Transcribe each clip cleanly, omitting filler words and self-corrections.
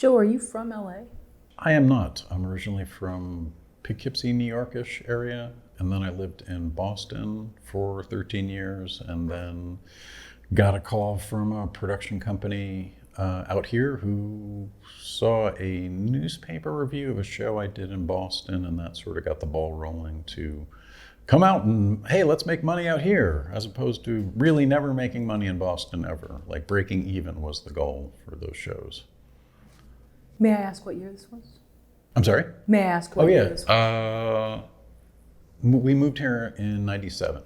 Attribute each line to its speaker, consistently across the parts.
Speaker 1: Joe, are you from LA?
Speaker 2: I am not. I'm originally from Poughkeepsie, New Yorkish area, and then I lived in Boston for 13 years, and then got a call from a production company out here who saw a newspaper review of a show I did in Boston, and that sort of got the ball rolling to come out and, hey, let's make money out here, as opposed to really never making money in Boston ever. Like breaking even was the goal for those shows.
Speaker 1: May I ask what year this was?
Speaker 2: I'm sorry?
Speaker 1: May I ask what year this was?
Speaker 2: We moved here in 97.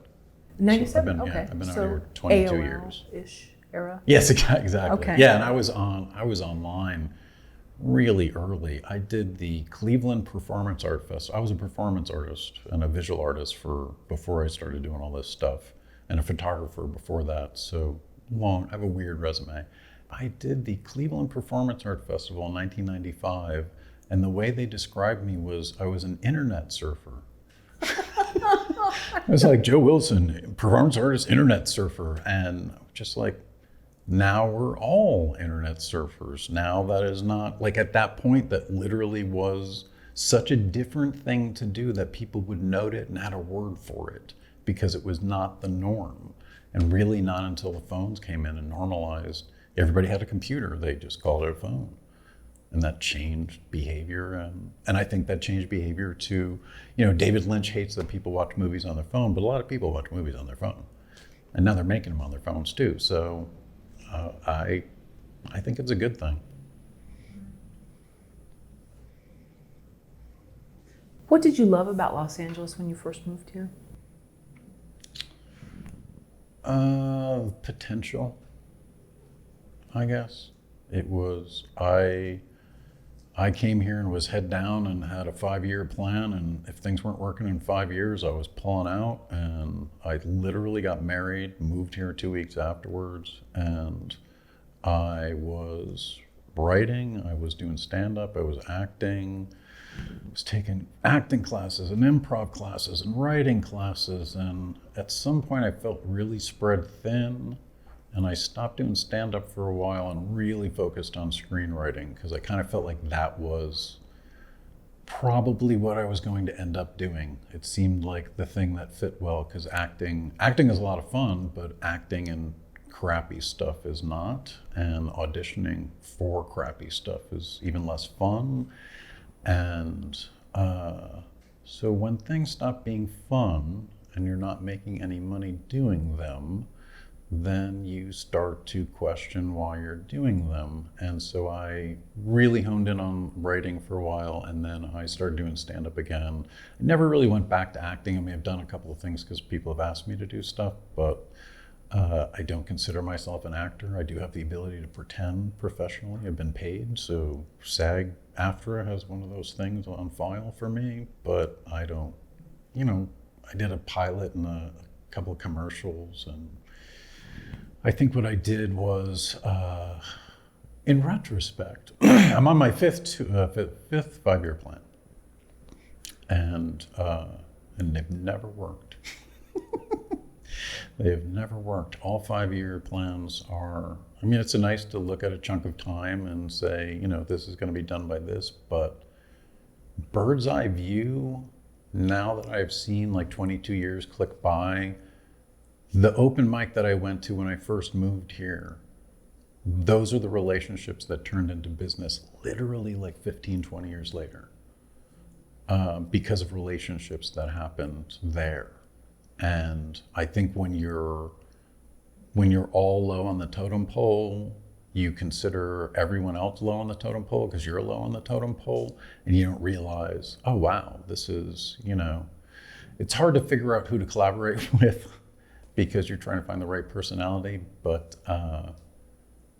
Speaker 1: 97?
Speaker 2: So
Speaker 1: okay.
Speaker 2: I've been out
Speaker 1: So
Speaker 2: here 22
Speaker 1: AOL
Speaker 2: years.
Speaker 1: ish era?
Speaker 2: Yes, exactly.
Speaker 1: Okay.
Speaker 2: Yeah, and I was online really early. I did the Cleveland Performance Art Fest. I was a performance artist and a visual artist before I started doing all this stuff, and a photographer before that. So long, I have a weird resume. I did the Cleveland Performance Art Festival in 1995, and the way they described me was I was an internet surfer. It was like Joe Wilson, performance artist, internet surfer, and just like, now we're all internet surfers. Now that is not, like at that point, that literally was such a different thing to do that people would note it and had a word for it because it was not the norm. And really not until the phones came in and normalized, everybody had a computer, they just called it a phone. And that changed behavior. And I think that changed behavior to, David Lynch hates that people watch movies on their phone, but a lot of people watch movies on their phone. And now they're making them on their phones too. So I think it's a good thing.
Speaker 1: What did you love about Los Angeles when you first moved here?
Speaker 2: Potential, I guess. It was, I came here and was head down and had a 5-year plan, and if things weren't working in 5 years, I was pulling out, and I literally got married, moved here 2 weeks afterwards, and I was writing, I was doing stand-up, I was acting, I was taking acting classes and improv classes and writing classes, and at some point I felt really spread thin. And I stopped doing stand-up for a while and really focused on screenwriting because I kind of felt like that was probably what I was going to end up doing. It seemed like the thing that fit well because acting is a lot of fun, but acting in crappy stuff is not. And auditioning for crappy stuff is even less fun. And so when things stop being fun and you're not making any money doing them, then you start to question why you're doing them. And so I really honed in on writing for a while, and then I started doing stand-up again. I never really went back to acting. I mean, I've done a couple of things because people have asked me to do stuff, but I don't consider myself an actor. I do have the ability to pretend professionally. I've been paid, so SAG-AFTRA has one of those things on file for me, but I don't, I did a pilot and a couple of commercials, and I think what I did was, in retrospect, I'm on my fifth 5-year plan, and they've never worked. They have never worked. All 5-year plans are, it's nice to look at a chunk of time and say, this is going to be done by this, but bird's eye view, now that I've seen like 22 years click by, the open mic that I went to when I first moved here, those are the relationships that turned into business literally like 15, 20 years later, because of relationships that happened there. And I think when you're all low on the totem pole, you consider everyone else low on the totem pole because you're low on the totem pole, and you don't realize, oh wow, this is, it's hard to figure out who to collaborate with because you're trying to find the right personality, but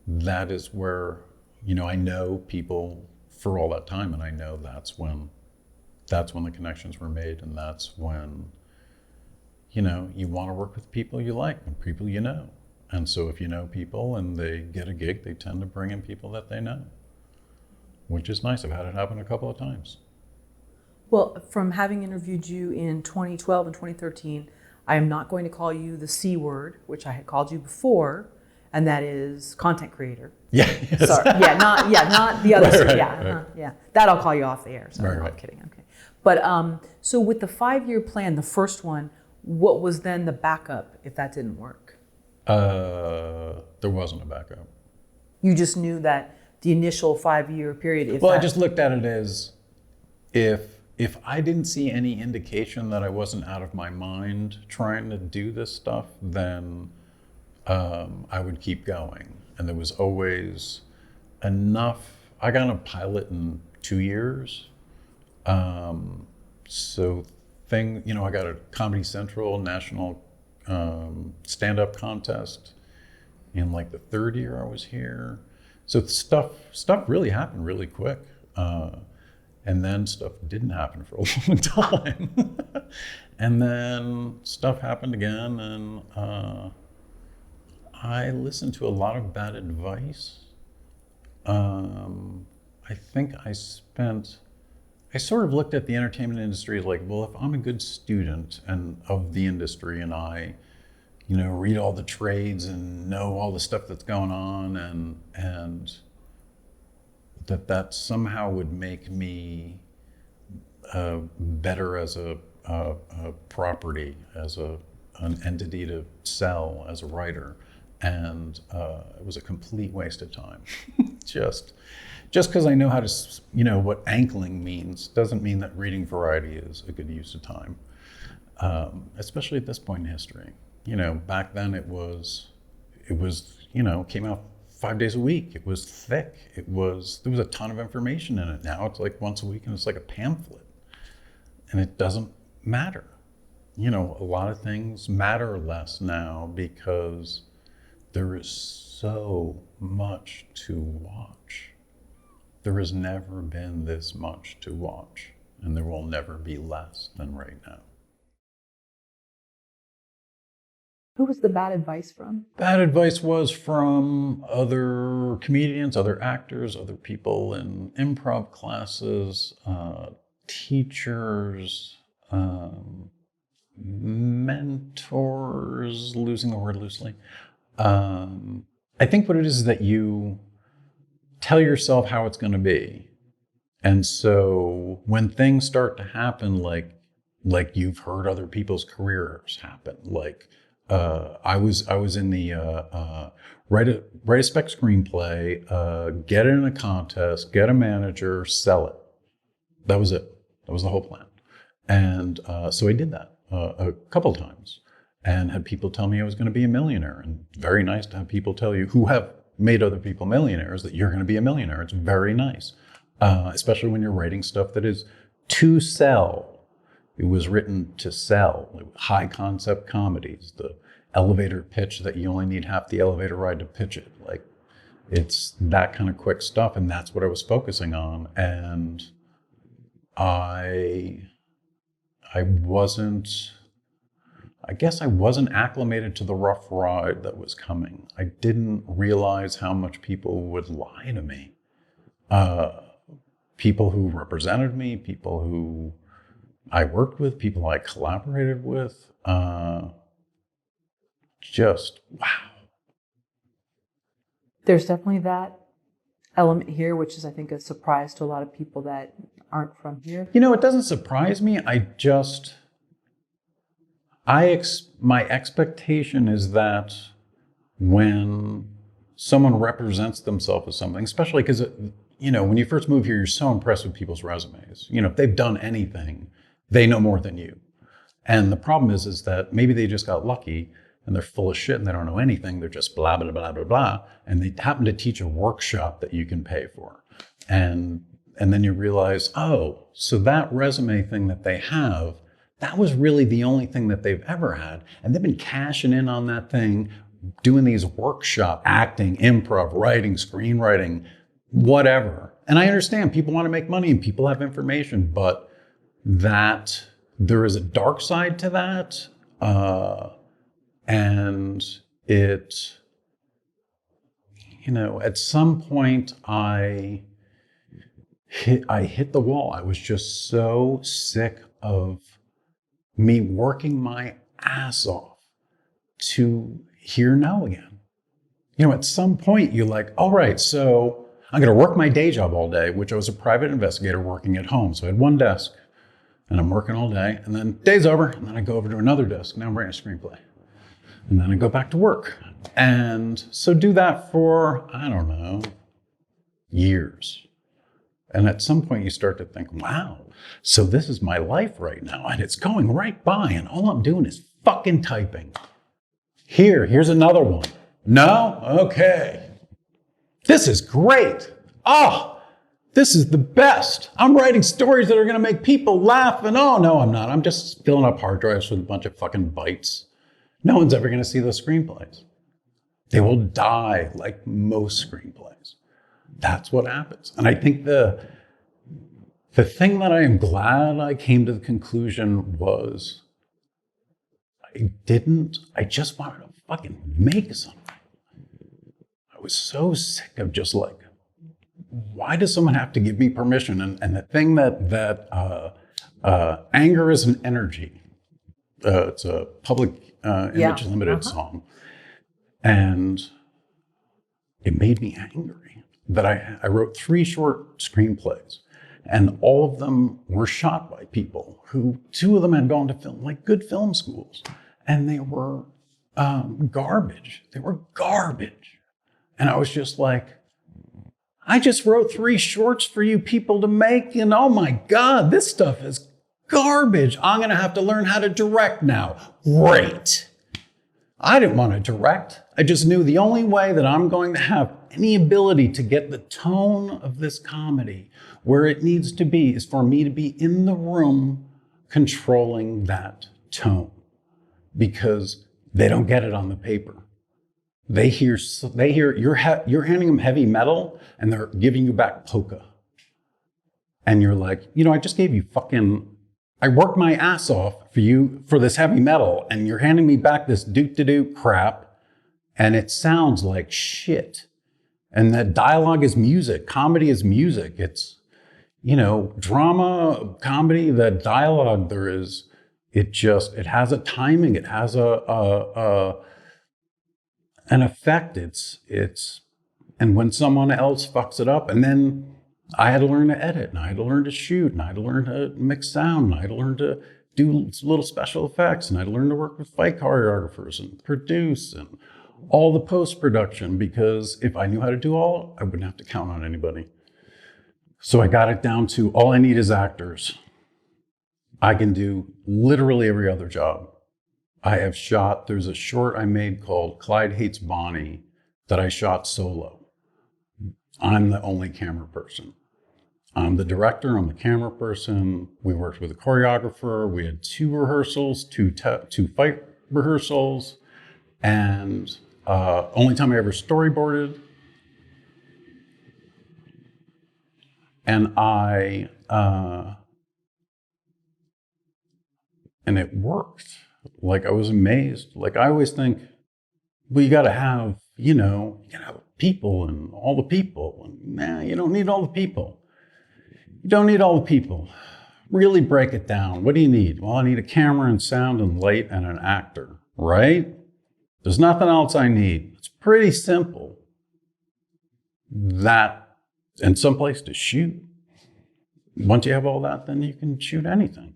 Speaker 2: that is where, I know people for all that time, and I know that's when the connections were made, and that's when, you want to work with people you like and people you know. And so if you know people and they get a gig, they tend to bring in people that they know, which is nice. I've had it happen a couple of times.
Speaker 1: Well, from having interviewed you in 2012 and 2013, I am not going to call you the C word, which I had called you before, and that is content creator.
Speaker 2: Yeah. Yes.
Speaker 1: Sorry. Not the other.
Speaker 2: Right,
Speaker 1: yeah,
Speaker 2: right.
Speaker 1: yeah. That I'll call you off the air. So
Speaker 2: Right,
Speaker 1: no, I'm
Speaker 2: right.
Speaker 1: kidding. Okay. But so with the 5-year plan, the first one, what was then the backup if that didn't work?
Speaker 2: There wasn't a backup.
Speaker 1: You just knew that the initial 5-year period.
Speaker 2: Well, I just looked at it as if I didn't see any indication that I wasn't out of my mind trying to do this stuff, then I would keep going. And there was always enough. I got a pilot in 2 years. So I got a Comedy Central national stand-up contest in like the 3rd year I was here. So stuff really happened really quick. And then stuff didn't happen for a long time. And then stuff happened again, and I listened to a lot of bad advice. I think I sort of looked at the entertainment industry as like, well, if I'm a good student and of the industry and I, read all the trades and know all the stuff that's going on, and that somehow would make me better as a property, as an entity to sell, as a writer. And it was a complete waste of time. Just because I know how to, what ankling means doesn't mean that reading variety is a good use of time, especially at this point in history. Back then it was, came out 5 days a week. It was thick. There was a ton of information in it. Now it's like once a week and it's like a pamphlet, and it doesn't matter. A lot of things matter less now because there is so much to watch. There has never been this much to watch, and there will never be less than right now.
Speaker 1: Who was the bad advice from?
Speaker 2: Bad advice was from other comedians, other actors, other people in improv classes, teachers, mentors, losing the word loosely. I think what it is that you tell yourself how it's going to be. And so when things start to happen, like you've heard other people's careers happen, I was in the write a spec screenplay, get it in a contest, get a manager, sell it. That was it. That was the whole plan. And so I did that a couple times, and had people tell me I was going to be a millionaire. And very nice to have people tell you who have made other people millionaires that you're going to be a millionaire. It's very nice, especially when you're writing stuff that is to sell. It was written to sell. High concept comedies, the elevator pitch that you only need half the elevator ride to pitch it. It's that kind of quick stuff, and that's what I was focusing on. And I guess I wasn't acclimated to the rough ride that was coming. I didn't realize how much people would lie to me. People who represented me, people who I worked with, people I collaborated with, just wow.
Speaker 1: There's definitely that element here, which is, I think, a surprise to a lot of people that aren't from here.
Speaker 2: It doesn't surprise me. My expectation is that when someone represents themselves as something, especially because, when you first move here, you're so impressed with people's resumes. If they've done anything, they know more than you. And the problem is that maybe they just got lucky and they're full of shit and they don't know anything. They're just blah, blah, blah, blah, blah. And they happen to teach a workshop that you can pay for. And then you realize, oh, so that resume thing that they have, that was really the only thing that they've ever had. And they've been cashing in on that thing, doing these workshop, acting, improv, writing, screenwriting, whatever. And I understand people want to make money and people have information, but that there is a dark side to that. And it, at some point I hit the wall. I was just so sick of me working my ass off to hear no again. at some point you're like, all right, so I'm going to work my day job all day, which I was a private investigator working at home. So I had one desk and I'm working all day, and then day's over, and then I go over to another desk. Now I'm writing a screenplay. And then I go back to work. And so do that for, I don't know, years. And at some point you start to think, wow, so this is my life right now, and it's going right by, and all I'm doing is fucking typing. Here's another one. No? Okay. This is great. Oh, this is the best. I'm writing stories that are going to make people laugh. And oh, no, I'm not. I'm just filling up hard drives with a bunch of fucking bytes. No one's ever going to see those screenplays. They will die like most screenplays. That's what happens. And I think the thing that I am glad I came to the conclusion was I just wanted to fucking make something. I was so sick of just like, why does someone have to give me permission? And the thing that anger is an energy. It's a Public Image Limited song. And it made me angry that I wrote 3 short screenplays, and all of them were shot by people who, 2 of them had gone to film, like good film schools, and they were garbage. They were garbage. And I was just like, I just wrote 3 shorts for you people to make, and oh my God, this stuff is garbage. I'm gonna have to learn how to direct now. Great. I didn't want to direct. I just knew the only way that I'm going to have any ability to get the tone of this comedy where it needs to be is for me to be in the room controlling that tone, because they don't get it on the paper. They hear you're handing them heavy metal and they're giving you back polka. And you're like, I just gave you I worked my ass off for you for this heavy metal, and you're handing me back this doot-to-doot crap, and it sounds like shit. And that dialogue is music. Comedy is music. It's, drama, comedy, that dialogue it has a timing. It has an effect. And when someone else fucks it up, and then I had to learn to edit, and I had to learn to shoot, and I had to learn to mix sound, and I had to learn to do little special effects, and I had to learn to work with fight choreographers and produce and all the post-production, because if I knew how to do all, I wouldn't have to count on anybody. So I got it down to all I need is actors. I can do literally every other job. There's a short I made called Clyde Hates Bonnie that I shot solo. I'm the only camera person. I'm the director, I'm the camera person. We worked with a choreographer. We had 2 rehearsals, 2 fight rehearsals, and only time I ever storyboarded. And and it worked. Like, I was amazed. Like, I always think, well, you gotta have, people and all the people. And nah, you don't need all the people. You don't need all the people. Really break it down. What do you need? Well, I need a camera and sound and light and an actor, right? There's nothing else I need. It's pretty simple. That and someplace to shoot. Once you have all that, then you can shoot anything.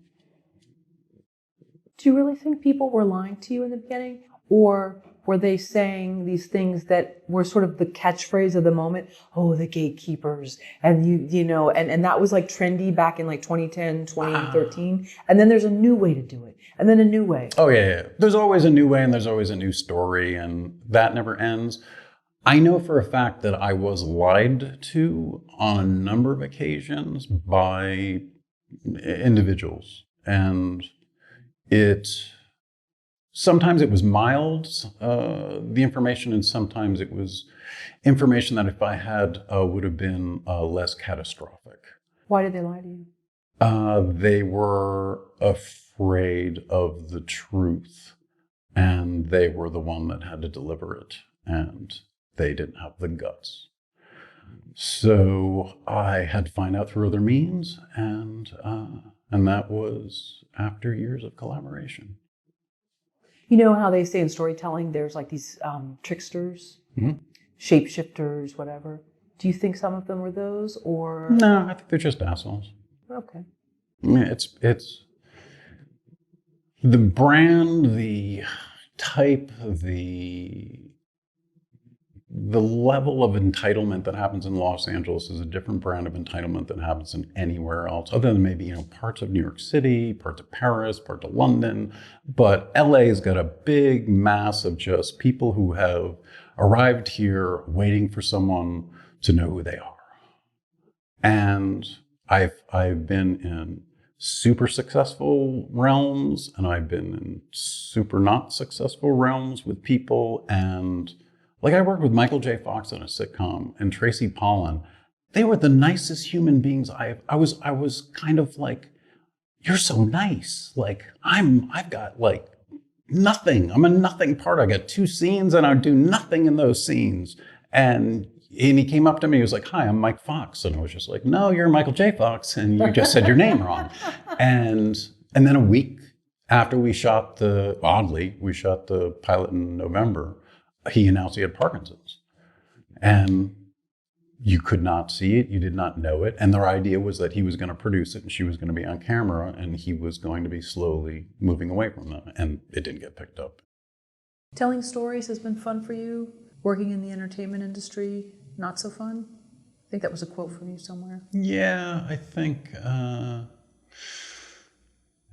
Speaker 1: Do you really think people were lying to you in the beginning? Or were they saying these things that were sort of the catchphrase of the moment? Oh, the gatekeepers. And and that was like trendy back in like 2010, 2013. And then there's a new way to do it. And then a new way.
Speaker 2: Oh, yeah. There's always a new way, and there's always a new story, and that never ends. I know for a fact that I was lied to on a number of occasions by individuals. And sometimes it was mild, the information, and sometimes it was information that if I had would have been less catastrophic.
Speaker 1: Why did they lie to you?
Speaker 2: They were afraid of the truth, and they were the one that had to deliver it, and they didn't have the guts. So I had to find out through other means, and that was after years of collaboration.
Speaker 1: You know how they say in storytelling, there's like these tricksters?
Speaker 2: Mm-hmm.
Speaker 1: shapeshifters, whatever. Do you think some of them were those, or?
Speaker 2: No, I think they're just assholes.
Speaker 1: Okay.
Speaker 2: I mean, it's the brand, the type, the level of entitlement that happens in Los Angeles is a different brand of entitlement than happens in anywhere else, other than maybe, parts of New York City, parts of Paris, parts of London. But LA's got a big mass of just people who have arrived here waiting for someone to know who they are. And I've been in super successful realms, and I've been in super not successful realms with people. And like, I worked with Michael J. Fox on a sitcom and Tracy Pollan. They were the nicest human beings. I was kind of like, you're so nice. Like, I've got like nothing. I'm a nothing part. I got 2 scenes and I do nothing in those scenes. And he came up to me, he was like, "Hi, I'm Mike Fox." And I was just like, "No, you're Michael J. Fox, and you just said your name wrong." And then a week after we shot the pilot in November, he announced he had Parkinson's. And you could not see it, you did not know it. And their idea was that he was going to produce it and she was going to be on camera and he was going to be slowly moving away from them. And it didn't get picked up.
Speaker 1: Telling stories has been fun for you? Working in the entertainment industry, not so fun? I think that was a quote from you somewhere.
Speaker 2: Yeah, I think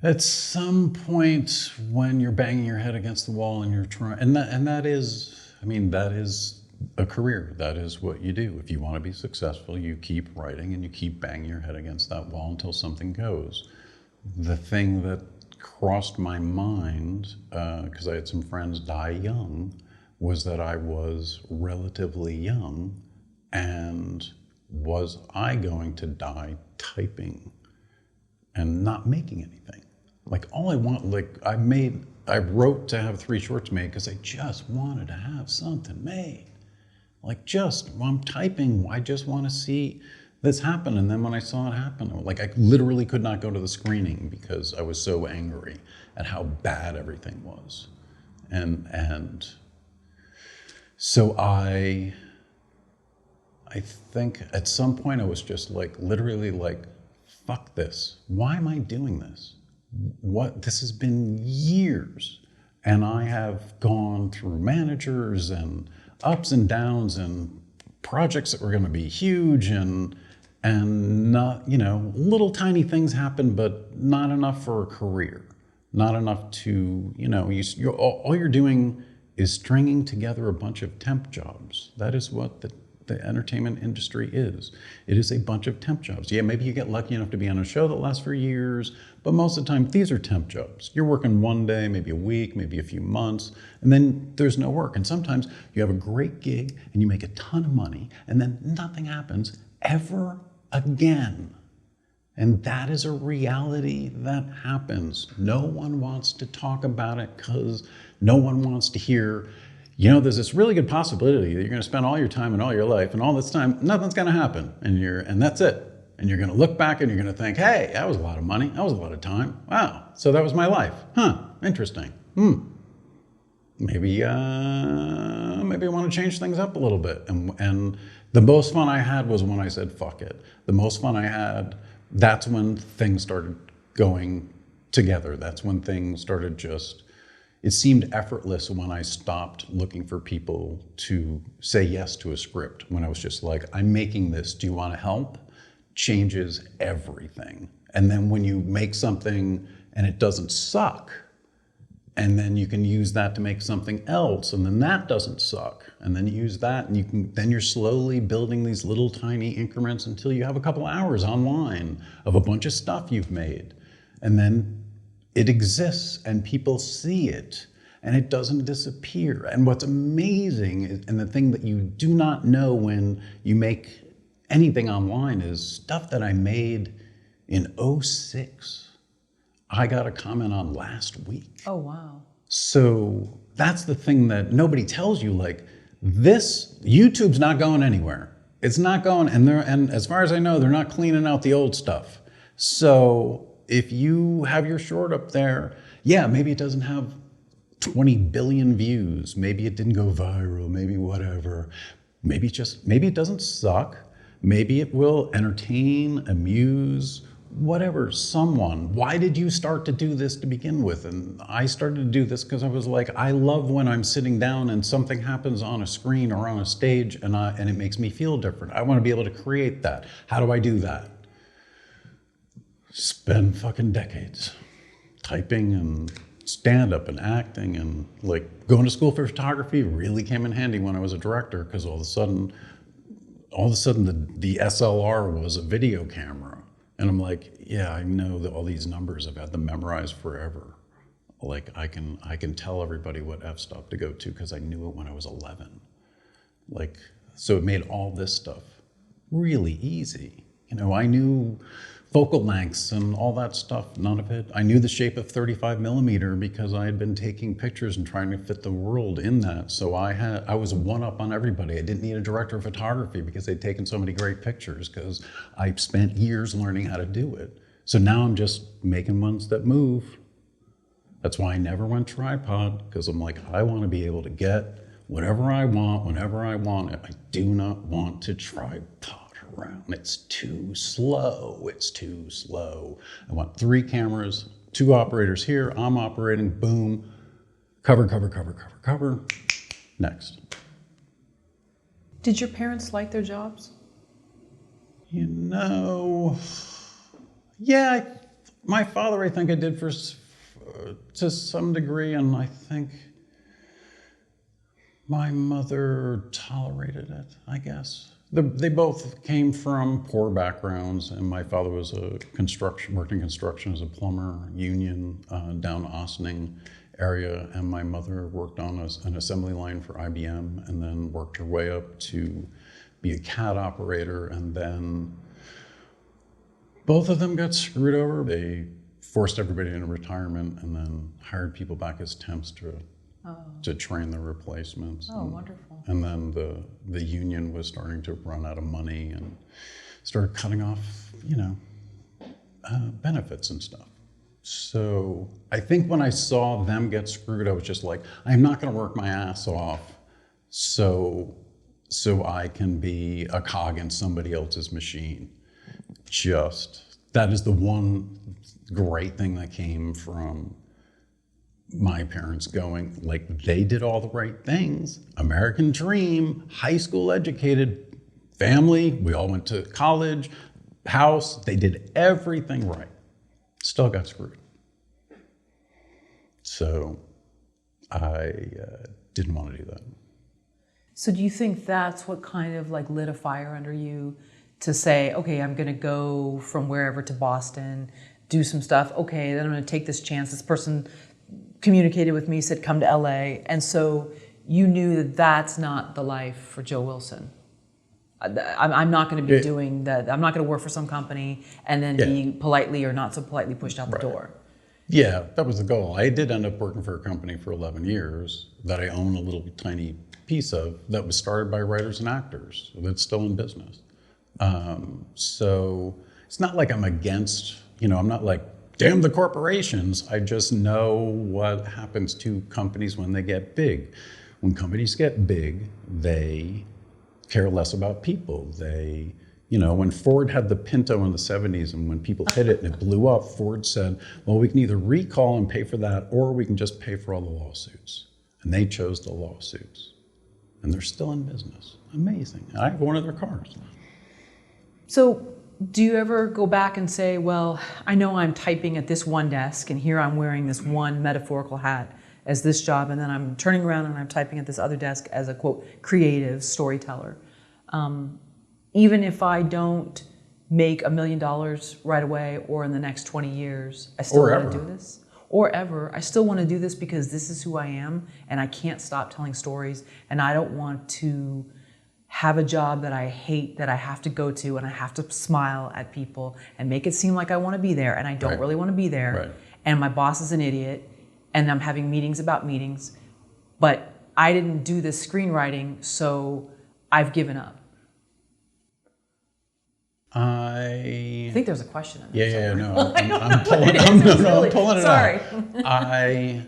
Speaker 2: at some point when you're banging your head against the wall and you're trying, and that is a career. That is what you do. If you want to be successful, you keep writing and you keep banging your head against that wall until something goes. The thing that crossed my mind, because I had some friends die young, was that I was relatively young, and was I going to die typing and not making anything? Like, all I want, like, I wrote to have 3 shorts made because I just wanted to have something made. Like, I'm typing, I just want to see this happen. And then when I saw it happen, like, I literally could not go to the screening because I was so angry at how bad everything was. And so I think at some point I was just like, literally like, fuck this. Why am I doing this? This has been years. And I have gone through managers and ups and downs and projects that were going to be huge and not, little tiny things happen, but not enough for a career. Not enough to, all you're doing is stringing together a bunch of temp jobs. That is what the entertainment industry is. It is a bunch of temp jobs. Yeah, maybe you get lucky enough to be on a show that lasts for years, but most of the time, these are temp jobs. You're working one day, maybe a week, maybe a few months, and then there's no work. And sometimes you have a great gig and you make a ton of money, and then nothing happens ever again. And that is a reality that happens. No one wants to talk about it because no one wants to hear, there's this really good possibility that you're going to spend all your time and all your life and all this time, nothing's going to happen. And that's it. And you're going to look back and you're going to think, hey, that was a lot of money. That was a lot of time. Wow. So that was my life. Huh. Interesting. Maybe I want to change things up a little bit. And the most fun I had was when I said, fuck it. The most fun I had, that's when things started going together. That's when things started it seemed effortless when I stopped looking for people to say yes to a script. When I was just like, I'm making this, do you want to help? Changes everything. And then when you make something and it doesn't suck, and then you can use that to make something else, and then that doesn't suck, and then you use that, and then you're slowly building these little tiny increments until you have a couple hours online of a bunch of stuff you've made. And then it exists and people see it and it doesn't disappear. And what's amazing is, and the thing that you do not know when you make anything online, is stuff that I made in 2006. I got a comment on last week.
Speaker 1: Oh, wow.
Speaker 2: So that's the thing that nobody tells you, like, this, YouTube's not going anywhere. It's not going, and as far as I know, they're not cleaning out the old stuff. So if you have your short up there, yeah, maybe it doesn't have 20 billion views. Maybe it didn't go viral, maybe whatever. maybe it doesn't suck. Maybe it will entertain, amuse, whatever, someone. Why did you start to do this to begin with? And I started to do this because I was like, I love when I'm sitting down and something happens on a screen or on a stage and it makes me feel different. I want to be able to create that. How do I do that? Spend fucking decades typing and stand-up and acting, and like going to school for photography really came in handy when I was a director, because all of a sudden the SLR was a video camera. And I'm like, yeah, I know that all these numbers, I've had them memorized forever. Like I can tell everybody what f-stop to go to because I knew it when I was 11. Like, so it made all this stuff really easy. You know, I knew focal lengths and all that stuff, none of it. I knew the shape of 35 millimeter because I had been taking pictures and trying to fit the world in that. So I was one up on everybody. I didn't need a director of photography because they'd taken so many great pictures, because I spent years learning how to do it. So now I'm just making ones that move. That's why I never went tripod, because I'm like, I want to be able to get whatever I want, whenever I want it. I do not want to tripod around. It's too slow. It's too slow. I want 3 cameras, 2 operators here. I'm operating, boom, cover, cover, cover, cover, cover. Next.
Speaker 1: Did your parents like their jobs?
Speaker 2: You know, yeah, my father, I think I did to some degree, and I think my mother tolerated it, I guess. They both came from poor backgrounds, and my father was worked in construction as a plumber, union, down Ossining area, and my mother worked on an assembly line for IBM, and then worked her way up to be a CAD operator, and then both of them got screwed over. They forced everybody into retirement and then hired people back as temps to train their replacements.
Speaker 1: Oh, wonderful.
Speaker 2: And then the union was starting to run out of money and started cutting off, benefits and stuff. So I think when I saw them get screwed, I was just like, I'm not going to work my ass off so I can be a cog in somebody else's machine. That is the one great thing that came from my parents going, like, they did all the right things. American dream, high school educated, family, we all went to college, house, they did everything right. Still got screwed. So I didn't want to do that.
Speaker 1: So do you think that's what kind of like lit a fire under you to say, okay, I'm gonna go from wherever to Boston, do some stuff, okay, then I'm gonna take this chance. This person communicated with me, said come to LA, and so you knew that that's not the life for Joe Wilson. I'm not going to be doing that. I'm not going to work for some company and then be politely or not so politely pushed out the door. Yeah,
Speaker 2: that was the goal. I did end up working for a company for 11 years that I own a little tiny piece of, that was started by writers and actors that's still in business. So it's not like I'm against, I'm not like, damn the corporations. I just know what happens to companies when they get big. When companies get big, they care less about people. They, when Ford had the Pinto in the 70s and when people hit it and it blew up, Ford said, well, we can either recall and pay for that or we can just pay for all the lawsuits. And they chose the lawsuits. And they're still in business. Amazing. I have one of their cars.
Speaker 1: So do you ever go back and say, well, I know I'm typing at this one desk and here I'm wearing this one metaphorical hat as this job, and then I'm turning around and I'm typing at this other desk as a, quote, creative storyteller. Even if I don't make $1 million right away or in the next 20 years, I still want to do this. Or ever, I still want to do this because this is who I am and I can't stop telling stories, and I don't want to have a job that I hate that I have to go to and I have to smile at people and make it seem like I want to be there and I don't really want to be there. Right. And my boss is an idiot and I'm having meetings about meetings, but I didn't do this screenwriting, so I've given up. I think there's a question in there. No, I'm pulling it
Speaker 2: Sorry.
Speaker 1: out.
Speaker 2: I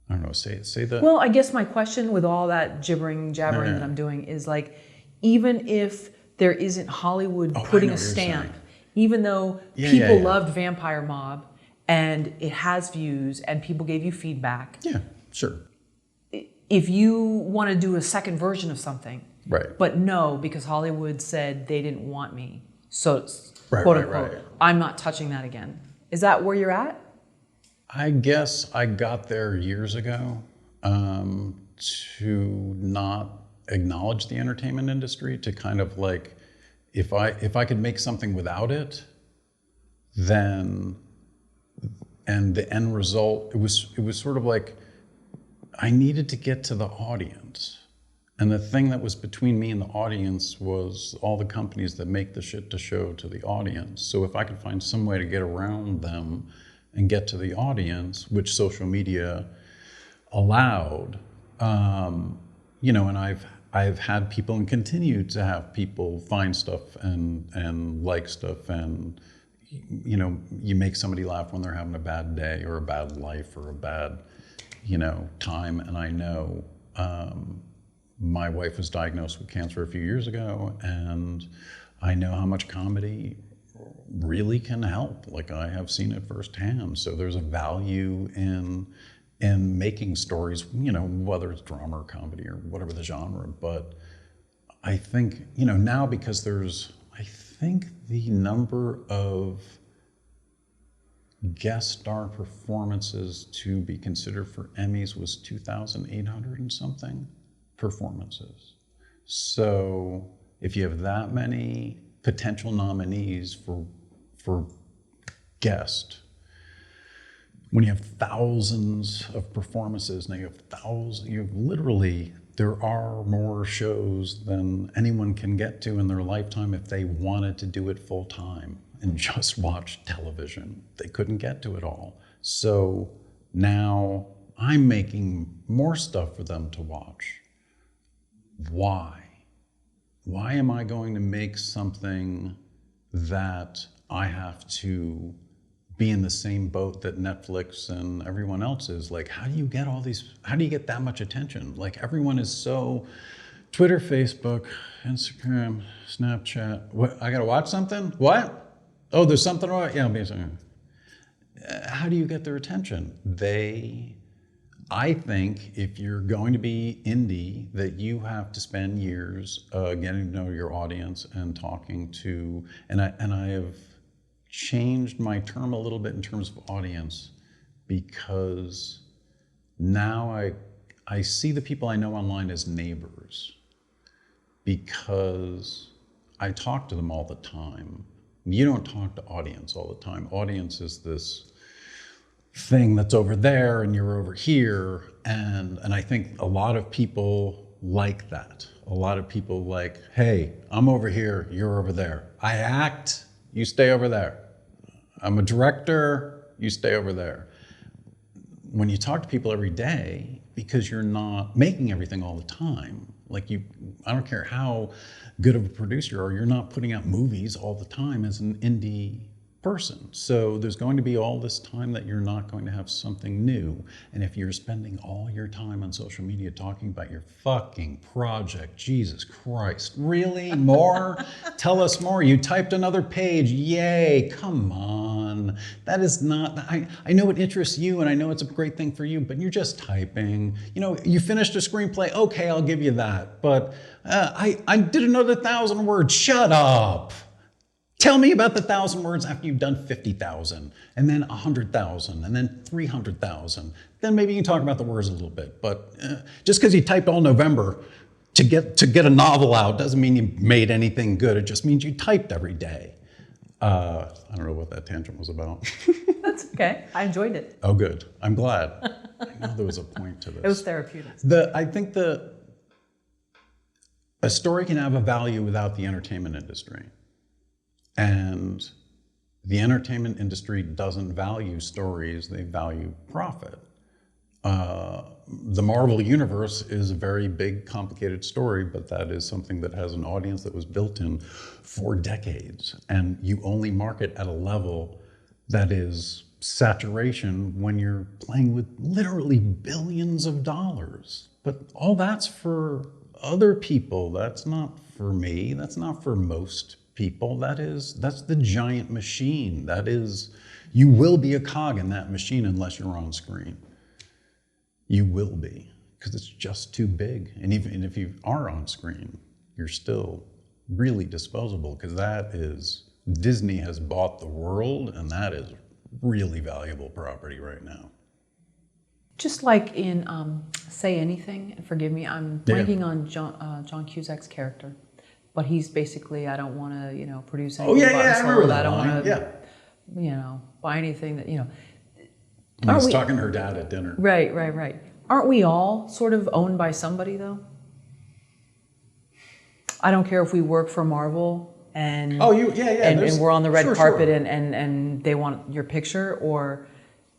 Speaker 2: don't know, Say that.
Speaker 1: Well, I guess my question with all that jabbering that I'm doing is like, even if there isn't Hollywood putting a stamp, even though people loved Vampire Mob and it has views and people gave you feedback.
Speaker 2: Yeah, sure.
Speaker 1: If you want to do a second version of something,
Speaker 2: right?
Speaker 1: But no, because Hollywood said they didn't want me, so
Speaker 2: quote unquote,
Speaker 1: I'm not touching that again. Is that where you're at?
Speaker 2: I guess I got there years ago to not acknowledge the entertainment industry, to kind of like, if I could make something without it, then, and the end result, it was sort of like, I needed to get to the audience. And the thing that was between me and the audience was all the companies that make the shit to show to the audience. So if I could find some way to get around them and get to the audience, which social media allowed, you know, and I've had people and continue to have people find stuff and like stuff, and you know, you make somebody laugh when they're having a bad day or a bad life or a bad, you know, time. And I know my wife was diagnosed with cancer a few years ago, and I know how much comedy really can help. Like, I have seen it firsthand. So there's a value in making stories, you know, whether it's drama or comedy or whatever the genre. But I think, you know, now, because I think the number of guest star performances to be considered for Emmys was 2,800 and something performances. So if you have that many potential nominees for guest, when you have thousands of performances, now you have literally, there are more shows than anyone can get to in their lifetime if they wanted to do it full time and just watch television. They couldn't get to it all. So now I'm making more stuff for them to watch. Why? Why am I going to make something that I have to be in the same boat that Netflix and everyone else is? Like, how do you get that much attention? Like, everyone is so Twitter, Facebook, Instagram, Snapchat. What, I gotta watch something? What? Oh, there's something wrong? Yeah, I'll be something. How do you get their attention? I think if you're going to be indie, that you have to spend years getting to know your audience and talking to, and I have changed my term a little bit in terms of audience, because now I see the people I know online as neighbors, because I talk to them all the time. You don't talk to audience all the time. Audience is this thing that's over there and you're over here, and I think a lot of people like that. A lot of people like, hey, I'm over here, you're over there. I act, you stay over there. I'm a director, you stay over there. When you talk to people every day, because you're not making everything all the time, like I don't care how good of a producer you are, you're not putting out movies all the time as an indie person. So there's going to be all this time that you're not going to have something new. And if you're spending all your time on social media talking about your fucking project, Jesus Christ, really? More? Tell us more. You typed another page. Yay, come on. That is not, I know it interests you and I know it's a great thing for you, but you're just typing. You know, you finished a screenplay. Okay, I'll give you that. But I did another 1,000 words. Shut up. Tell me about the 1,000 words after you've done 50,000, and then 100,000, and then 300,000. Then maybe you can talk about the words a little bit. But just because you typed all November to get a novel out doesn't mean you made anything good. It just means you typed every day. I don't know what that tangent was about.
Speaker 1: That's okay. I enjoyed it.
Speaker 2: Oh, good. I'm glad. I know there was a point to this.
Speaker 1: It was therapeutic.
Speaker 2: I think a story can have a value without the entertainment industry. And the entertainment industry doesn't value stories, they value profit. The Marvel universe is a very big, complicated story, but that is something that has an audience that was built in for decades. And you only market at a level that is saturation when you're playing with literally billions of dollars. But all that's for other people. That's not for me. That's not for most people. That's the giant machine. You will be a cog in that machine unless you're on screen. You will be, because it's just too big. And even if you are on screen, you're still really disposable, because Disney has bought the world, and that is really valuable property right now.
Speaker 1: Just like in Say Anything, and forgive me, I'm blanking on John Cusack's character, but he's basically, I don't want to, produce anything.
Speaker 2: I remember that.
Speaker 1: I don't want to, buy anything that,
Speaker 2: I was talking to her dad at dinner.
Speaker 1: Right. Aren't we all sort of owned by somebody, though? I don't care if we work for Marvel and and we're on the red carpet and they want your picture, or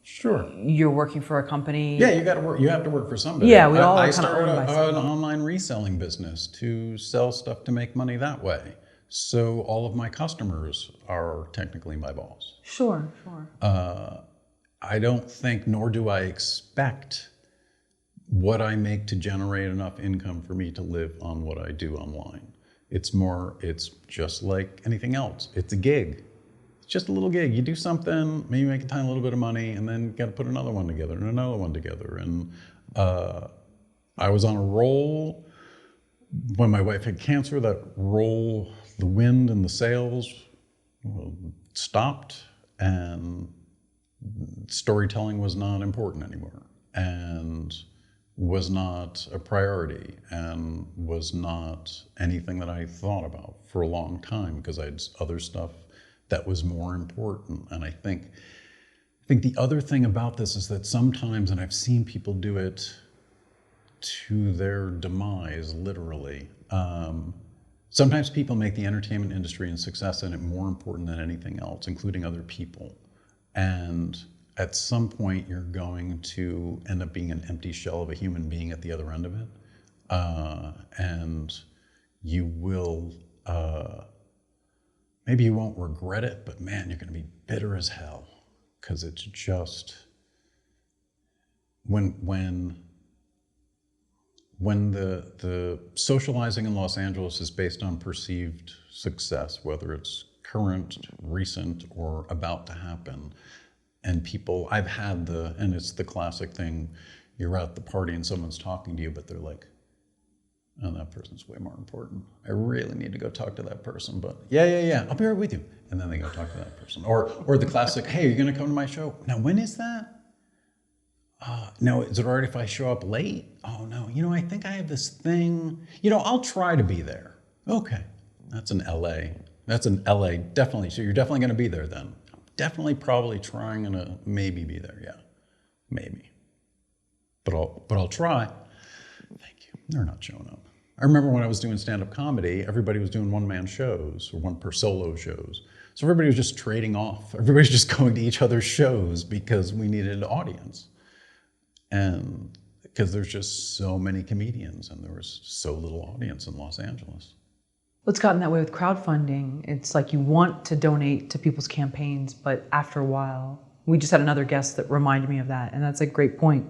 Speaker 1: you're working for a company.
Speaker 2: Yeah, you got to work. You have to work for somebody.
Speaker 1: Yeah, we all
Speaker 2: I
Speaker 1: kind of owned by somebody.
Speaker 2: An online reselling business to sell stuff to make money that way. So all of my customers are technically my boss.
Speaker 1: Sure.
Speaker 2: I don't think, nor do I expect, what I make to generate enough income for me to live on what I do online. It's just like anything else. It's a gig. It's just a little gig. You do something, maybe make a tiny little bit of money, and then you got to put another one together and another one together. And I was on a roll when my wife had cancer. That roll, the wind and the sails stopped, and storytelling was not important anymore, and was not a priority, and was not anything that I thought about for a long time, because I had other stuff that was more important. And I think the other thing about this is that sometimes, and I've seen people do it to their demise, literally, sometimes people make the entertainment industry and success in it more important than anything else, including other people. And at some point, you're going to end up being an empty shell of a human being at the other end of it. And you will, maybe you won't regret it, but man, you're going to be bitter as hell. Because it's just, when the socializing in Los Angeles is based on perceived success, whether it's current, recent, or about to happen, and people, and it's the classic thing, you're at the party and someone's talking to you, but they're like, oh, that person's way more important. I really need to go talk to that person, but yeah, I'll be right with you. And then they go talk to that person. Or the classic, hey, you're gonna come to my show? Now, when is that? No, is it all right if I show up late? Oh no, I think I have this thing. I'll try to be there. Okay, that's an LA. Definitely. So you're definitely gonna be there then. Definitely, probably trying to maybe be there. Yeah, maybe. But I'll try. Thank you. They're not showing up. I remember when I was doing stand-up comedy, everybody was doing one-man shows or one-per-solo shows. So everybody was just trading off. Everybody's just going to each other's shows because we needed an audience. And because there's just so many comedians and there was so little audience in Los Angeles.
Speaker 1: Well, it's gotten that way with crowdfunding. It's like you want to donate to people's campaigns, but after a while, we just had another guest that reminded me of that. And that's a great point,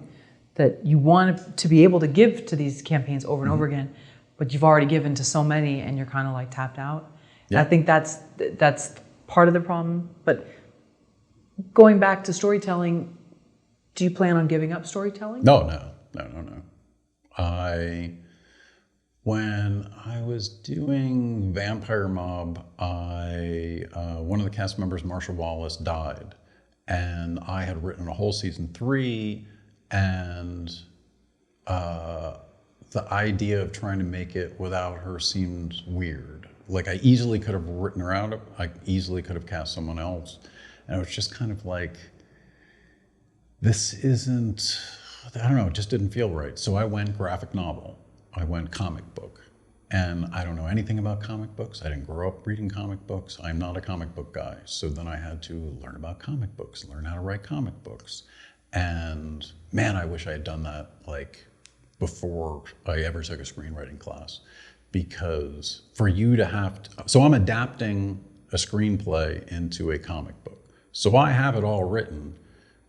Speaker 1: that you want to be able to give to these campaigns over and over again, but you've already given to so many and you're kind of like tapped out. Yeah. And I think that's part of the problem. But going back to storytelling, do you plan on giving up storytelling?
Speaker 2: No. When I was doing Vampire Mob, one of the cast members, Marsha Wallace, died. And I had written a whole season 3, and the idea of trying to make it without her seemed weird. Like, I easily could have written her out, I easily could have cast someone else. And it was just kind of like, this isn't, I don't know, it just didn't feel right. So I went graphic novel. I went comic book. And I don't know anything about comic books. I didn't grow up reading comic books. I'm not a comic book guy. So then I had to learn about comic books, learn how to write comic books. And man, I wish I had done that like before I ever took a screenwriting class. Because for you to have to, so I'm adapting a screenplay into a comic book. So I have it all written,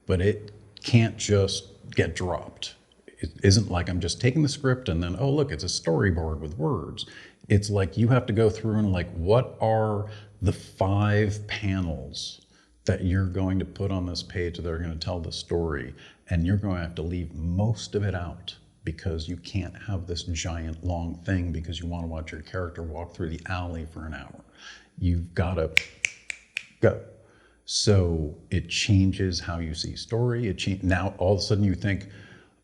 Speaker 2: but it can't just get dropped. It isn't like I'm just taking the script and then, oh, look, it's a storyboard with words. It's like you have to go through and like, what are the 5 panels that you're going to put on this page that are going to tell the story? And you're going to have to leave most of it out because you can't have this giant long thing because you want to watch your character walk through the alley for an hour. You've got to go. So it changes how you see story. Now all of a sudden you think,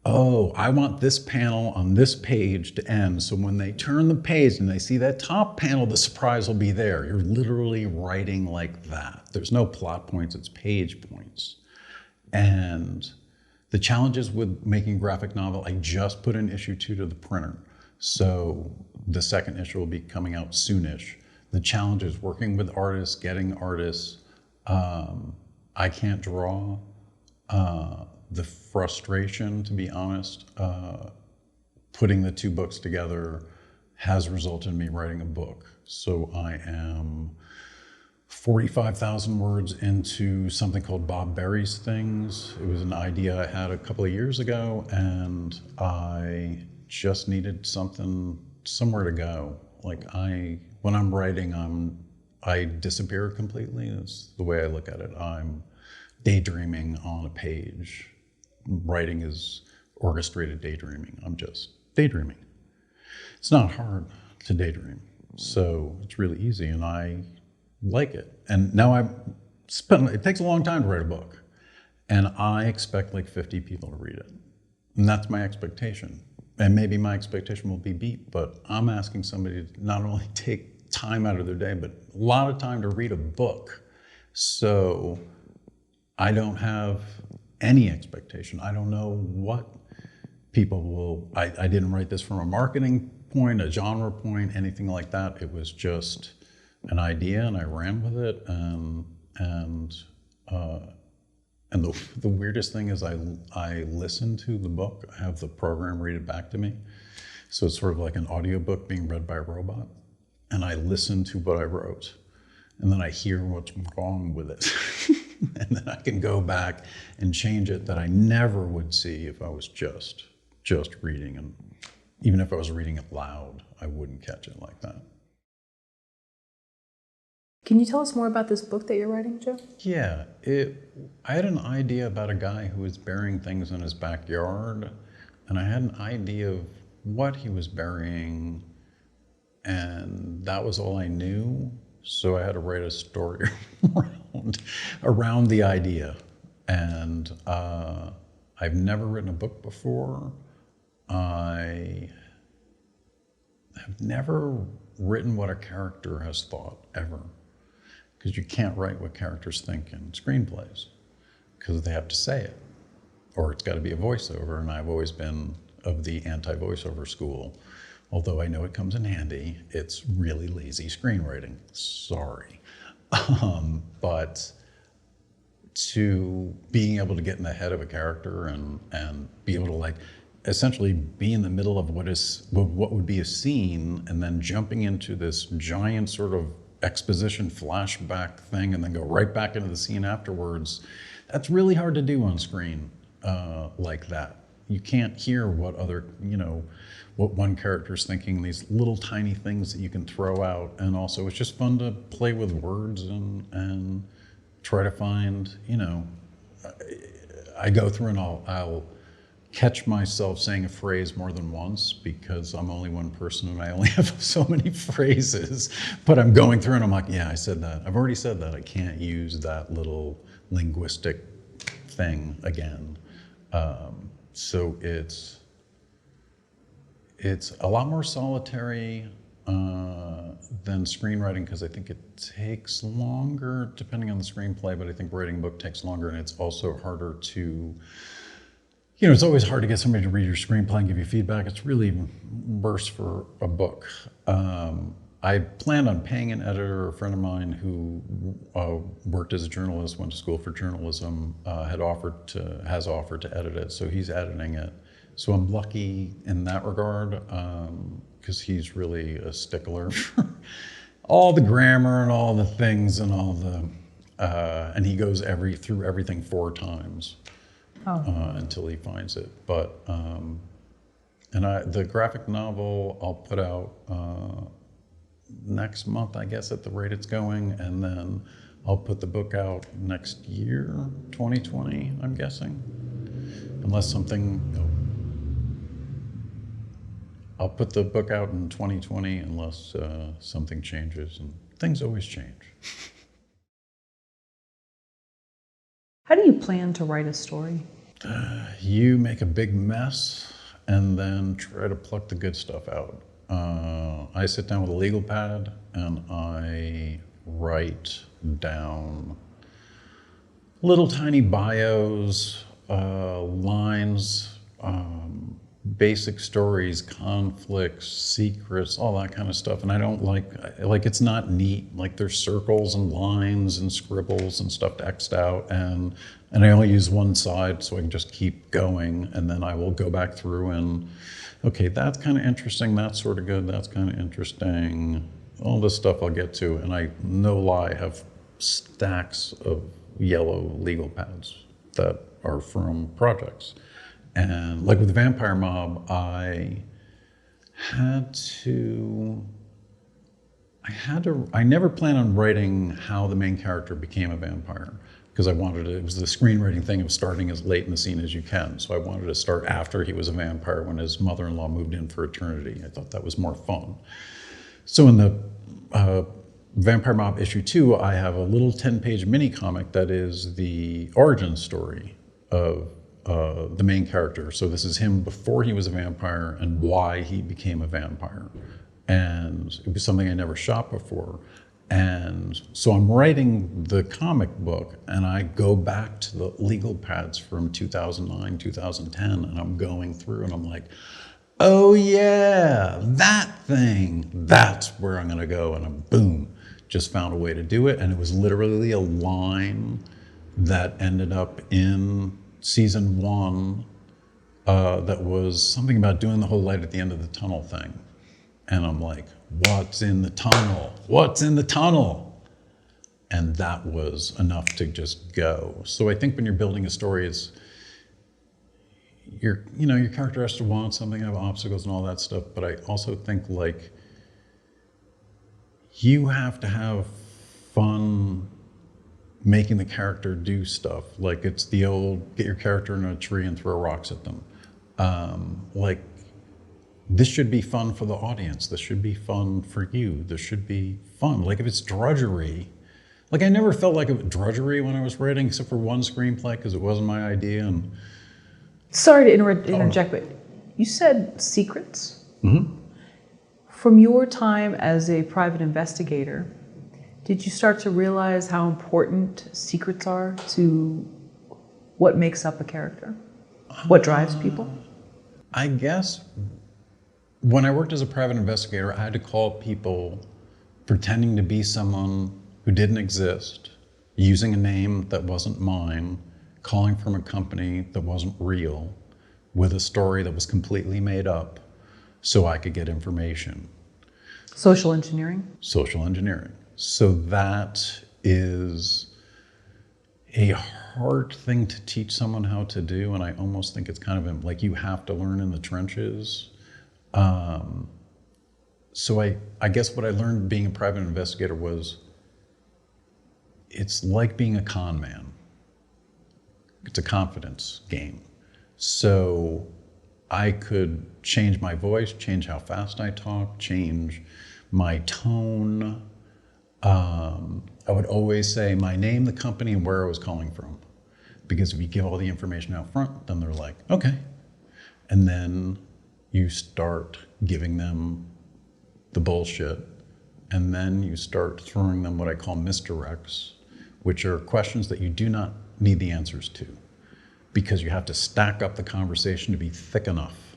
Speaker 2: oh, I want this panel on this page to end. So when they turn the page and they see that top panel, the surprise will be there. You're literally writing like that. There's no plot points, it's page points. And the challenges with making graphic novel, I just put in issue 2 to the printer. So the second issue will be coming out soonish. The challenge is working with artists, getting artists. I can't draw. The frustration, to be honest, putting the 2 books together has resulted in me writing a book. So I am 45,000 words into something called Bob Berry's Things. It was an idea I had a couple of years ago, and I just needed somewhere to go. Like when I'm writing, I disappear completely. That's the way I look at it. I'm daydreaming on a page. Writing is orchestrated daydreaming. I'm just daydreaming. It's not hard to daydream, so it's really easy, and I like it. And now it takes a long time to write a book, and I expect like 50 people to read it, and that's my expectation. And maybe my expectation will be beat, but I'm asking somebody to not only take time out of their day, but a lot of time to read a book. So I don't have any expectation. I don't know what people will, I didn't write this from a marketing point, a genre point, anything like that. It was just an idea and I ran with it. And the weirdest thing is I listen to the book. I have the program read it back to me. So it's sort of like an audiobook being read by a robot. And I listen to what I wrote. And then I hear what's wrong with it. And then I can go back and change it that I never would see if I was just reading. And even if I was reading it loud, I wouldn't catch it like that.
Speaker 1: Can you tell us more about this book that you're writing, Joe?
Speaker 2: Yeah, I had an idea about a guy who was burying things in his backyard, and I had an idea of what he was burying, and that was all I knew. So I had to write a story around the idea. And I've never written a book before. I have never written what a character has thought, ever. Because you can't write what characters think in screenplays, because they have to say it. Or it's got to be a voiceover, and I've always been of the anti-voiceover school. Although I know it comes in handy, it's really lazy screenwriting, sorry. But to being able to get in the head of a character and be able to like essentially be in the middle of what would be a scene and then jumping into this giant sort of exposition flashback thing and then go right back into the scene afterwards, that's really hard to do on screen like that. You can't hear what what one character's thinking, these little tiny things that you can throw out. And also it's just fun to play with words and try to find, I go through and I'll catch myself saying a phrase more than once because I'm only one person and I only have so many phrases, but I'm going through and I'm like, yeah, I said that. I've already said that. I can't use that little linguistic thing again. So it's a lot more solitary than screenwriting because I think it takes longer depending on the screenplay, but I think writing a book takes longer, and it's also harder to, it's always hard to get somebody to read your screenplay and give you feedback. It's really worse for a book. I planned on paying an editor, a friend of mine who worked as a journalist, went to school for journalism, has offered to edit it, so he's editing it. So I'm lucky in that regard, because he's really a stickler for all the grammar and all the things and all the, and he goes through everything 4 times. until he finds it. But the graphic novel I'll put out next month, I guess, at the rate it's going, and then I'll put the book out next year, 2020, I'm guessing, unless something. I'll put the book out in 2020 unless something changes, and things always change.
Speaker 1: How do you plan to write a story?
Speaker 2: You make a big mess and then try to pluck the good stuff out. I sit down with a legal pad and I write down little tiny bios, lines, basic stories, conflicts, secrets, all that kind of stuff. And I don't like it's not neat. Like there's circles and lines and scribbles and stuff X'd out, and I only use one side so I can just keep going, and then I will go back through and, okay, that's kind of interesting, that's sort of good, that's kind of interesting. All this stuff I'll get to, and I, no lie, have stacks of yellow legal pads that are from projects. And like with Vampire Mob, I never planned on writing how the main character became a vampire, because it was the screenwriting thing of starting as late in the scene as you can. So I wanted to start after he was a vampire when his mother-in-law moved in for eternity. I thought that was more fun. So in the Vampire Mob issue 2, I have a little 10-page mini comic that is the origin story of the main character. So this is him before he was a vampire and why he became a vampire. And it was something I never shot before. And so I'm writing the comic book and I go back to the legal pads from 2009, 2010, and I'm going through and I'm like, oh yeah, that thing, that's where I'm gonna go. And boom, just found a way to do it. And it was literally a line that ended up in season 1 that was something about doing the whole light at the end of the tunnel thing. And I'm like, what's in the tunnel? What's in the tunnel? And that was enough to just go. So I think when you're building a story, it's your character has to want something, have obstacles and all that stuff. But I also think like you have to have fun making the character do stuff. Like it's the old, get your character in a tree and throw rocks at them. Like this should be fun for the audience. This should be fun for you. This should be fun. Like if it's drudgery, like I never felt like it was drudgery when I was writing, except for one screenplay because it wasn't my idea. And
Speaker 1: sorry to interject, but you said secrets.
Speaker 2: Mm-hmm.
Speaker 1: From your time as a private investigator, did you start to realize how important secrets are to what makes up a character? What drives people?
Speaker 2: I guess when I worked as a private investigator, I had to call people pretending to be someone who didn't exist, using a name that wasn't mine, calling from a company that wasn't real, with a story that was completely made up, so I could get information.
Speaker 1: Social engineering?
Speaker 2: Social engineering. So that is a hard thing to teach someone how to do, and I almost think it's kind of like you have to learn in the trenches. So I guess what I learned being a private investigator was it's like being a con man. It's a confidence game. So I could change my voice, change how fast I talk, change my tone. I would always say my name, the company, and where I was calling from. Because if you give all the information out front, then they're like, okay. And then you start giving them the bullshit. And then you start throwing them what I call misdirects, which are questions that you do not need the answers to, because you have to stack up the conversation to be thick enough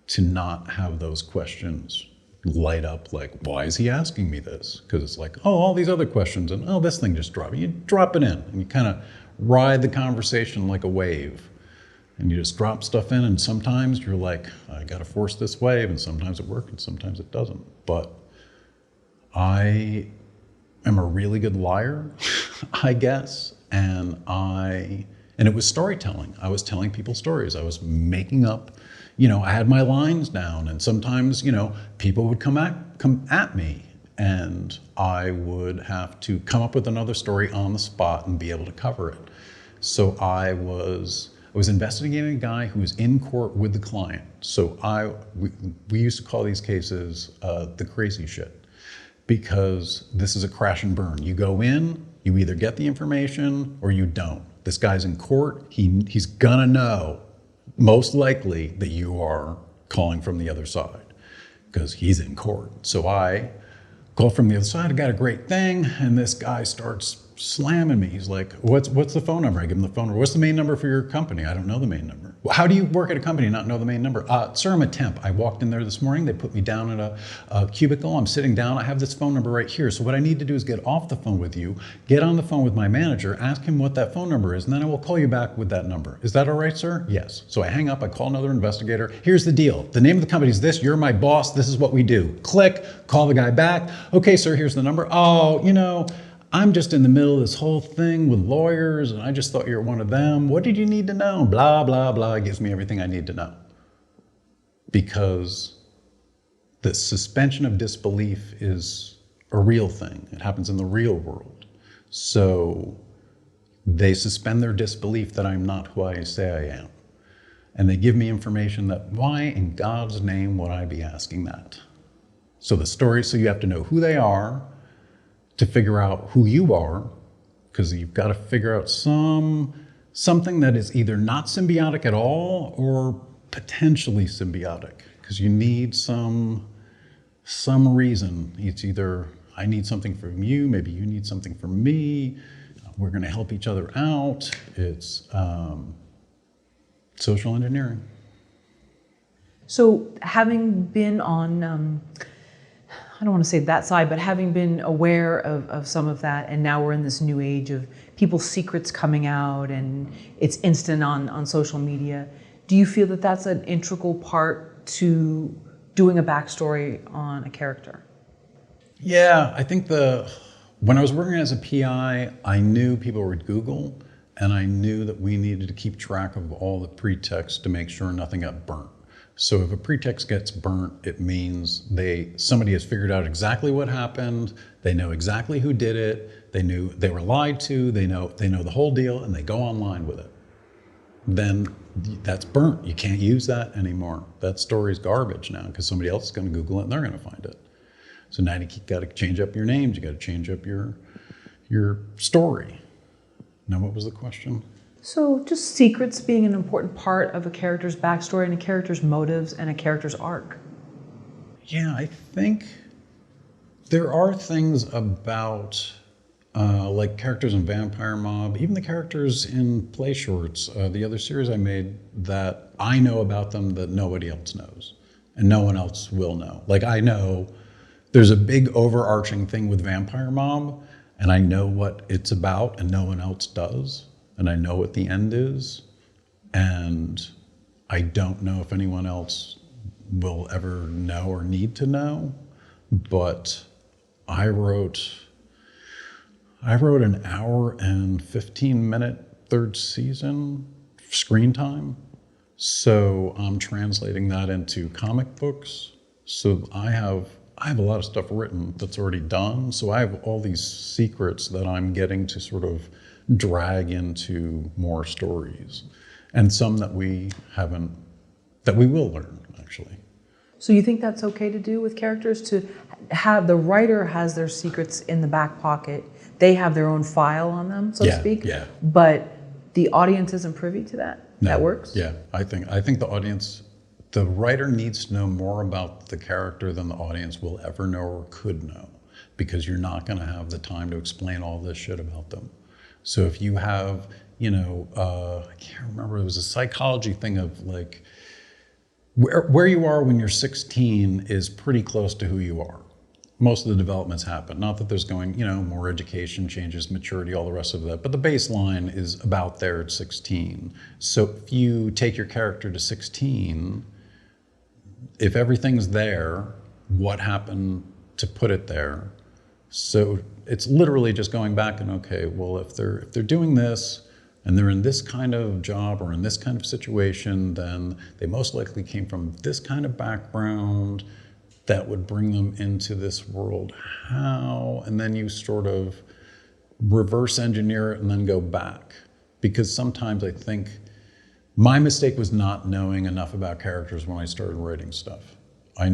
Speaker 2: to not have those questions light up like, why is he asking me this? Because it's like, oh, all these other questions, and oh, this thing just dropped. You drop it in, and you kind of ride the conversation like a wave. And you just drop stuff in, and sometimes you're like, I gotta force this wave, and sometimes it works, and sometimes it doesn't. But I am a really good liar, I guess, and And it was storytelling. I was telling people stories. I was making up, I had my lines down, and sometimes, people would come at me, and I would have to come up with another story on the spot and be able to cover it. So I was investigating a guy who was in court with the client. So we used to call these cases the crazy shit, because this is a crash and burn. You go in, you either get the information or you don't. This guy's in court. He's gonna know, most likely, that you are calling from the other side because he's in court. So I call from the other side. I got a great thing, and this guy starts slamming me. He's like, what's the phone number? I give him the phone number. What's the main number for your company? I don't know the main number. Well, how do you work at a company and not know the main number? Sir, I'm a temp. I walked in there this morning. They put me down in a cubicle. I'm sitting down. I have this phone number right here. So what I need to do is get off the phone with you, get on the phone with my manager, ask him what that phone number is, and then I will call you back with that number. Is that all right, sir? Yes. So I hang up. I call another investigator. Here's the deal. The name of the company is this. You're my boss. This is what we do. Click. Call the guy back. Okay, sir, here's the number. Oh, I'm just in the middle of this whole thing with lawyers, and I just thought you were one of them. What did you need to know? Blah, blah, blah. It gives me everything I need to know. Because the suspension of disbelief is a real thing. It happens in the real world. So they suspend their disbelief that I'm not who I say I am. And they give me information that, why in God's name would I be asking that? So you have to know who they are, to figure out who you are, because you've got to figure out something that is either not symbiotic at all or potentially symbiotic, because you need some reason. It's either I need something from you, maybe you need something from me, we're going to help each other out. It's social engineering.
Speaker 1: So having been on I don't want to say that side, but having been aware of some of that, and now we're in this new age of people's secrets coming out, and it's instant on social media. Do you feel that that's an integral part to doing a backstory on a character?
Speaker 2: Yeah, I think when I was working as a PI, I knew people would Google, and I knew that we needed to keep track of all the pretext to make sure nothing got burnt. So if a pretext gets burnt, it means somebody has figured out exactly what happened. They know exactly who did it. They knew they were lied to. They know the whole deal, and they go online with it. Then that's burnt. You can't use that anymore. That story's garbage now because somebody else is going to Google it and they're going to find it. So now you got to change up your names. You got to change up your story. Now, what was the question?
Speaker 1: So just secrets being an important part of a character's backstory and a character's motives and a character's arc.
Speaker 2: Yeah, I think there are things about like characters in Vampire Mob, even the characters in Play Shorts, the other series I made, that I know about them that nobody else knows and no one else will know. Like I know there's a big overarching thing with Vampire Mob, and I know what it's about and no one else does. And I know what the end is, and I don't know if anyone else will ever know or need to know, but I wrote an hour and 15-minute third season screen time, so I'm translating that into comic books. So I have a lot of stuff written that's already done, so I have all these secrets that I'm getting to sort of drag into more stories, and some that we will learn, actually.
Speaker 1: So you think that's okay to do with characters, to have the writer has their secrets in the back pocket, they have their own file on them, so to speak, but the audience isn't privy to that? No. That works?
Speaker 2: Yeah, I think the writer needs to know more about the character than the audience will ever know or could know, because you're not going to have the time to explain all this shit about them. So if you have, I can't remember, it was a psychology thing of like, where you are when you're 16 is pretty close to who you are. Most of the developments happen. Not that there's going, more education, changes, maturity, all the rest of that, but the baseline is about there at 16. So if you take your character to 16, if everything's there, what happened to put it there? So it's literally just going back and, okay, well, if they're doing this, and they're in this kind of job or in this kind of situation, then they most likely came from this kind of background that would bring them into this world. How? And then you sort of reverse engineer it and then go back. Because sometimes I think my mistake was not knowing enough about characters when I started writing stuff. I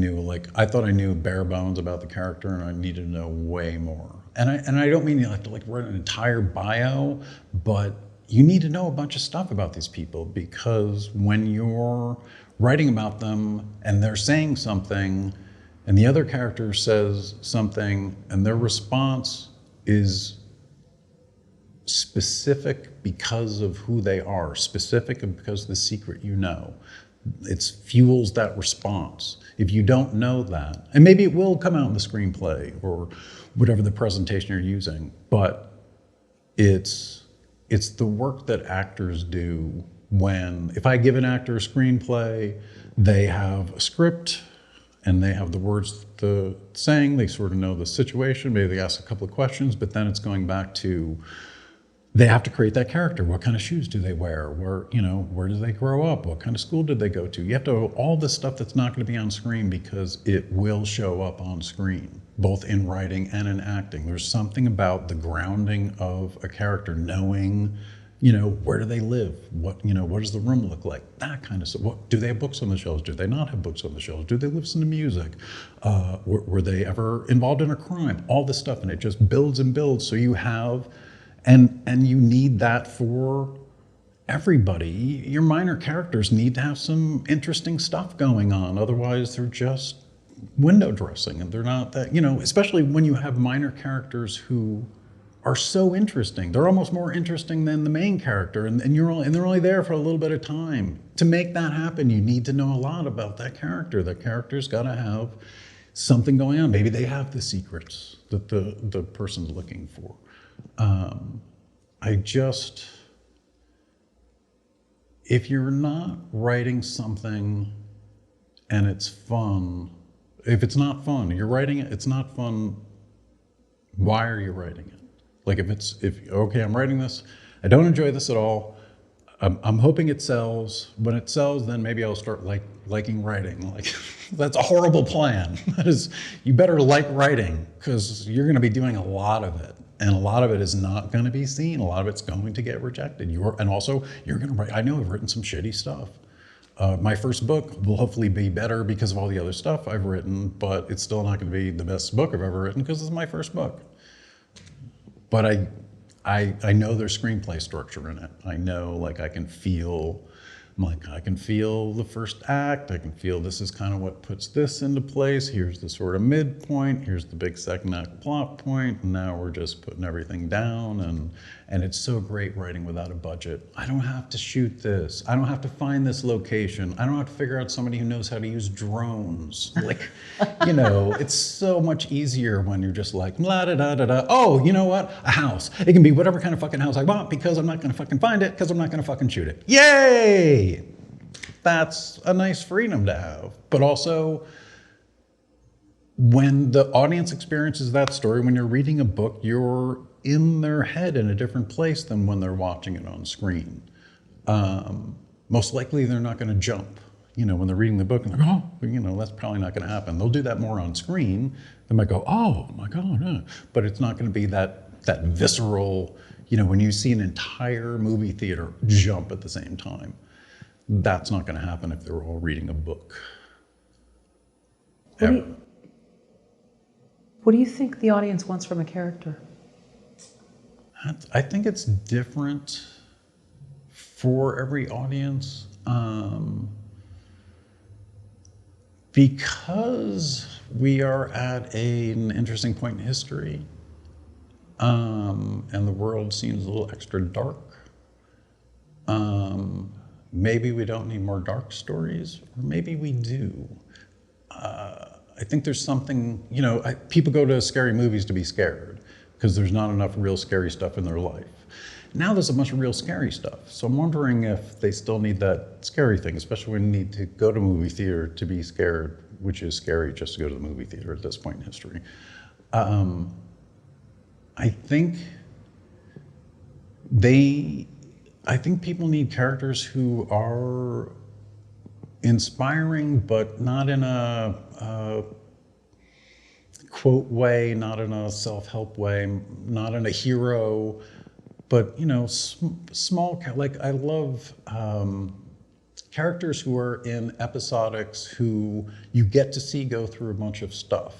Speaker 2: thought I knew bare bones about the character, and I needed to know way more. And I don't mean you have to write an entire bio, but you need to know a bunch of stuff about these people, because when you're writing about them and they're saying something and the other character says something and their response is specific because of who they are, specific because of the secret you know. It fuels that response. If you don't know that, and maybe it will come out in the screenplay or whatever the presentation you're using, but it's the work that actors do. When, if I give an actor a screenplay, they have a script and they have the words to saying, they sort of know the situation, maybe they ask a couple of questions, but then it's going back to, they have to create that character. What kind of shoes do they wear? Where do they grow up? What kind of school did they go to? You have to know all the stuff that's not going to be on screen, because it will show up on screen, both in writing and in acting. There's something about the grounding of a character, knowing, where do they live? What does the room look like? That kind of stuff. Do they have books on the shelves? Do they not have books on the shelves? Do they listen to music? Were they ever involved in a crime? All this stuff, and it just builds and builds. So you have, and you need that for everybody. Your minor characters need to have some interesting stuff going on. Otherwise, they're just window dressing, and they're not that, especially when you have minor characters who are so interesting. They're almost more interesting than the main character, and they're only there for a little bit of time. To make that happen, you need to know a lot about that character. That character's got to have something going on. Maybe they have the secrets that the person's looking for. If you're not writing something and it's fun, if it's not fun, you're writing it, it's not fun, why are you writing it? Okay, I'm writing this, I don't enjoy this at all, I'm hoping it sells. When it sells, then maybe I'll start liking writing. That's a horrible plan. You better like writing, because you're gonna be doing a lot of it. And a lot of it is not going to be seen. A lot of it's going to get rejected. And also, you're going to write. I know I've written some shitty stuff. My first book will hopefully be better because of all the other stuff I've written, but it's still not going to be the best book I've ever written because it's my first book. But I know there's screenplay structure in it. I know, I can feel the first act. I can feel this is kind of what puts this into place. Here's the sort of midpoint. Here's the big second act plot point. And now we're just putting everything down. And it's so great writing without a budget. I don't have to shoot this. I don't have to find this location. I don't have to figure out somebody who knows how to use drones. It's so much easier when you're just la da da da da. Oh, you know what? A house. It can be whatever kind of fucking house I want, because I'm not gonna fucking find it, because I'm not gonna fucking shoot it. Yay! That's a nice freedom to have. But also, when the audience experiences that story, when you're reading a book, you're in their head in a different place than when they're watching it on screen. Most likely they're not going to jump. When they're reading the book and they're that's probably not going to happen. They'll do that more on screen. They might go, oh my God, but it's not going to be that visceral, when you see an entire movie theater jump at the same time. That's not going to happen if they're all reading a book.
Speaker 1: What do you think the audience wants from a character?
Speaker 2: I think it's different for every audience, because we are at an interesting point in history, and the world seems a little extra dark. Maybe we don't need more dark stories, or maybe we do. I think there's something, people go to scary movies to be scared because there's not enough real scary stuff in their life. Now there's a bunch of real scary stuff. So I'm wondering if they still need that scary thing, especially when you need to go to a movie theater to be scared, which is scary just to go to the movie theater at this point in history. I think I think people need characters who are inspiring, but not in a quote way, not in a self-help way, not in a hero, but you know, small. Like I love characters who are in episodics who you get to see go through a bunch of stuff.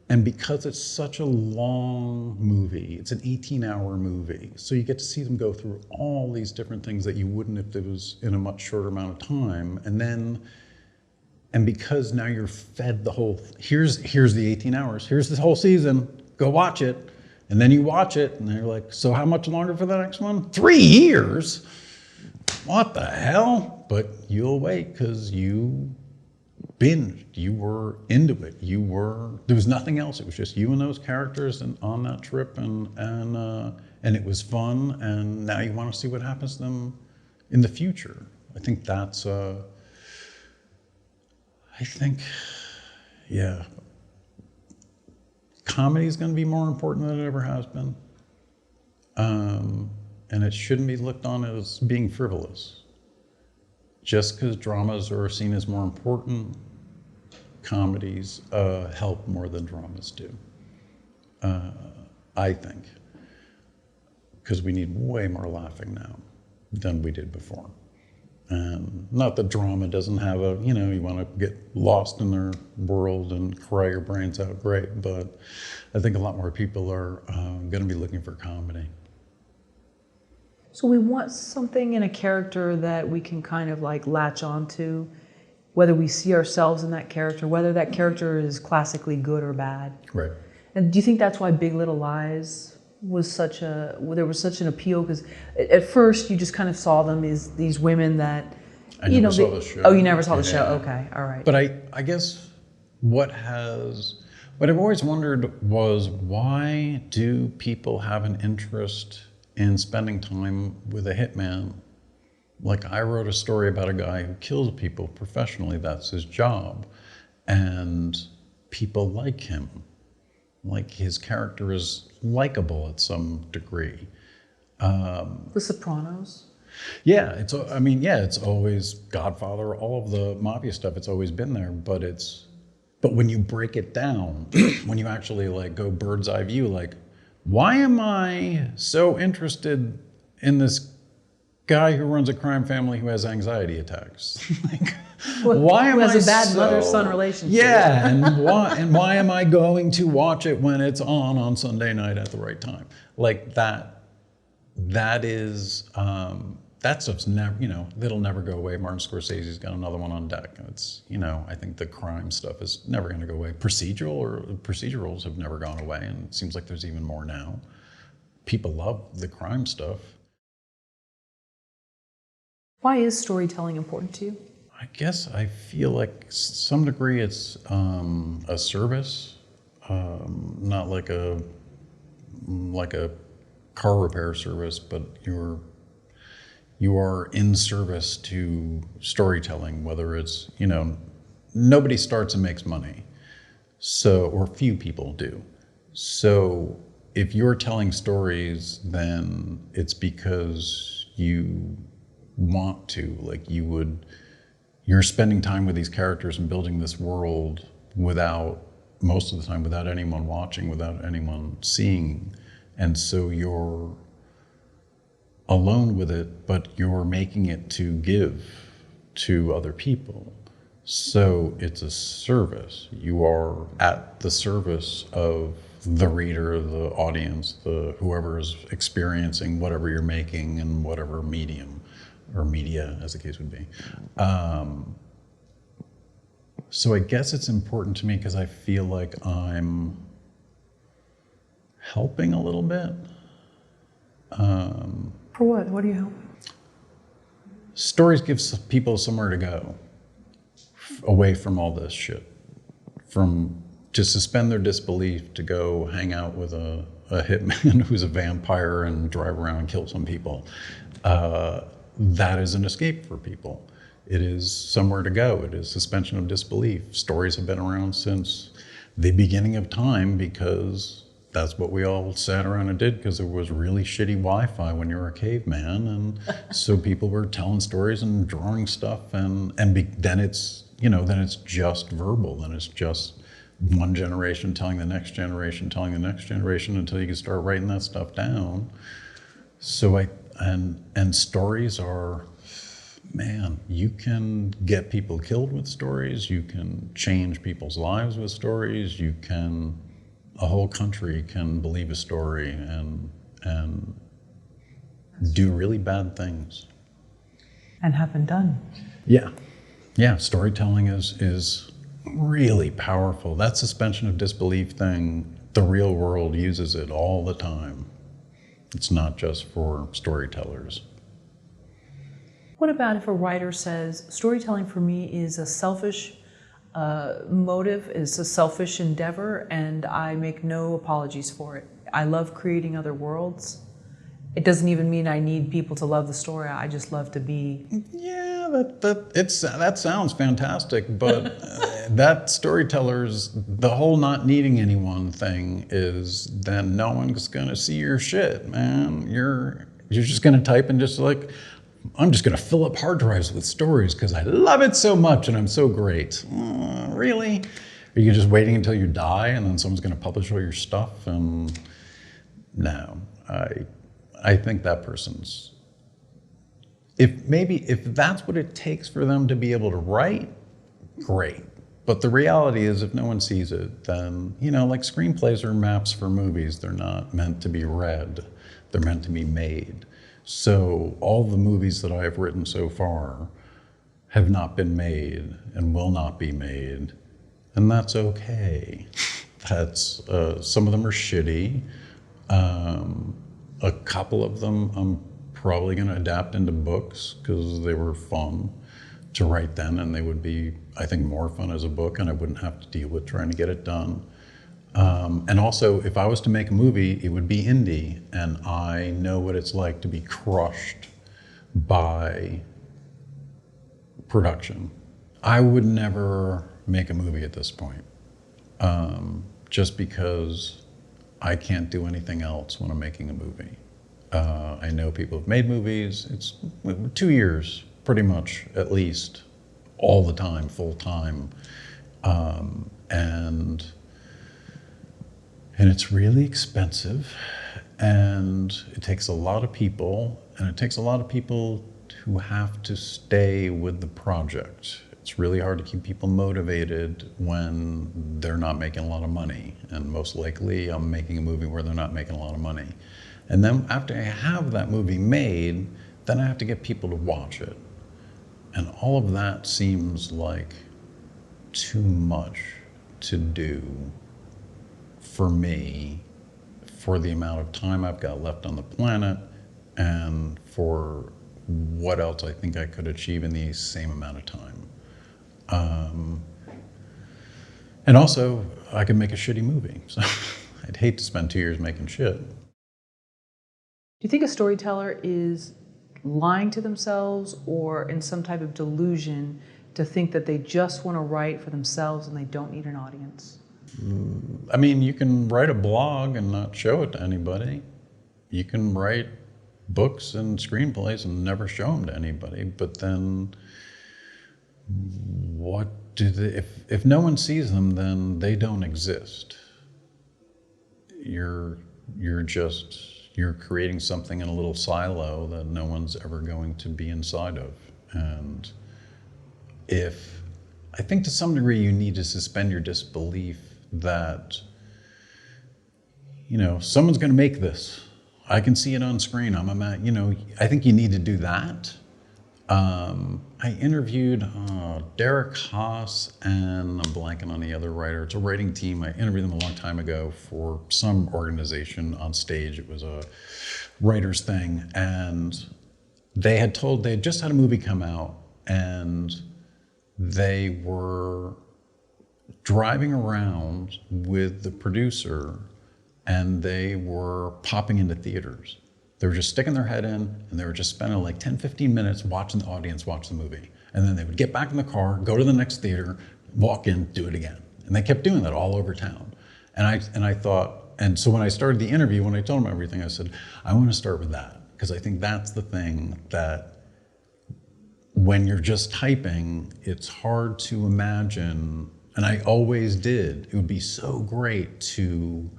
Speaker 2: And because it's such a long movie, it's an 18-hour movie, so you get to see them go through all these different things that you wouldn't if it was in a much shorter amount of time. And because now you're fed the whole, here's the 18 hours, here's this whole season, go watch it. And then you watch it and they're like, so how much longer for the next one? 3 years? What the hell? But you'll wait because you binged, you were into it, there was nothing else, it was just you and those characters and on that trip, and it was fun, and now you want to see what happens to them in the future. I think that's yeah, comedy is going to be more important than it ever has been, and it shouldn't be looked on as being frivolous. Just because dramas are seen as more important, comedies help more than dramas do, I think. Because we need way more laughing now than we did before. And not that drama doesn't have a, you know, you want to get lost in their world and cry your brains out, great, but I think a lot more people are going to be looking for comedy.
Speaker 1: So we want something in a character that we can kind of like latch onto, whether we see ourselves in that character, whether that character is classically good or bad.
Speaker 2: Right.
Speaker 1: And do you think that's why Big Little Lies was there was such an appeal? Because at first you just kind of saw them as these women that,
Speaker 2: I never saw the show.
Speaker 1: Oh, you never saw the show? Okay, all right.
Speaker 2: But I guess what I've always wondered was, why do people have an interest in spending time with a hitman? Like, I wrote a story about a guy who kills people professionally, that's his job, and people like him. Like, his character is likable at some degree.
Speaker 1: The Sopranos?
Speaker 2: Yeah, it's always Godfather, all of the mafia stuff, it's always been there, but when you break it down, when you actually like go bird's eye view, like, why am I so interested in this guy who runs a crime family who has anxiety attacks? Like, why am I
Speaker 1: has a bad mother-son relationship?
Speaker 2: Yeah, and why am I going to watch it when it's on Sunday night at the right time? Like that is that stuff's never, that'll never go away. Martin Scorsese's got another one on deck. It's, I think the crime stuff is never going to go away. Procedurals have never gone away, and it seems like there's even more now. People love the crime stuff.
Speaker 1: Why is storytelling important to you?
Speaker 2: I guess I feel like some degree it's a service, not like a car repair service, but you are in service to storytelling, whether it's, nobody starts and makes money, or few people do. So if you're telling stories, then it's because you want to, like you're spending time with these characters and building this world most of the time without anyone watching, without anyone seeing. And so you're alone with it, but you're making it to give to other people. So it's a service. You are at the service of the reader, the audience, whoever is experiencing whatever you're making in whatever medium or media, as the case would be. So I guess it's important to me because I feel like I'm helping a little bit.
Speaker 1: For what? What are you helping?
Speaker 2: Stories give people somewhere to go, away from all this shit. To suspend their disbelief, to go hang out with a hitman who's a vampire and drive around and kill some people. That is an escape for people. It is somewhere to go. It is suspension of disbelief. Stories have been around since the beginning of time because that's what we all sat around and did, because there was really shitty Wi-Fi when you were a caveman, and so people were telling stories and drawing stuff, and then it's just verbal, then it's just one generation telling the next generation until you can start writing that stuff down. So and stories are, man, you can get people killed with stories, you can change people's lives with stories, a whole country can believe a story and do really bad things.
Speaker 1: And have been done.
Speaker 2: Yeah, storytelling is really powerful. That suspension of disbelief thing, the real world uses it all the time. It's not just for storytellers.
Speaker 1: What about if a writer says, storytelling for me is a selfish motive, is a selfish endeavor, and I make no apologies for it. I love creating other worlds. It doesn't even mean I need people to love the story. I just love to be.
Speaker 2: Yeah, that sounds fantastic, but that the whole not needing anyone thing is then no one's gonna see your shit, man. You're just gonna type and just like, I'm just gonna fill up hard drives with stories because I love it so much and I'm so great. Really? Are you just waiting until you die and then someone's gonna publish all your stuff? And no, I think that person's, if that's what it takes for them to be able to write, great. But the reality is, if no one sees it, then, like screenplays are maps for movies. They're not meant to be read. They're meant to be made. So all the movies that I have written so far have not been made and will not be made. And that's okay. Some of them are shitty. A couple of them I'm probably going to adapt into books because they were fun to write then, and they would be, I think, more fun as a book, and I wouldn't have to deal with trying to get it done. And also, if I was to make a movie, it would be indie, and I know what it's like to be crushed by production. I would never make a movie at this point, just because I can't do anything else when I'm making a movie. I know people have made movies. It's 2 years, pretty much, at least, all the time, full time. And it's really expensive, and it takes a lot of people, and it takes a lot of people who have to stay with the project. It's really hard to keep people motivated when they're not making a lot of money. And most likely I'm making a movie where they're not making a lot of money. And then after I have that movie made, then I have to get people to watch it. And all of that seems like too much to do for me, for the amount of time I've got left on the planet, and for what else I think I could achieve in the same amount of time. And also, I could make a shitty movie. So I'd hate to spend 2 years making shit.
Speaker 1: Do you think a storyteller is lying to themselves or in some type of delusion to think that they just want to write for themselves and they don't need an audience?
Speaker 2: I mean, you can write a blog and not show it to anybody. You can write books and screenplays and never show them to anybody. But then what do they, if no one sees them, then they don't exist. You're creating something in a little silo that no one's ever going to be inside of. And I think to some degree you need to suspend your disbelief that, someone's going to make this. I can see it on screen. I think you need to do that. I interviewed Derek Haas, and I'm blanking on the other writer. It's a writing team. I interviewed them a long time ago for some organization on stage. It was a writer's thing, and they had just had a movie come out, and they were driving around with the producer, and they were popping into theaters. They were just sticking their head in, and they were just spending like 10, 15 minutes watching the audience watch the movie. And then they would get back in the car, go to the next theater, walk in, do it again. And they kept doing that all over town. And I thought, And so when I started the interview, when I told him everything, I said, I want to start with that. Because I think that's the thing that when you're just typing, it's hard to imagine, and I always did, it would be so great to,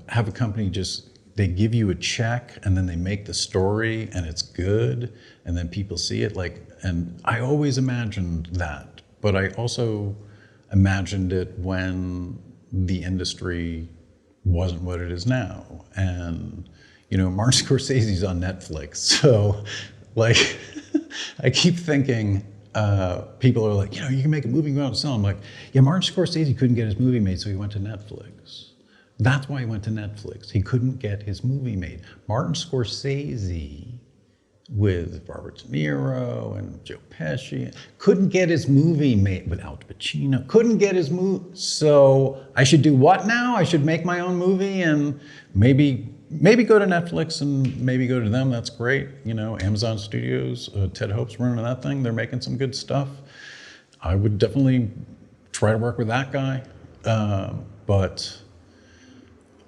Speaker 2: have a company they give you a check and then they make the story and it's good and then people see it and I always imagined that, but I also imagined it when the industry wasn't what it is now. And, Martin Scorsese's on Netflix. So I keep thinking, people are like, you can make a movie and go out and sell. I'm like, yeah, Martin Scorsese couldn't get his movie made, so he went to Netflix. That's why he went to Netflix. He couldn't get his movie made. Martin Scorsese, with Robert De Niro and Joe Pesci, couldn't get his movie made with Al Pacino, couldn't get his movie. So I should do what now? I should make my own movie and maybe go to Netflix and maybe go to them. That's great. Amazon Studios, Ted Hope's running that thing. They're making some good stuff. I would definitely try to work with that guy. But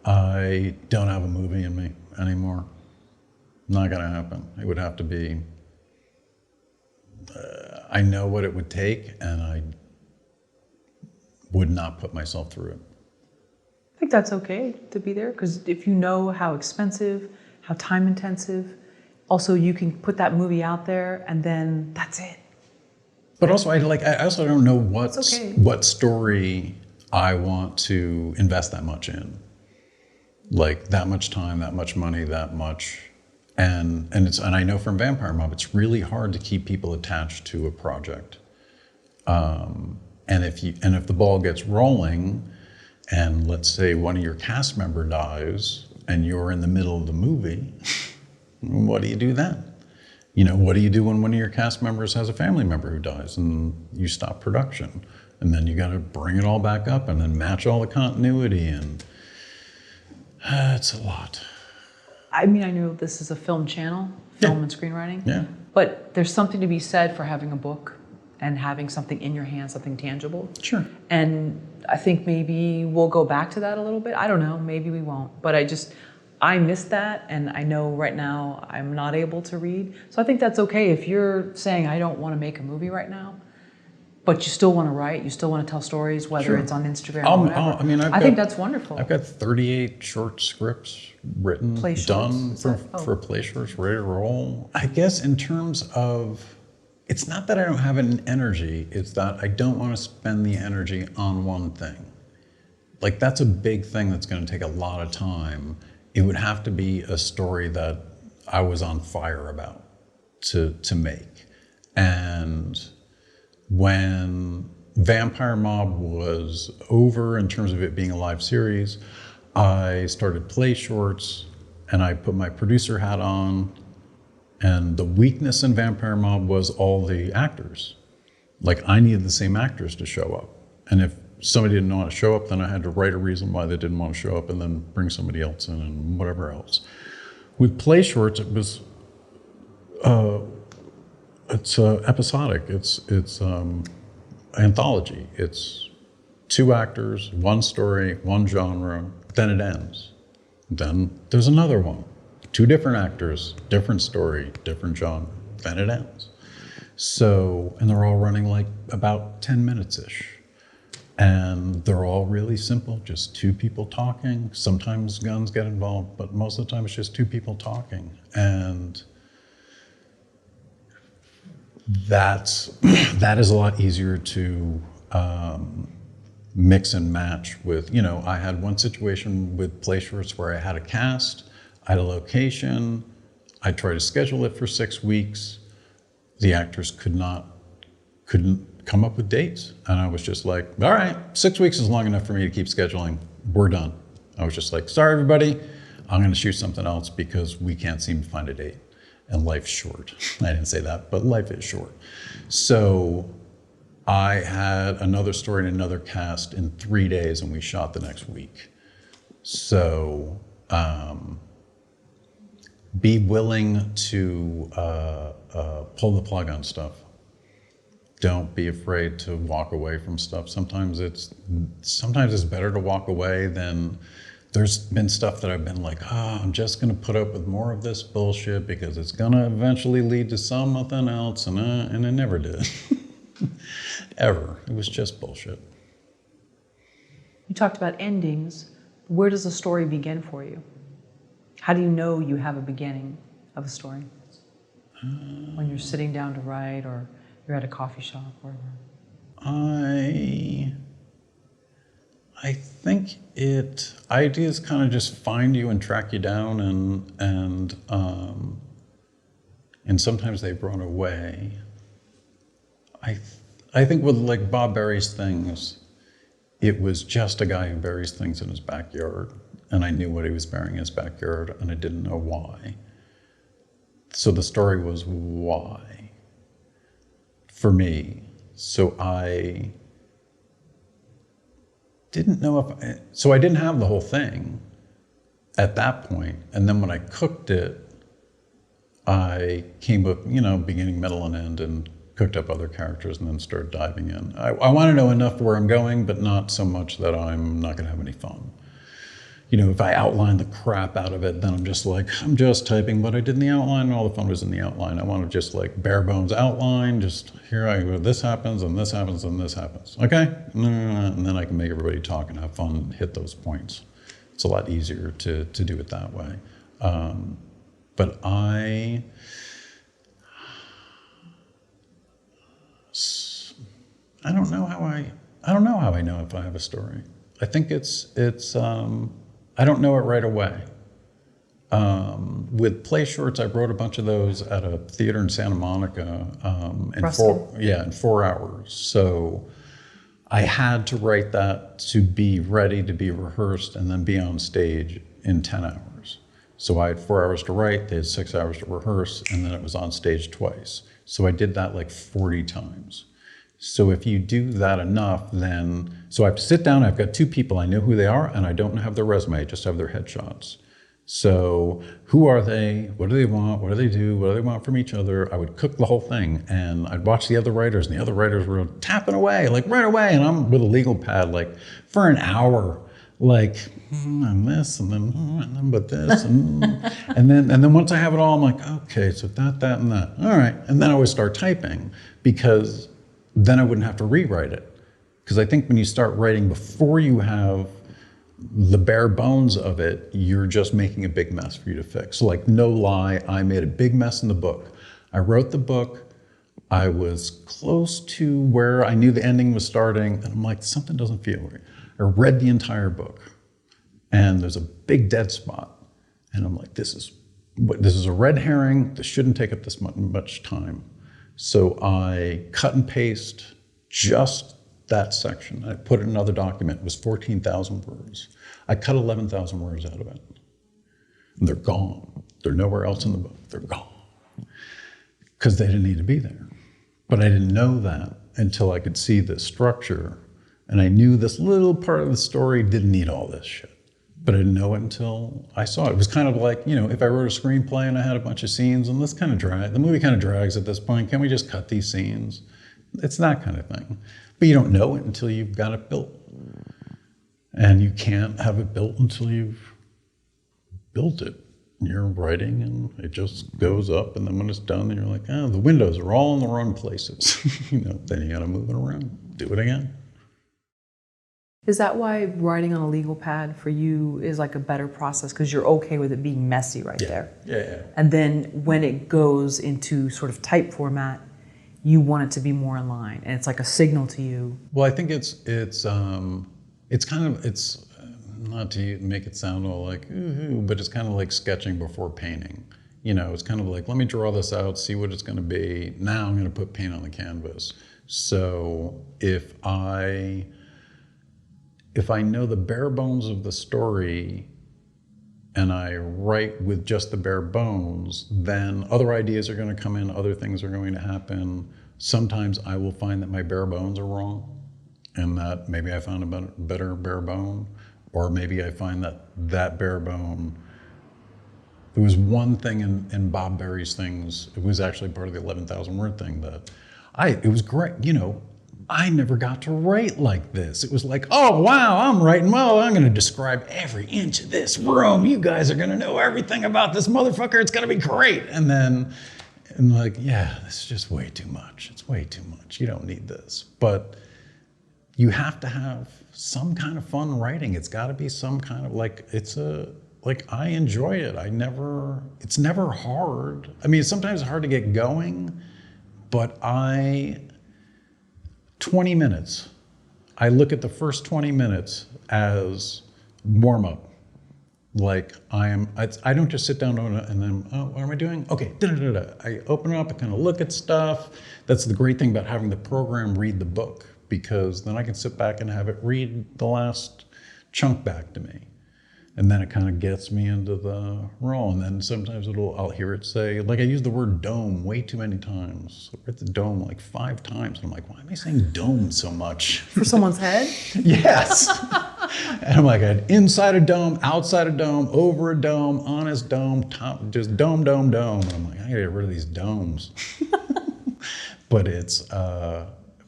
Speaker 2: I don't have a movie in me anymore. Not gonna happen. It would have to be, I know what it would take and I would not put myself through it.
Speaker 1: I think that's okay to be there, because if you know how expensive, how time intensive, also you can put that movie out there and then that's it.
Speaker 2: But also I also don't know
Speaker 1: okay.
Speaker 2: what story I want to invest that much in. That much time, that much money, that much. And I know from Vampire Mob, it's really hard to keep people attached to a project. And if the ball gets rolling, and let's say one of your cast member dies, and you're in the middle of the movie, what do you do then? What do you do when one of your cast members has a family member who dies, and you stop production, and then you got to bring it all back up, and then match all the continuity, and it's a lot.
Speaker 1: I mean, I know this is a film channel, film and screenwriting.
Speaker 2: Yeah.
Speaker 1: But there's something to be said for having a book and having something in your hand, something tangible.
Speaker 2: Sure.
Speaker 1: And I think maybe we'll go back to that a little bit. I don't know, maybe we won't. But I miss that, and I know right now I'm not able to read. So I think that's okay. If you're saying I don't want to make a movie right now, but you still want to write, you still want to tell stories, whether
Speaker 2: Sure.
Speaker 1: it's on Instagram or whatever. I think that's wonderful.
Speaker 2: I've got 38 short scripts written, done for play shorts, ready to roll. I guess in terms of, it's not that I don't have an energy, it's that I don't want to spend the energy on one thing. That's a big thing that's going to take a lot of time. It would have to be a story that I was on fire about to make. And when Vampire Mob was over in terms of it being a live series, I started play shorts and I put my producer hat on, and the weakness in Vampire Mob was all the actors. I needed the same actors to show up. And if somebody didn't want to show up, then I had to write a reason why they didn't want to show up and then bring somebody else in and whatever else. With play shorts, it was, it's episodic. It's anthology. It's 2 actors, 1 story, 1 genre, then it ends. Then there's another one. 2 different actors, different story, different genre, then it ends. So, and they're all running about 10 minutes-ish. And they're all really simple, just 2 people talking. Sometimes guns get involved, but most of the time it's just 2 people talking. And that is a lot easier to mix and match with. I had one situation with play shorts where I had a cast, I had a location, I tried to schedule it for 6 weeks. The actors couldn't come up with dates. And I was just like, all right, 6 weeks is long enough for me to keep scheduling. We're done. I was just like, sorry, everybody, I'm going to shoot something else because we can't seem to find a date. And life's short. I didn't say that, but life is short. So I had another story and another cast in 3 days, and we shot the next week. So be willing to pull the plug on stuff. don't be afraid to walk away from stuff. Sometimes it's better to walk away than, there's been stuff that I've been like, I'm just gonna put up with more of this bullshit because it's gonna eventually lead to something else, and it never did. Ever. It was just bullshit.
Speaker 1: You talked about endings. Where does a story begin for you? How do you know you have a beginning of a story? When you're sitting down to write, or you're at a coffee shop, or
Speaker 2: I think ideas kind of just find you and track you down, and sometimes they've run away. I think with like Bob buries things, it was just a guy who buries things in his backyard, and I knew what he was burying in his backyard, and I didn't know why. So the story was why for me. So I didn't know so I didn't have the whole thing at that point. And then when I cooked it, I came up, beginning, middle, and end, and cooked up other characters, and then started diving in. I want to know enough where I'm going, but not so much that I'm not going to have any fun. If I outline the crap out of it, then I'm just typing what I did in the outline, and all the fun was in the outline. I want to just like bare bones outline, just here I go, this happens, and this happens, and this happens. Okay? And then I can make everybody talk and have fun and hit those points. It's a lot easier to do it that way. But I don't know how I know if I have a story. I think I don't know it right away. With play shorts, I wrote a bunch of those at a theater in Santa Monica in 4 hours. So I had to write that to be ready to be rehearsed and then be on stage in 10 hours. So I had 4 hours to write, they had 6 hours to rehearse, and then it was on stage twice. So I did that like 40 times. So if you do that enough, so I have to sit down, I've got 2 people, I know who they are, and I don't have their resume, I just have their headshots. So who are they? What do they want? What do they do? What do they want from each other? I would cook the whole thing, and I'd watch the other writers, and the other writers were tapping away, like right away, and I'm with a legal pad, like for an hour, like, and this, and then but this, and then once I have it all, I'm like, okay, so that, and that. All right, and then I would start typing, because then I wouldn't have to rewrite it. Because I think when you start writing before you have the bare bones of it, you're just making a big mess for you to fix. So like, no lie, I made a big mess in the book. I wrote the book, I was close to where I knew the ending was starting, and I'm like, something doesn't feel right. I read the entire book, and there's a big dead spot. And I'm like, this is a red herring, this shouldn't take up this much time. So I cut and paste just that section. I put it in another document. It was 14,000 words. I cut 11,000 words out of it. And they're gone. They're nowhere else in the book. They're gone. Because they didn't need to be there. But I didn't know that until I could see the structure. And I knew this little part of the story didn't need all this shit. But I didn't know it until I saw it. It was kind of like, if I wrote a screenplay and I had a bunch of scenes, and the movie kind of drags at this point. Can we just cut these scenes? It's that kind of thing. But you don't know it until you've got it built. And you can't have it built until you've built it. You're writing and it just goes up, and then when it's done, then you're like, the windows are all in the wrong places. Then you gotta move it around, do it again.
Speaker 1: Is that why writing on a legal pad for you is like a better process? Because you're okay with it being messy there.
Speaker 2: Yeah.
Speaker 1: And then when it goes into sort of type format, you want it to be more in line, and it's like a signal to you.
Speaker 2: Well, I think it's not to make it sound all like ooh, but it's kind of like sketching before painting. It's kind of like, let me draw this out, see what it's going to be. Now I'm going to put paint on the canvas. So if I know the bare bones of the story, and I write with just the bare bones, then other ideas are going to come in, other things are going to happen. Sometimes I will find that my bare bones are wrong, and that maybe I found a better bare bone, or maybe I find that bare bone. There was one thing in Bob Berry's things, it was actually part of the 11,000 word thing, that it was great. You know, I never got to write like this. It was like, oh, wow, I'm writing. Well, I'm going to describe every inch of this room. You guys are going to know everything about this motherfucker. It's going to be great. And then, I'm like, yeah, this is just way too much. It's way too much. You don't need this. But you have to have some kind of fun writing. It's got to be some kind of I enjoy it. It's never hard. I mean, sometimes it's hard to get going, but 20 minutes. I look at the first 20 minutes as warm up. Like I don't just sit down and then, oh, what am I doing? Okay, I open it up, I kind of look at stuff. That's the great thing about having the program read the book, because then I can sit back and have it read the last chunk back to me. And then it kind of gets me into the role. And then sometimes I'll hear it say, like I use the word dome way too many times. I read the dome like 5 times. And I'm like, why am I saying dome so much?
Speaker 1: For someone's head?
Speaker 2: Yes. And I'm like, inside a dome, outside a dome, over a dome, on his dome, top, just dome, dome, dome. And I'm like, I gotta get rid of these domes. But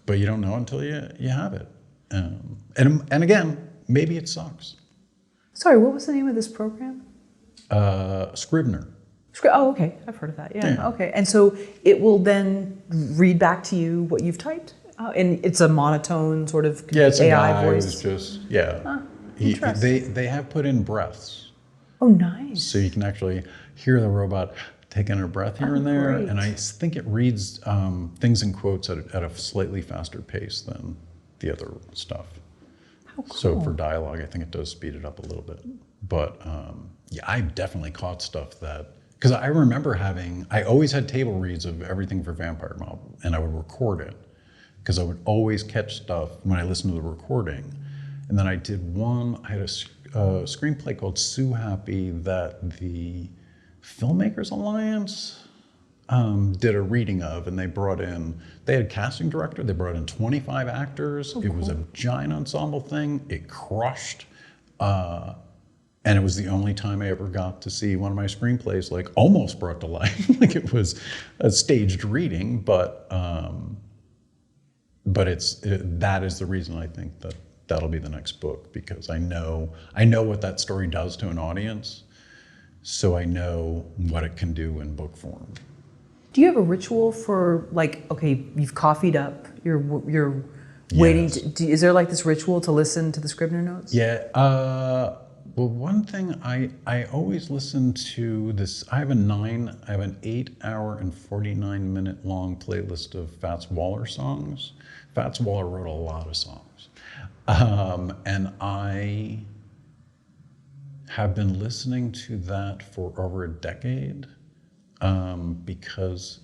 Speaker 2: but you don't know until you have it. And again, maybe it sucks.
Speaker 1: Sorry, what was the name of this program?
Speaker 2: Scrivener.
Speaker 1: Oh, okay. I've heard of that. Yeah. Okay. And so it will then read back to you what you've typed? And it's a monotone sort of
Speaker 2: it's
Speaker 1: AI
Speaker 2: a guy
Speaker 1: voice?
Speaker 2: who's just, they have put in breaths.
Speaker 1: Oh, nice.
Speaker 2: So you can actually hear the robot taking a breath here and there.
Speaker 1: Great.
Speaker 2: And I think it reads things in quotes at a slightly faster pace than the other stuff.
Speaker 1: How cool.
Speaker 2: So for dialogue, I think it does speed it up a little bit. But I've definitely caught stuff that, because I remember I always had table reads of everything for Vampire Mob, and I would record it, because I would always catch stuff when I listened to the recording. And then I had a screenplay called Sue Happy that the Filmmakers Alliance did a reading of, and they had a casting director, they brought in 25 actors. It was a giant ensemble thing. It crushed. And it was the only time I ever got to see one of my screenplays like almost brought to life. Like it was a staged reading, but that is the reason I think that'll be the next book, because I know what that story does to an audience, so I know what it can do in book form. Do
Speaker 1: you have a ritual for, like, okay, you've coffeeed up, you're waiting,
Speaker 2: yes.
Speaker 1: Is there like this ritual to listen to the Scrivener notes?
Speaker 2: Yeah, well, one thing I always listen to this, I have an 8 hour and 49 minute long playlist of Fats Waller songs. Fats Waller wrote a lot of songs. And I have been listening to that for over a decade. Because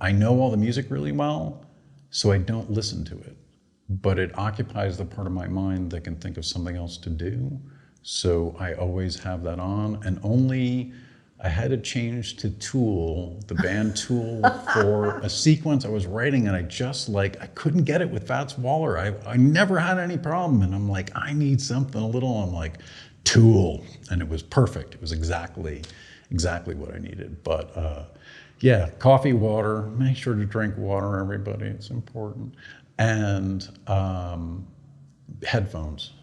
Speaker 2: I know all the music really well, so I don't listen to it. But it occupies the part of my mind that can think of something else to do. So I always have that on. And I had to change to Tool, the band Tool, for a sequence I was writing, and I couldn't get it with Fats Waller. I never had any problem. And I'm like, I need something a little, I'm like, Tool. And it was perfect. It was exactly what I needed. But coffee, water, make sure to drink water, everybody, it's important. And headphones.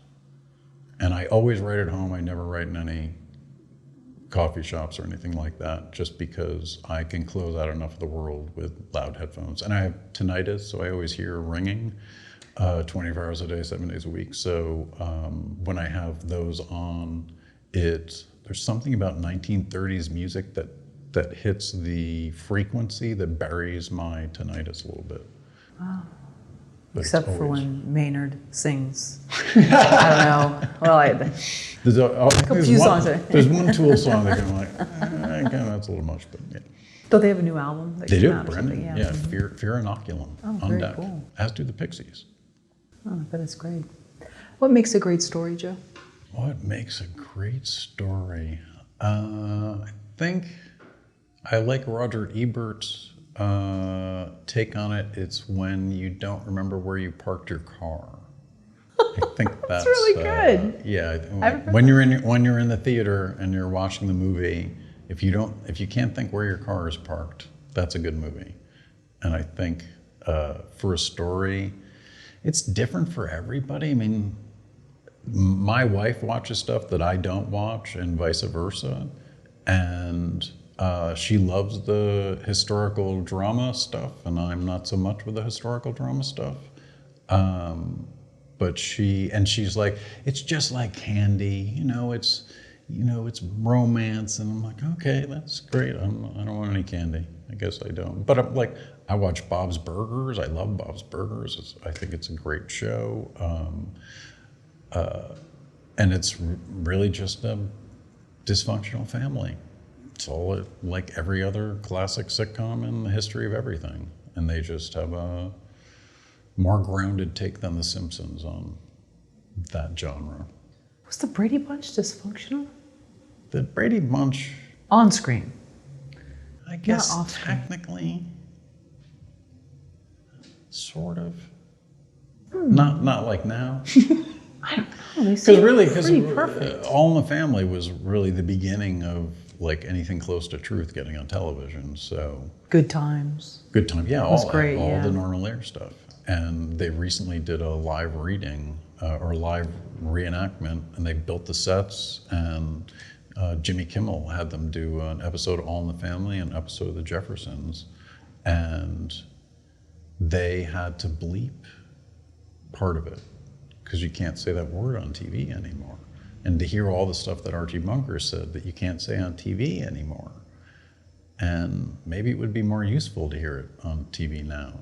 Speaker 2: And I always write at home. I never write in any coffee shops or anything like that, just because I can close out enough of the world with loud headphones. And I have tinnitus, so I always hear ringing 24 hours a day, 7 days a week. So when I have those on, there's something about 1930s music that hits the frequency that buries my tinnitus a little bit.
Speaker 1: Wow.
Speaker 2: But
Speaker 1: except for when Maynard sings. I don't know. Well,
Speaker 2: there's one Tool song that I'm like, that's a little much, but yeah.
Speaker 1: Don't they have a new album?
Speaker 2: They do, Brendan. Yeah, Fear Inoculum on deck.
Speaker 1: Cool.
Speaker 2: As do the Pixies.
Speaker 1: Oh, I bet it's great. What makes a great story, Joe?
Speaker 2: What makes a great story? I think I like Roger Ebert's take on it. It's when you don't remember where you parked your car. I think that's
Speaker 1: really good.
Speaker 2: Yeah, when you're in the theater and you're watching the movie, if you can't think where your car is parked, that's a good movie. And I think for a story. It's different for everybody. I mean, my wife watches stuff that I don't watch and vice versa. And she loves the historical drama stuff, and I'm not so much with the historical drama stuff. But she's like, it's just like candy, it's romance. And I'm like, okay, that's great. I don't want any candy. I guess I don't. But I'm like, I watch Bob's Burgers. I love Bob's Burgers. I think it's a great show. And it's really just a dysfunctional family. It's all like every other classic sitcom in the history of everything. And they just have a more grounded take than The Simpsons on that genre.
Speaker 1: Was the Brady Bunch dysfunctional?
Speaker 2: The Brady Bunch...
Speaker 1: On screen.
Speaker 2: I guess
Speaker 1: Not off screen.
Speaker 2: Technically, sort of. Not like now.
Speaker 1: I don't know. They seem pretty perfect.
Speaker 2: All in the Family was really the beginning of like anything close to truth getting on television. So
Speaker 1: Good Times.
Speaker 2: Good Time, yeah,
Speaker 1: was
Speaker 2: all
Speaker 1: great,
Speaker 2: all
Speaker 1: yeah.
Speaker 2: the Normal Air stuff. And they recently did a live reading or live reenactment, and they built the sets, and Jimmy Kimmel had them do an episode of All in the Family and an episode of The Jeffersons, and they had to bleep part of it because you can't say that word on TV anymore. And to hear all the stuff that Archie Bunker said that you can't say on TV anymore. And maybe it would be more useful to hear it on TV now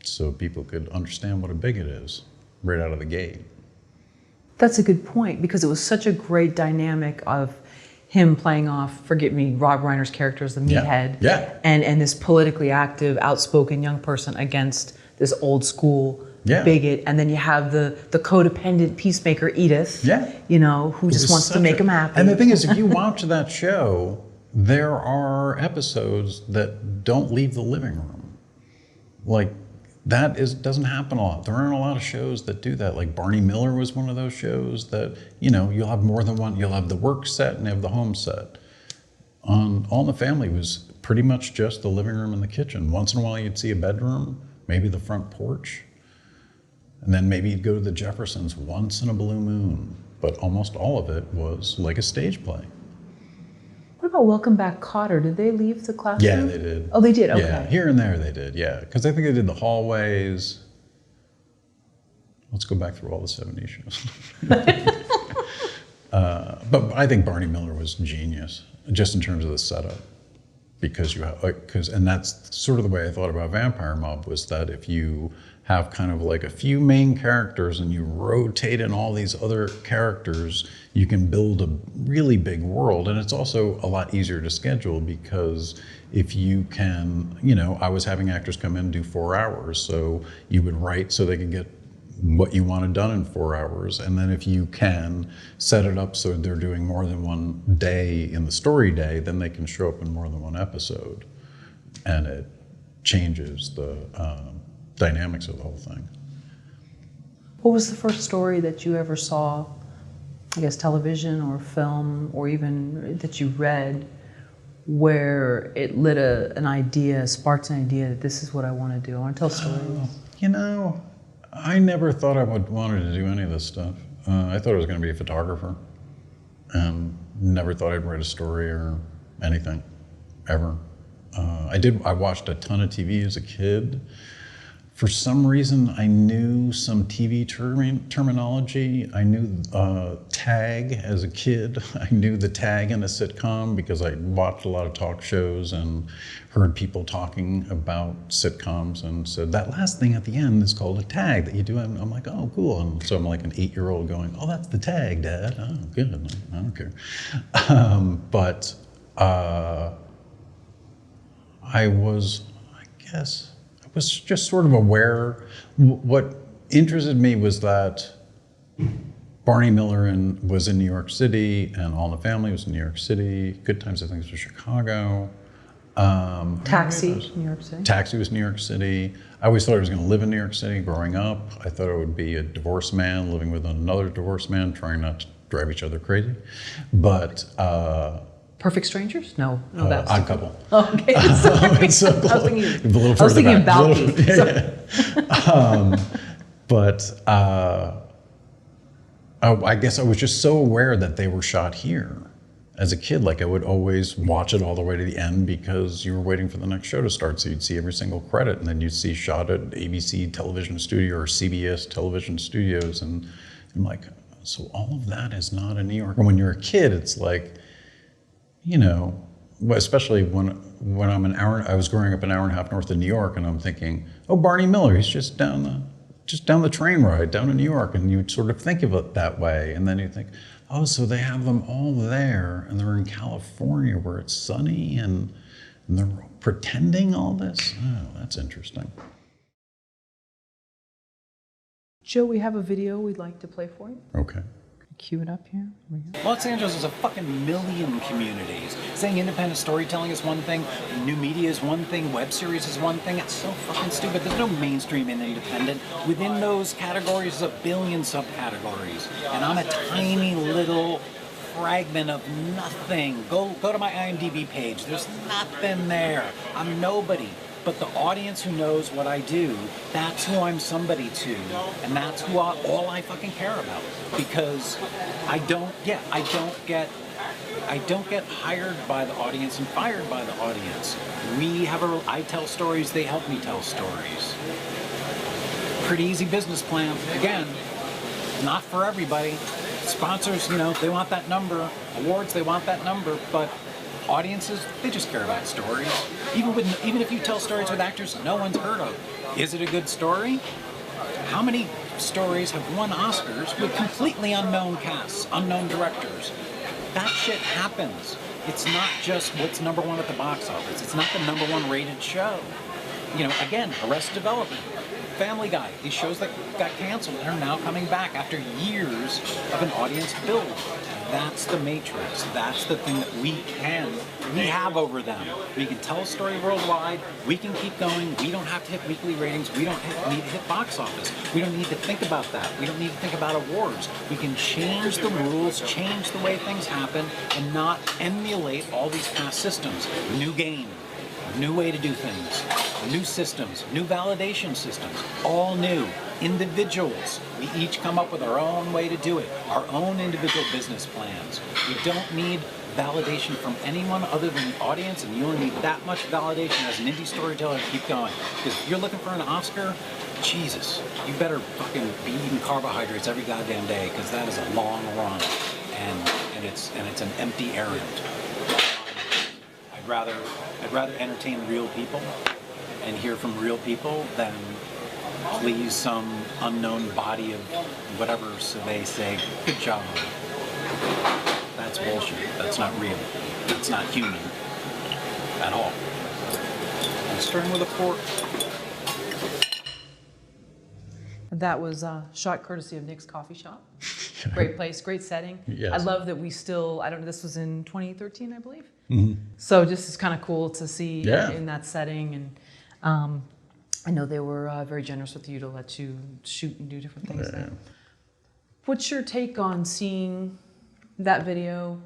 Speaker 2: so people could understand what a bigot is right out of the gate.
Speaker 1: That's a good point, because it was such a great dynamic of him playing off, forget me, Rob Reiner's character as the meathead.
Speaker 2: Yeah.
Speaker 1: And this politically active, outspoken young person against this old school bigot. And then you have the codependent peacemaker, Edith, who just wants to make him happy.
Speaker 2: And the thing is, if you watch that show, there are episodes that don't leave the living room. Like, doesn't happen a lot. There aren't a lot of shows that do that. Like Barney Miller was one of those shows that, you'll have more than one. You'll have the work set and you have the home set. On All in the Family was pretty much just the living room and the kitchen. Once in a while you'd see a bedroom, maybe the front porch. And then maybe you'd go to the Jeffersons once in a blue moon. But almost all of it was like a stage play.
Speaker 1: What about Welcome Back, Kotter? Did they leave the classroom?
Speaker 2: Yeah, they did.
Speaker 1: Oh, they did? Okay.
Speaker 2: Yeah, here and there they did, yeah. Because I think they did the hallways. Let's go back through all the 70s shows. But I think Barney Miller was genius, just in terms of the setup. Because and that's sort of the way I thought about Vampire Mob, was that if you have kind of like a few main characters and you rotate in all these other characters, you can build a really big world. And it's also a lot easier to schedule, because if you can, I was having actors come in and do 4 hours. So you would write so they could get what you wanted done in 4 hours. And then if you can set it up so they're doing more than one day in the story day, then they can show up in more than one episode. And it changes the dynamics of the whole thing.
Speaker 1: What was the first story that you ever saw, I guess television or film, or even that you read, where it lit an idea, sparked an idea that this is what I want to do? I want to tell stories.
Speaker 2: I never thought I wanted to do any of this stuff. I thought I was going to be a photographer, and never thought I'd write a story or anything, ever. I watched a ton of TV as a kid. For some reason, I knew some TV terminology. I knew tag as a kid. I knew the tag in a sitcom because I watched a lot of talk shows and heard people talking about sitcoms and said, that last thing at the end is called a tag that you do. And I'm like, oh, cool. And so I'm like an 8-year-old going, oh, that's the tag, Dad. Oh, good. I don't care. I was just sort of aware. What interested me was that Barney Miller was in New York City, and All in the Family was in New York City. Good Times, I think, was Chicago.
Speaker 1: Taxi, New York City.
Speaker 2: Taxi was New York City. I always thought I was going to live in New York City growing up. I thought I would be a divorced man living with another divorced man, trying not to drive each other crazy. But
Speaker 1: Perfect Strangers? No, that's
Speaker 2: Odd Couple.
Speaker 1: Oh, okay, sorry.
Speaker 2: It's so close.
Speaker 1: I was thinking Balky.
Speaker 2: But I guess I was just so aware that they were shot here. As a kid, like I would always watch it all the way to the end because you were waiting for the next show to start. So you'd see every single credit, and then you'd see shot at ABC television studio or CBS television studios. And I'm like, so all of that is not in New York. And when you're a kid, it's like, you know, especially when I'm I was growing up an hour and a half north of New York, and I'm thinking, oh, Barney Miller, he's just down the train ride down to New York. And you sort of think of it that way. And then you think, oh, so they have them all there, and they're in California where it's sunny, and they're pretending all this? Oh, that's interesting.
Speaker 1: Joe, we have a video we'd like to play for you.
Speaker 2: Okay.
Speaker 1: Cue it up here.
Speaker 3: Los Angeles is a fucking million communities. Saying independent storytelling is one thing, new media is one thing, web series is one thing. It's so fucking stupid. There's no mainstream and independent. Within those categories, there's a billion subcategories. And I'm a tiny little fragment of nothing. Go to my IMDb page. There's nothing there. I'm nobody. But the audience who knows what I do, that's who I'm somebody to, and that's who all I fucking care about. Because I don't get hired by the audience and fired by the audience. I tell stories, they help me tell stories. Pretty easy business plan. Again, not for everybody. Sponsors, they want that number. Awards, they want that number, but audiences, they just care about stories. Even if you tell stories with actors no one's heard of, is it a good story? How many stories have won Oscars with completely unknown casts, unknown directors? That shit happens. It's not just what's number one at the box office. It's not the number one rated show. Again, Arrested Development, Family Guy, these shows that got canceled are now coming back after years of an audience build. That's the matrix. That's the thing that we have over them. We can tell a story worldwide. We can keep going. We don't have to hit weekly ratings. We don't need to hit box office. We don't need to think about that. We don't need to think about awards. We can change the rules, change the way things happen, and not emulate all these past systems. New game, new way to do things, new systems, new validation systems, all new. Individuals, we each come up with our own way to do it, our own individual business plans. We don't need validation from anyone other than the audience, and you only need that much validation as an indie storyteller to keep going. Because if you're looking for an Oscar, Jesus, you better fucking be eating carbohydrates every goddamn day, because that is a long run, and it's an empty errand. I'd rather entertain real people and hear from real people than please some unknown body of whatever, so they say, good job. That's bullshit. That's not real. That's not human at all. I'm starting with a fork.
Speaker 1: That was shot courtesy of Nick's Coffee Shop. Great place, great setting.
Speaker 2: Yes.
Speaker 1: I love that we still, I don't know, this was in 2013, I believe.
Speaker 2: Mm-hmm.
Speaker 1: So just is kind of cool to see
Speaker 2: Yeah.
Speaker 1: in that setting. And I know they were very generous with you to let you shoot and do different things there. What's your take on seeing that video,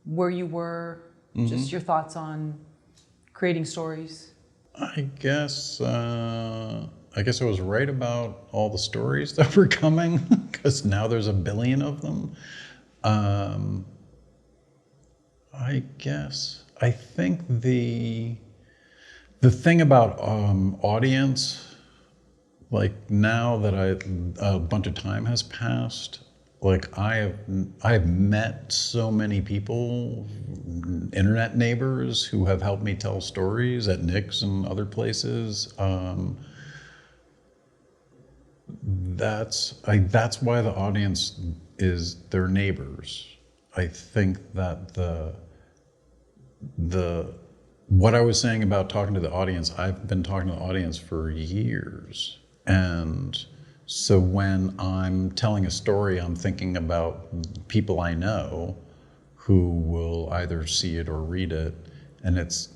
Speaker 1: where you were, just your thoughts on creating stories?
Speaker 2: I guess I was right about all the stories that were coming, because now there's a billion of them. I think the thing about audience, like now that a bunch of time has passed, like I have met so many people, internet neighbors who have helped me tell stories at Nick's and other places. That's why the audience is their neighbors. I think that what I was saying about talking to the audience, I've been talking to the audience for years. And so when I'm telling a story, I'm thinking about people I know who will either see it or read it. And it's,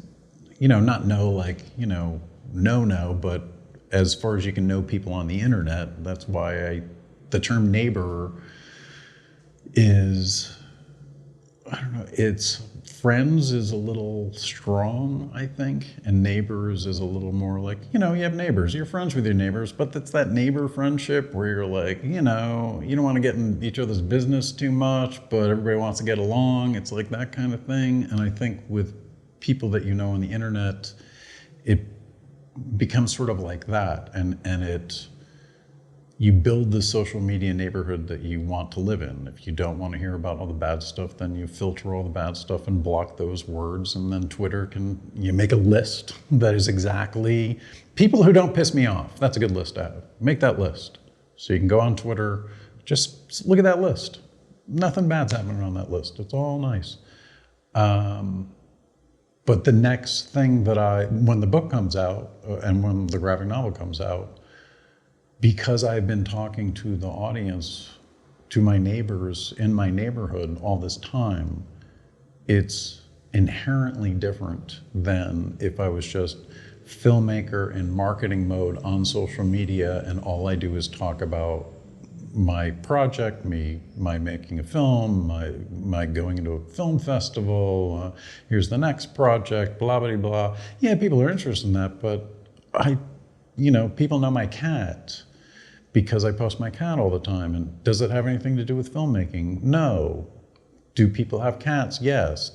Speaker 2: not know like, know, but as far as you can know people on the internet, that's why the term neighbor is I don't know, it's friends is a little strong, I think, and neighbors is a little more like, you have neighbors, you're friends with your neighbors, but it's that neighbor friendship where you're like, you don't want to get in each other's business too much, but everybody wants to get along. It's like that kind of thing. And I think with people that on the internet, it becomes sort of like that, and you build the social media neighborhood that you want to live in. If you don't want to hear about all the bad stuff, then you filter all the bad stuff and block those words. And then Twitter you make a list that is exactly people who don't piss me off. That's a good list to have. Make that list. So you can go on Twitter, just look at that list. Nothing bad's happening on that list. It's all nice. But the next thing when the book comes out and when the graphic novel comes out, because I've been talking to the audience, to my neighbors in my neighborhood all this time, it's inherently different than if I was just filmmaker in marketing mode on social media and all I do is talk about my project, my making a film, my going into a film festival, here's the next project, blah, blah, blah. Yeah, people are interested in that, but people know my cat because I post my cat all the time. And does it have anything to do with filmmaking? No. Do people have cats? Yes.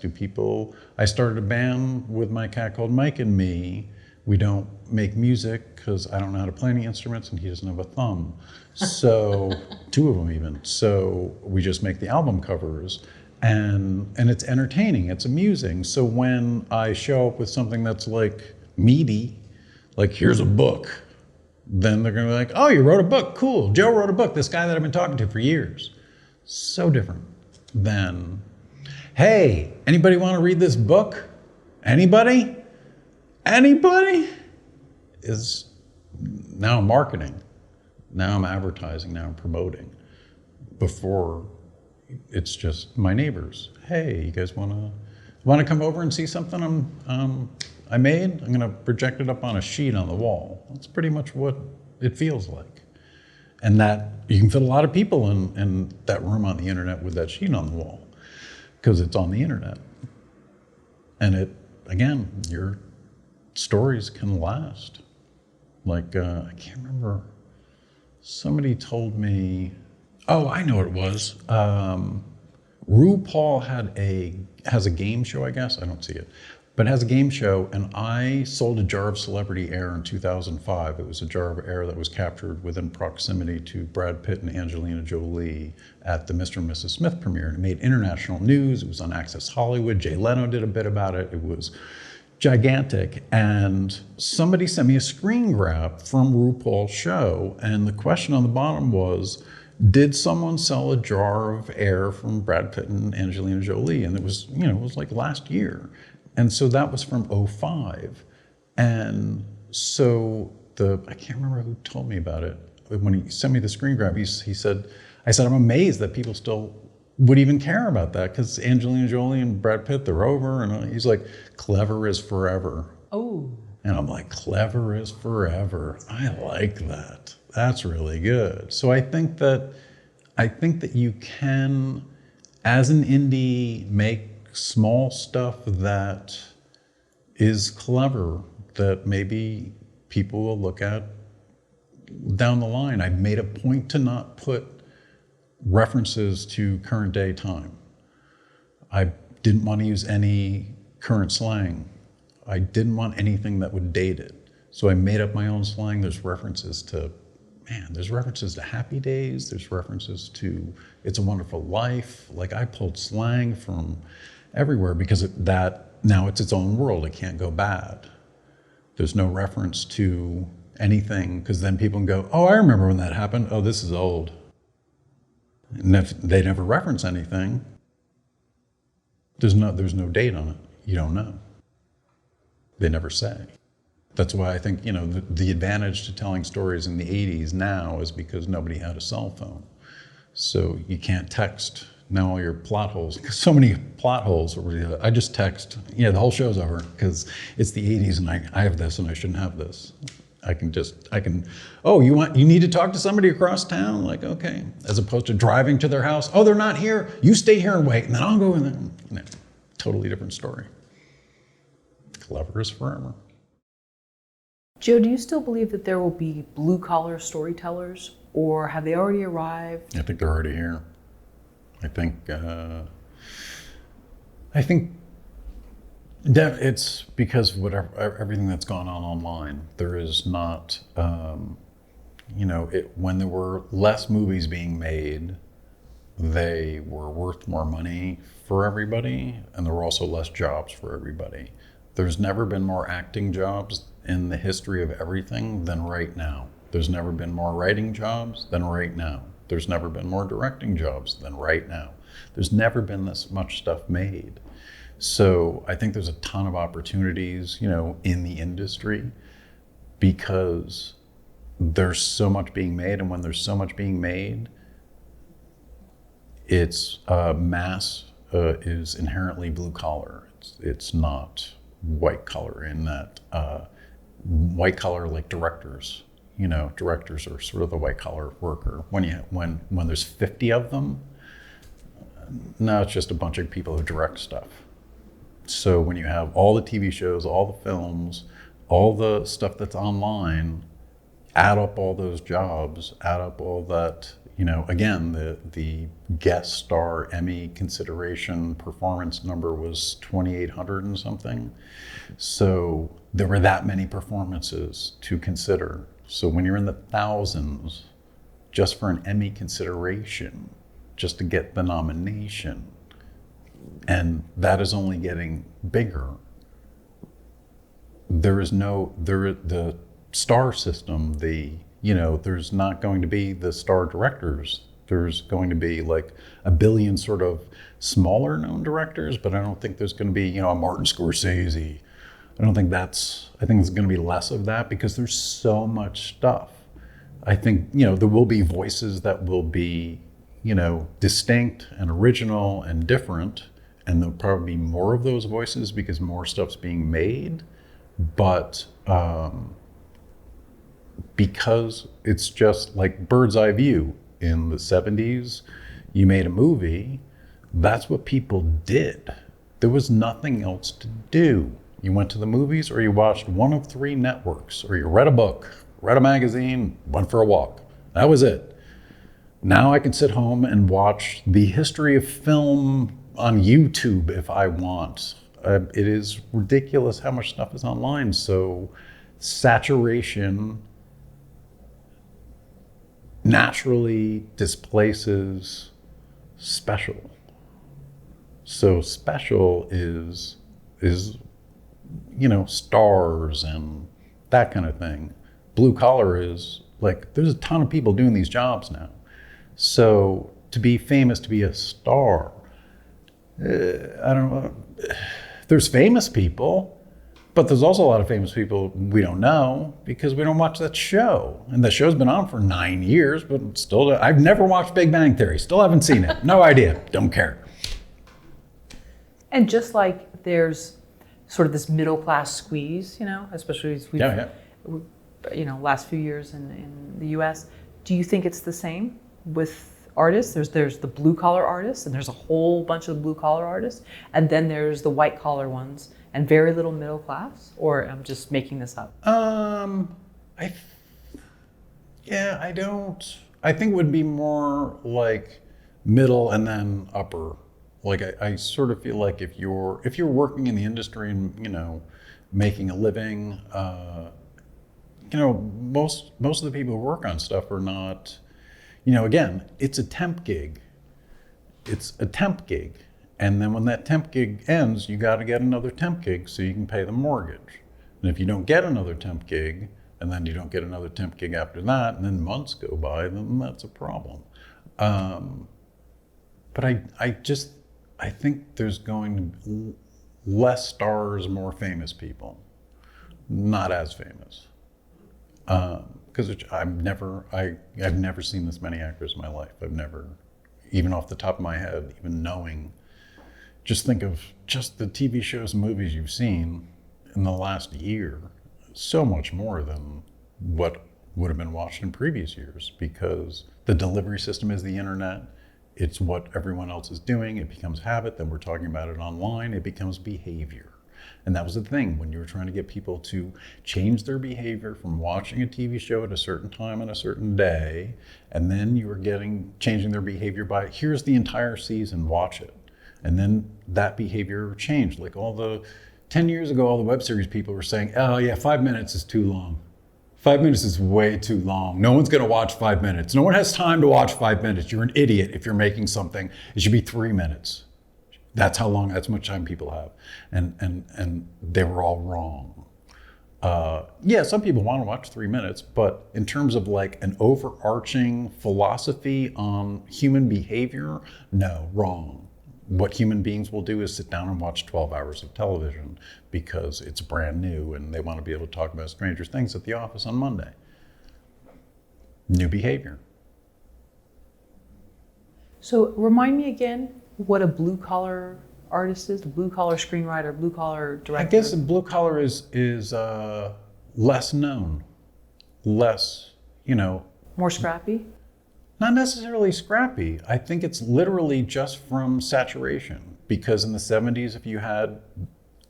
Speaker 2: I started a band with my cat called Mike and Me. We don't make music because I don't know how to play any instruments and he doesn't have a thumb. So, 2 of them even. So we just make the album covers and it's entertaining, it's amusing. So when I show up with something that's like meaty, like here's a book, then they're gonna be like, oh, you wrote a book, cool. Joe wrote a book, this guy that I've been talking to for years. So different than, hey, anybody wanna read this book? Anybody? Is now I'm marketing, now I'm advertising, now I'm promoting. Before, it's just my neighbors. Hey, you guys wanna come over and see something I made? I'm gonna project it up on a sheet on the wall. That's pretty much what it feels like. And that you can fit a lot of people in that room on the internet with that sheet on the wall, because it's on the internet. And your stories can last. Like, I can't remember, somebody told me, oh, I know what it was. RuPaul has a game show, I guess, I don't see it, but has a game show, and I sold a jar of celebrity air in 2005. It was a jar of air that was captured within proximity to Brad Pitt and Angelina Jolie at the Mr. and Mrs. Smith premiere. And it made international news. It was on Access Hollywood. Jay Leno did a bit about it. It was gigantic. And somebody sent me a screen grab from RuPaul's show, and the question on the bottom was, did someone sell a jar of air from Brad Pitt and Angelina Jolie? And it was, it was like last year. And so that was from 2005. And so I can't remember who told me about it. When he sent me the screen grab, he said, I'm amazed that people still would even care about that, because Angelina Jolie and Brad Pitt, they're over. And he's like, clever is forever.
Speaker 1: Oh.
Speaker 2: And I'm like, clever is forever. I like that. That's really good. So I think that you can, as an indie, make small stuff that is clever, that maybe people will look at down the line. I made a point to not put references to current day time. I didn't want to use any current slang. I didn't want anything that would date it. So I made up my own slang. There's references to Happy Days. There's references to It's a Wonderful Life. Like, I pulled slang from everywhere because now it's its own world. It can't go bad. There's no reference to anything, because then people can go, oh, I remember when that happened. Oh, this is old. And if they never reference anything, there's no date on it. You don't know. They never say. That's why I think, the advantage to telling stories in the 80s now is because nobody had a cell phone. So you can't text. Now all your plot holes, because so many plot holes, I just text, the whole show's over because it's the 80s and I have this and I shouldn't have this. You need to talk to somebody across town? Like, okay. As opposed to driving to their house. Oh, they're not here. You stay here and wait, and then I'll go in there. no, totally different story. Clever as forever.
Speaker 1: Joe, do you still believe that there will be blue-collar storytellers, or have they already arrived?
Speaker 2: I think they're already here. I think that it's because whatever everything that's gone on online. There is not, when there were less movies being made, they were worth more money for everybody, and there were also less jobs for everybody. There's never been more acting jobs in the history of everything than right now. There's never been more writing jobs than right now. There's never been more directing jobs than right now. There's never been this much stuff made. So I think there's a ton of opportunities, in the industry, because there's so much being made, and when there's so much being made, it's mass is inherently blue collar. It's not white collar in that white collar like directors. Directors are sort of the white collar worker. When there's 50 of them, now it's just a bunch of people who direct stuff. So when you have all the TV shows, all the films, all the stuff that's online, add up all those jobs, add up all that, again, the guest star Emmy consideration performance number was 2,800 and something. So there were that many performances to consider. So when you're in the thousands, just for an Emmy consideration, just to get the nomination, and that is only getting bigger. The star system, there's not going to be the star directors. There's going to be like a billion sort of smaller known directors, but I don't think there's going to be, a Martin Scorsese. I think there's going to be less of that because there's so much stuff. I think, there will be voices that will be, distinct and original and different, and there'll probably be more of those voices because more stuff's being made. But because it's just like bird's eye view. In the 70s, you made a movie, that's what people did. There was nothing else to do. You went to the movies, or you watched one of 3 networks, or you read a book, read a magazine, went for a walk. That was it. Now I can sit home and watch the history of film on YouTube if I want. It is ridiculous how much stuff is online. So saturation naturally displaces special. So special is stars and that kind of thing. Blue collar is like, there's a ton of people doing these jobs now. So to be famous, to be a star, I don't know. There's famous people, but there's also a lot of famous people we don't know because we don't watch that show. And the show's been on for 9 years, but still, I've never watched Big Bang Theory. Still haven't seen it. No idea. Don't care.
Speaker 1: And just like there's sort of this middle class squeeze, especially as we've, last few years in the US, do you think it's the same with artists? There's the blue collar artists, and there's a whole bunch of blue collar artists, and then there's the white collar ones, and very little middle class? Or I'm just making this up?
Speaker 2: I think it would be more like middle and then upper. Like I sort of feel like if you're working in the industry and making a living, most of the people who work on stuff are not, again, it's a temp gig. It's a temp gig. And then when that temp gig ends, you got to get another temp gig so you can pay the mortgage. And if you don't get another temp gig, and then you don't get another temp gig after that, and then months go by, then that's a problem. But I think there's going to be less stars, more famous people, not as famous. Because I've never seen this many actors in my life. I've never, even off the top of my head, even knowing. Just think of just the TV shows and movies you've seen in the last year, so much more than what would have been watched in previous years, because the delivery system is the internet, It's what everyone else is doing. It becomes habit. Then we're talking about it online. It becomes behavior. And that was the thing when you were trying to get people to change their behavior from watching a TV show at a certain time on a certain day, and then you were changing their behavior by, here's the entire season, watch it. And then that behavior changed. Like 10 years ago, all the web series people were saying, oh yeah, 5 minutes is too long. 5 minutes is way too long. No one's gonna watch 5 minutes. No one has time to watch 5 minutes. You're an idiot if you're making something. It should be 3 minutes. That's much time people have. And they were all wrong. Yeah, some people want to watch 3 minutes, but in terms of like an overarching philosophy on human behavior, no, wrong. What human beings will do is sit down and watch 12 hours of television because it's brand new and they want to be able to talk about Stranger Things at the office on Monday. New behavior.
Speaker 1: So remind me again what a blue collar artist is, the blue collar screenwriter, blue collar director.
Speaker 2: I guess blue collar is less known, less,
Speaker 1: more scrappy?
Speaker 2: not necessarily scrappy. I think it's literally just from saturation, because in the 70s, if you had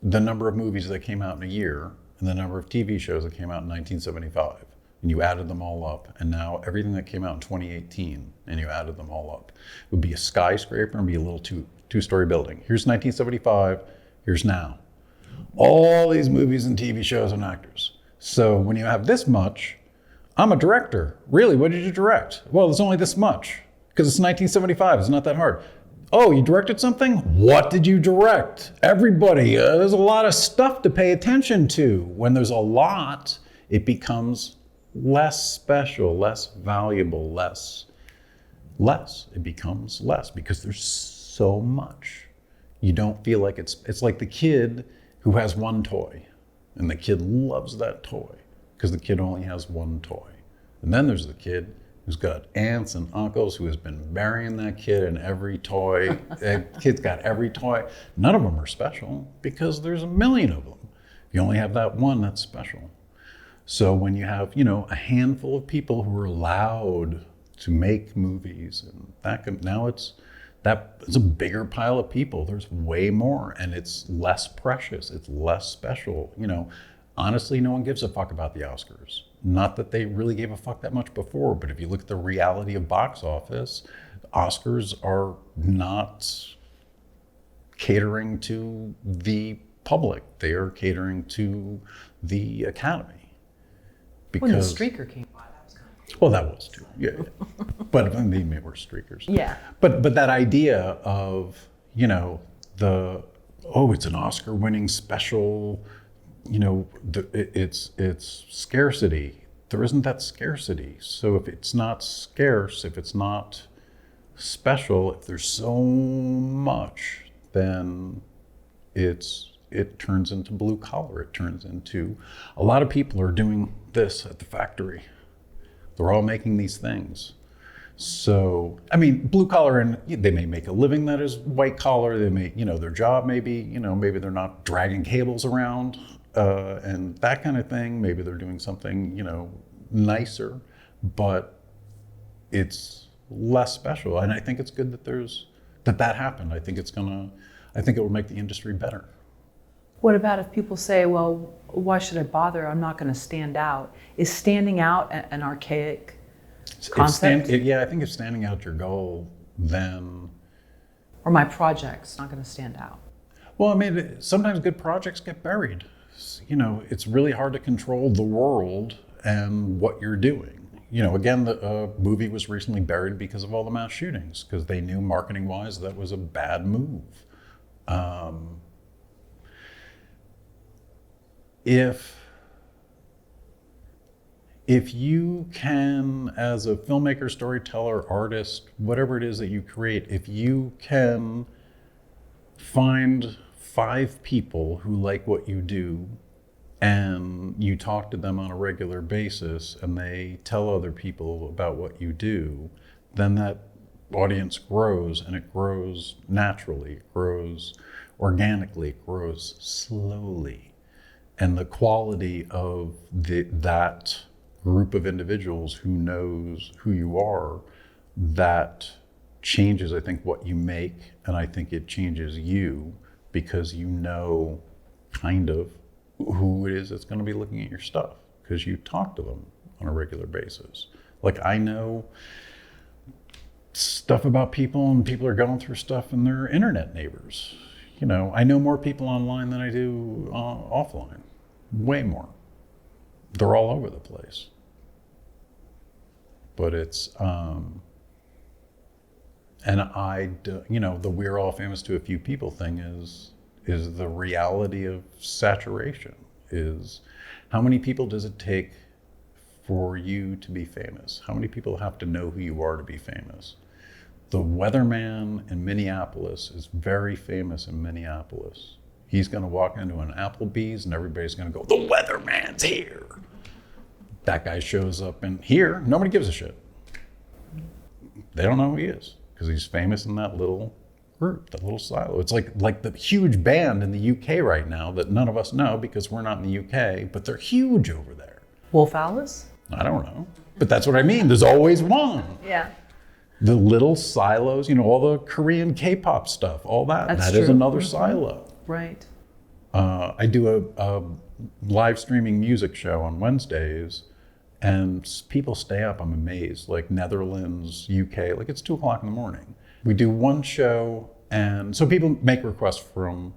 Speaker 2: the number of movies that came out in a year and the number of TV shows that came out in 1975, and you added them all up, and now everything that came out in 2018, and you added them all up, it would be a skyscraper and be a little two-story building. Here's 1975, here's now. All these movies and TV shows and actors. So when you have this much, I'm a director. Really, what did you direct? Well, there's only this much, because it's 1975, it's not that hard. Oh, you directed something? What did you direct? Everybody, there's a lot of stuff to pay attention to. When there's a lot, it becomes less special, less valuable, less. It becomes less because there's so much. You don't feel like it's like the kid who has one toy, and the kid loves that toy because the kid only has one toy. And then there's the kid who's got aunts and uncles who has been burying that kid in every toy. That kid's got every toy. None of them are special because there's a million of them. If you only have that one, that's special. So when you have, a handful of people who are allowed to make movies, and it's a bigger pile of people. There's way more, and it's less precious. It's less special. Honestly, no one gives a fuck about the Oscars. Not that they really gave a fuck that much before, but if you look at the reality of box office, Oscars are not catering to the public. They are catering to the Academy. Because,
Speaker 1: when the streaker came by, that was kind of...
Speaker 2: Well, that was too, yeah. But they were streakers.
Speaker 1: Yeah.
Speaker 2: But that idea of, it's an Oscar-winning special, it's scarcity. There isn't that scarcity. So if it's not scarce, if it's not special, if there's so much, then it turns into blue collar. It turns into, a lot of people are doing this at the factory. They're all making these things. So, blue collar, and they may make a living that is white collar. They may, their job may be, maybe they're not dragging cables around and that kind of thing. Maybe they're doing something, nicer, but it's less special. And I think it's good that that happened. I think it will make the industry better.
Speaker 1: What about if people say, well, why should I bother? I'm not going to stand out. Is standing out an archaic concept?
Speaker 2: I think if standing out your goal, then...
Speaker 1: Or my project's not going to stand out.
Speaker 2: Well, sometimes good projects get buried. It's really hard to control the world and what you're doing. Again, the movie was recently buried because of all the mass shootings, because they knew marketing-wise that was a bad move. If you can, as a filmmaker, storyteller, artist, whatever it is that you create, if you can find 5 people who like what you do, and you talk to them on a regular basis, and they tell other people about what you do, then that audience grows, and it grows naturally, it grows organically, it grows slowly. And the quality of that group of individuals who knows who you are, that changes, I think, what you make, and I think it changes you because you know kind of who it is that's going to be looking at your stuff because you talk to them on a regular basis. Like I know stuff about people and people are going through stuff and they're internet neighbors. You know, I know more people online than I do offline, way more. They're all over the place. But it's, and you know, the we're all famous to a few people thing is the reality of saturation, is how many people does it take for you to be famous? How many people have to know who you are to be famous? The weatherman in Minneapolis is very famous in Minneapolis. He's gonna walk into an Applebee's and everybody's gonna go, the weatherman's here. That guy shows up in here, nobody gives a shit. They don't know who he is because he's famous in that little group, that little silo. It's like the huge band in the UK right now that none of us know because we're not in the UK, but they're huge over there.
Speaker 1: Wolf Alice?
Speaker 2: I don't know, but that's what I mean. There's always one.
Speaker 1: Yeah.
Speaker 2: The little silos, you know, all the Korean K-pop stuff, all that.
Speaker 1: That's
Speaker 2: that is
Speaker 1: true.
Speaker 2: another silo.
Speaker 1: Right.
Speaker 2: I do a live streaming music show on Wednesdays, and people stay up. I'm amazed. Like Netherlands, UK, like it's 2 o'clock in the morning. We do one show, and so people make requests from,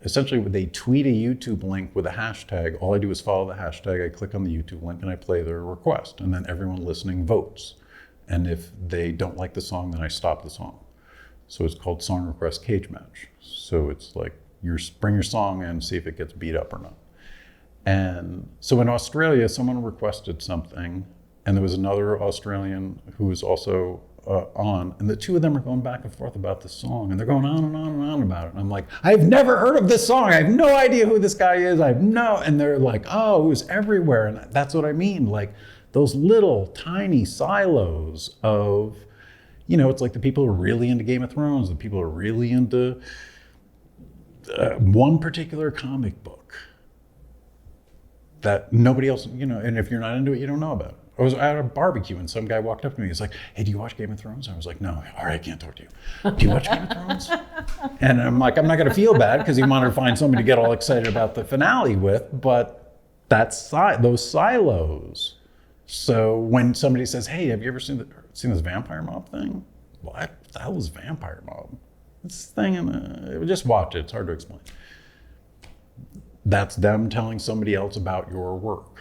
Speaker 2: essentially they tweet a YouTube link with a hashtag. All I do is follow the hashtag. I click on the YouTube link and I play their request, and then everyone listening votes. And if they don't like the song, then I stop the song. So it's called Song Request Cage Match. So it's like bring your song in, see if it gets beat up or not. And so in Australia, someone requested something, and there was another Australian who was also on, and the two of them are going back and forth about the song, and they're going on and on and on about it. And I'm like, I've never heard of this song. I have no idea who this guy is. And they're like, oh, it was everywhere. And that's what I mean. Like those little tiny silos of, you know, it's like the people who are really into Game of Thrones, the people who are really into one particular comic book that nobody else, you know, and if you're not into it, you don't know about it. I was at a barbecue and some guy walked up to me. He's like, hey, do you watch Game of Thrones? I was like, no. All right, I can't talk to you. Do you watch Game of Thrones? And I'm like, I'm not going to feel bad because he wanted to find somebody to get all excited about the finale with, but that's those silos. So when somebody says, hey, have you ever seen this Vampire Mob thing? What the hell is Vampire Mob? It's this thing, just watch it. It's hard to explain. That's them telling somebody else about your work.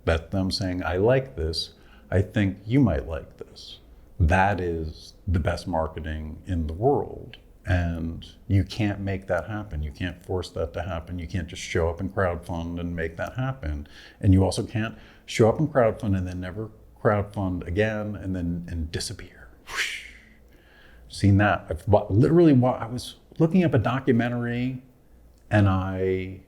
Speaker 2: That's them saying, I like this. I think you might like this. That is the best marketing in the world. And you can't make that happen. You can't force that to happen. You can't just show up and crowdfund and make that happen. And you also can't show up and crowdfund and then never crowdfund again and disappear. Whoosh. Seen that. I was looking up a documentary and I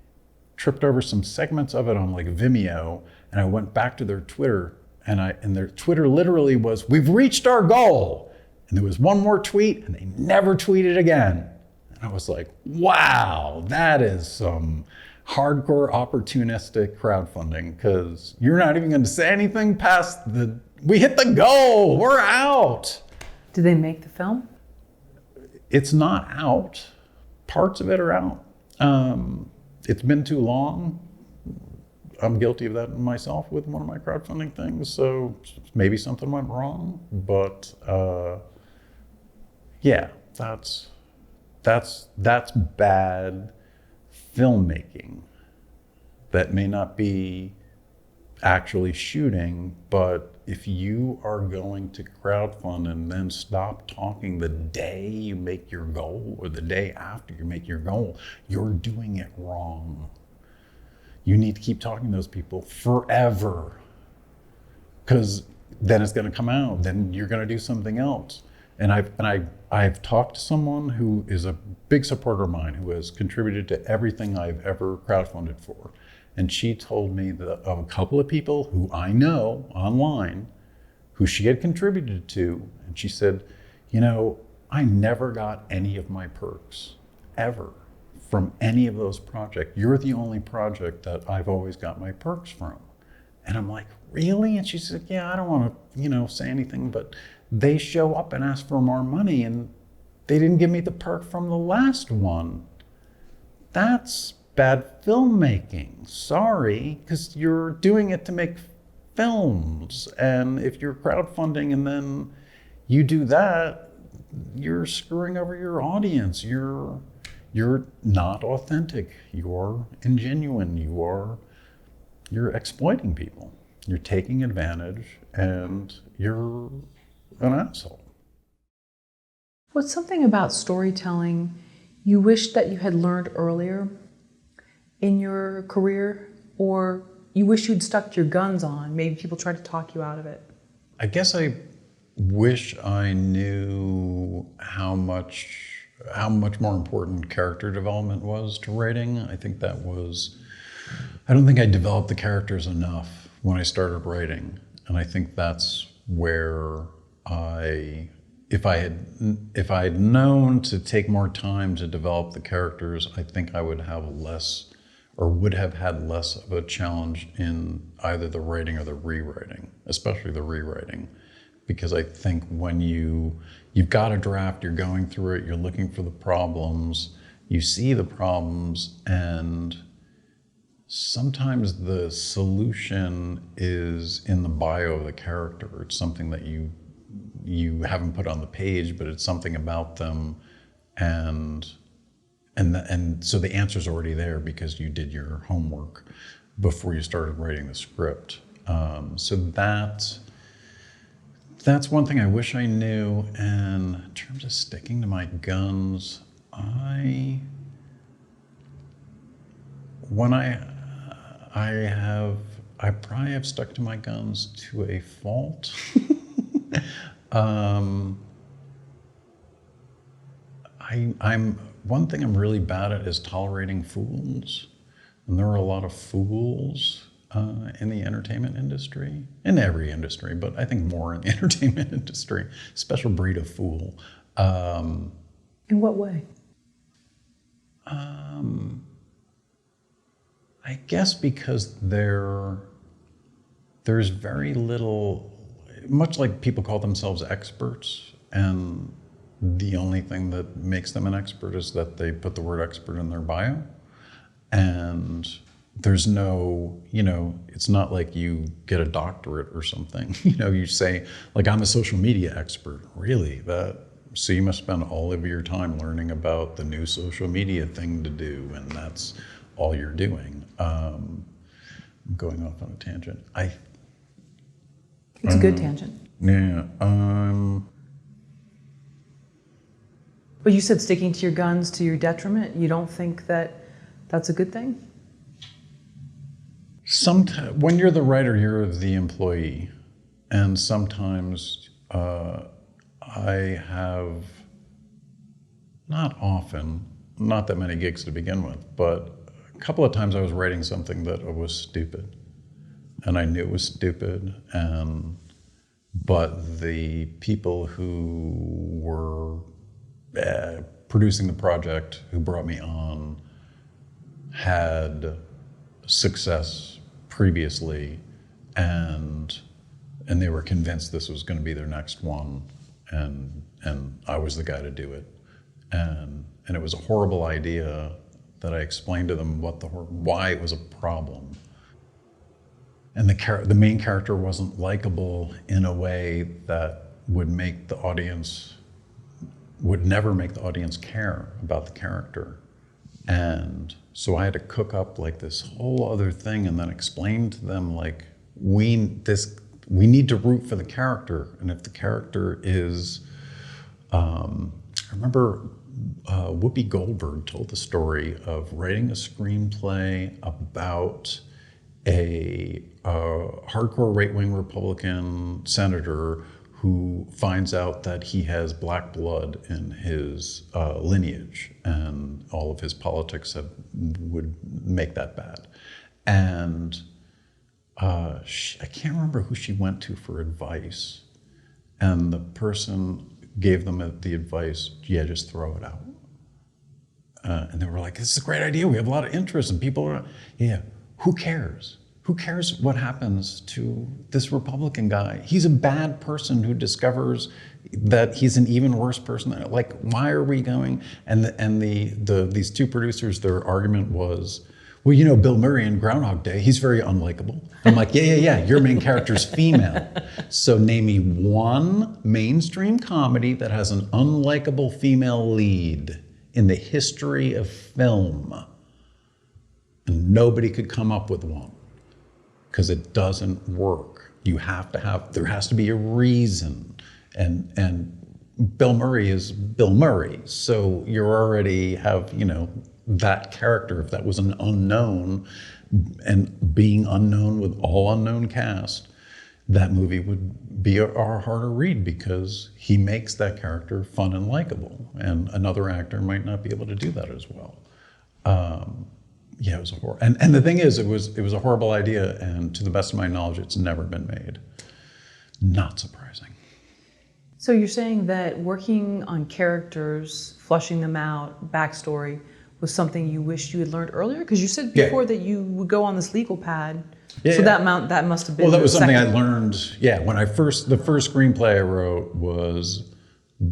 Speaker 2: tripped over some segments of it on like Vimeo, and I went back to their Twitter, and their Twitter literally was, we've reached our goal. And there was one more tweet and they never tweeted again. And I was like, wow, that is some hardcore opportunistic crowdfunding, because you're not even going to say anything past we hit the goal, we're out.
Speaker 1: Did they make the film?
Speaker 2: It's not out. Parts of it are out. It's been too long. I'm guilty of that myself with one of my crowdfunding things, so maybe something went wrong. But yeah, that's bad filmmaking. That may not be actually shooting, but if you are going to crowdfund and then stop talking the day you make your goal or the day after you make your goal, you're doing it wrong. You need to keep talking to those people forever, because then it's going to come out. Then you're going to do something else. And I've talked to someone who is a big supporter of mine, who has contributed to everything I've ever crowdfunded for. And she told me that of a couple of people who I know online, who she had contributed to, and she said, you know, I never got any of my perks, ever, from any of those projects. You're the only project that I've always got my perks from. And I'm like, really? And she said, yeah, I don't want to, say anything, but they show up and ask for more money and they didn't give me the perk from the last one. That's bad filmmaking. Sorry, because you're doing it to make films. And if you're crowdfunding and then you do that, you're screwing over your audience. You're not authentic. You're ingenuine. You're exploiting people. You're taking advantage and you're an asshole.
Speaker 1: What's something about storytelling you wish that you had learned earlier in your career, or you wish you'd stuck to your guns on? Maybe people tried to talk you out of it.
Speaker 2: I guess I wish I knew how much more important character development was to writing. I don't think I developed the characters enough when I started writing. And I think that's where if I had known to take more time to develop the characters, I think I would have had less of a challenge in either the writing or the rewriting, especially the rewriting. Because I think when you've got a draft, you're going through it, you're looking for the problems, you see the problems, and sometimes the solution is in the bio of the character. It's something that you haven't put on the page, but it's something about them, and so the answer's already there because you did your homework before you started writing the script. So that's one thing I wish I knew. And in terms of sticking to my guns, I probably have stuck to my guns to a fault. One thing I'm really bad at is tolerating fools. And there are a lot of fools in the entertainment industry, in every industry, but I think more in the entertainment industry, special breed of fool.
Speaker 1: In what way?
Speaker 2: I guess because there's very little, much like people call themselves experts, and the only thing that makes them an expert is that they put the word expert in their bio. And there's no, it's not like you get a doctorate or something. You say, like, I'm a social media expert. Really? So you must spend all of your time learning about the new social media thing to do, and that's all you're doing. I'm going off on a tangent.
Speaker 1: It's a good tangent.
Speaker 2: Yeah.
Speaker 1: But you said sticking to your guns to your detriment. You don't think that that's a good thing?
Speaker 2: Sometimes, when you're the writer, you're the employee. And sometimes I have, not often, not that many gigs to begin with, but a couple of times I was writing something that was stupid. And I knew it was stupid, but the people who were producing the project, who brought me on, had success previously, and they were convinced this was going to be their next one, and I was the guy to do it, and it was a horrible idea that I explained to them why it was a problem. And the main character wasn't likable in a way that would never make the audience care about the character. And so I had to cook up like this whole other thing and then explain to them, like, we need to root for the character. And if the character is, I remember Whoopi Goldberg told the story of writing a screenplay about a hardcore right-wing Republican senator who finds out that he has black blood in his lineage, and all of his politics would make that bad. And I can't remember who she went to for advice, and the person gave them the advice, yeah, just throw it out. And they were like, this is a great idea, we have a lot of interest, and people are, yeah, who cares? who cares what happens to this Republican guy? He's a bad person who discovers that he's an even worse person. Like, why are we going? And these two producers, their argument was, well, you know, Bill Murray in Groundhog Day, he's very unlikable. I'm like, yeah, your main character's female. So name me one mainstream comedy that has an unlikable female lead in the history of film. And nobody could come up with one, because it doesn't work. You have to have, there has to be a reason. And Bill Murray is Bill Murray. So you already have, you know, that character. If that was an unknown, and being unknown with all unknown cast, that movie would be a harder read, because he makes that character fun and likable. And another actor might not be able to do that as well. Yeah, it was a horror. And the thing is, it was a horrible idea, and to the best of my knowledge, it's never been made. Not surprising.
Speaker 1: So you're saying that working on characters, fleshing them out, backstory, was something you wished you had learned earlier? Because you said before that you would go on this legal pad.
Speaker 2: Yeah,
Speaker 1: so that must have been.
Speaker 2: Well, that was something I learned. Yeah, when the first screenplay I wrote was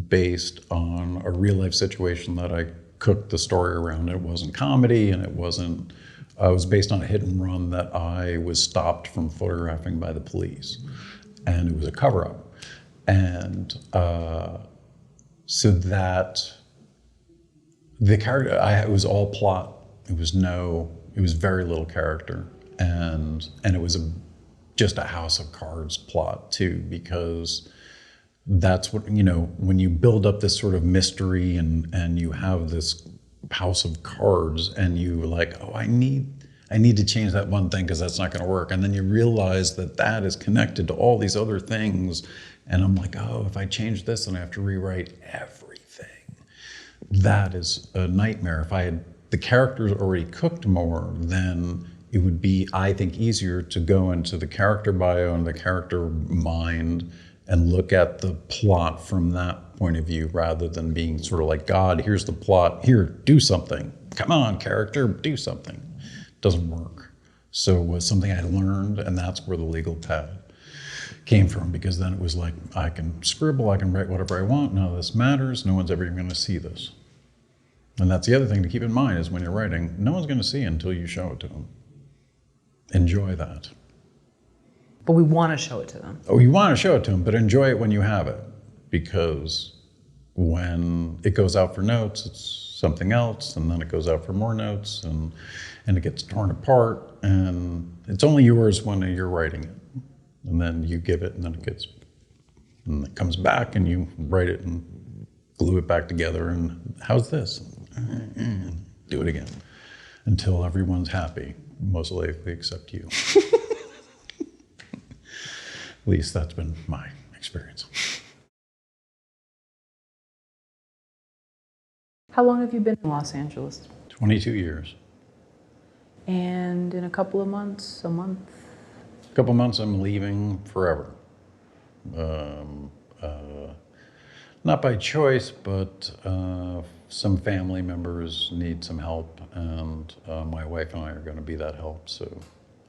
Speaker 2: based on a real life situation that I cooked the story around. It wasn't comedy, and it wasn't. It was based on a hit and run that I was stopped from photographing by the police, and it was a cover up. And so that the character, it was all plot. It was very little character, and it was just a House of Cards plot too, because that's what, you know, when you build up this sort of mystery and you have this House of Cards, and you like, oh, I need to change that one thing because that's not going to work, and then you realize that that is connected to all these other things. And I'm like, oh, if I change this, then I have to rewrite everything. That is a nightmare. If I had the characters already cooked more, then it would be, I think, easier to go into the character bio and the character mind and look at the plot from that point of view, rather than being sort of like, God, here's the plot, here, do something. Come on, character, do something. Doesn't work. So it was something I learned, and that's where the legal pad came from, because then it was like, I can scribble, I can write whatever I want, none of this matters, no one's ever even gonna see this. And that's the other thing to keep in mind, is when you're writing, no one's gonna see it until you show it to them. Enjoy that.
Speaker 1: But we want to show it to them.
Speaker 2: Oh, you want to show it to them, but enjoy it when you have it, because when it goes out for notes, it's something else, and then it goes out for more notes, and it gets torn apart, and it's only yours when you're writing it. And then you give it, and then and it comes back, and you write it and glue it back together, and how's this? Do it again until everyone's happy, most likely except you. At least that's been my experience.
Speaker 1: How long have you been in Los Angeles?
Speaker 2: 22 years.
Speaker 1: And in a couple of months, a month?
Speaker 2: A couple months, I'm leaving forever. Not by choice, but some family members need some help, and my wife and I are going to be that help. So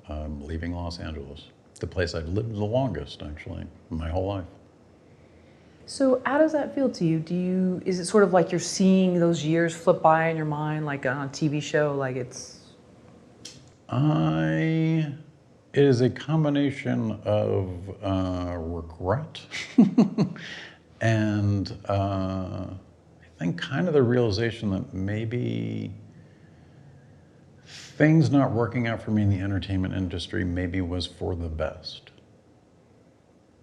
Speaker 2: I'm leaving Los Angeles, the place I've lived the longest, actually, my whole life.
Speaker 1: So how does that feel to you? Is it sort of like you're seeing those years flip by in your mind, like on a TV show, like it's?
Speaker 2: It is a combination of regret and I think kind of the realization that maybe things not working out for me in the entertainment industry maybe was for the best.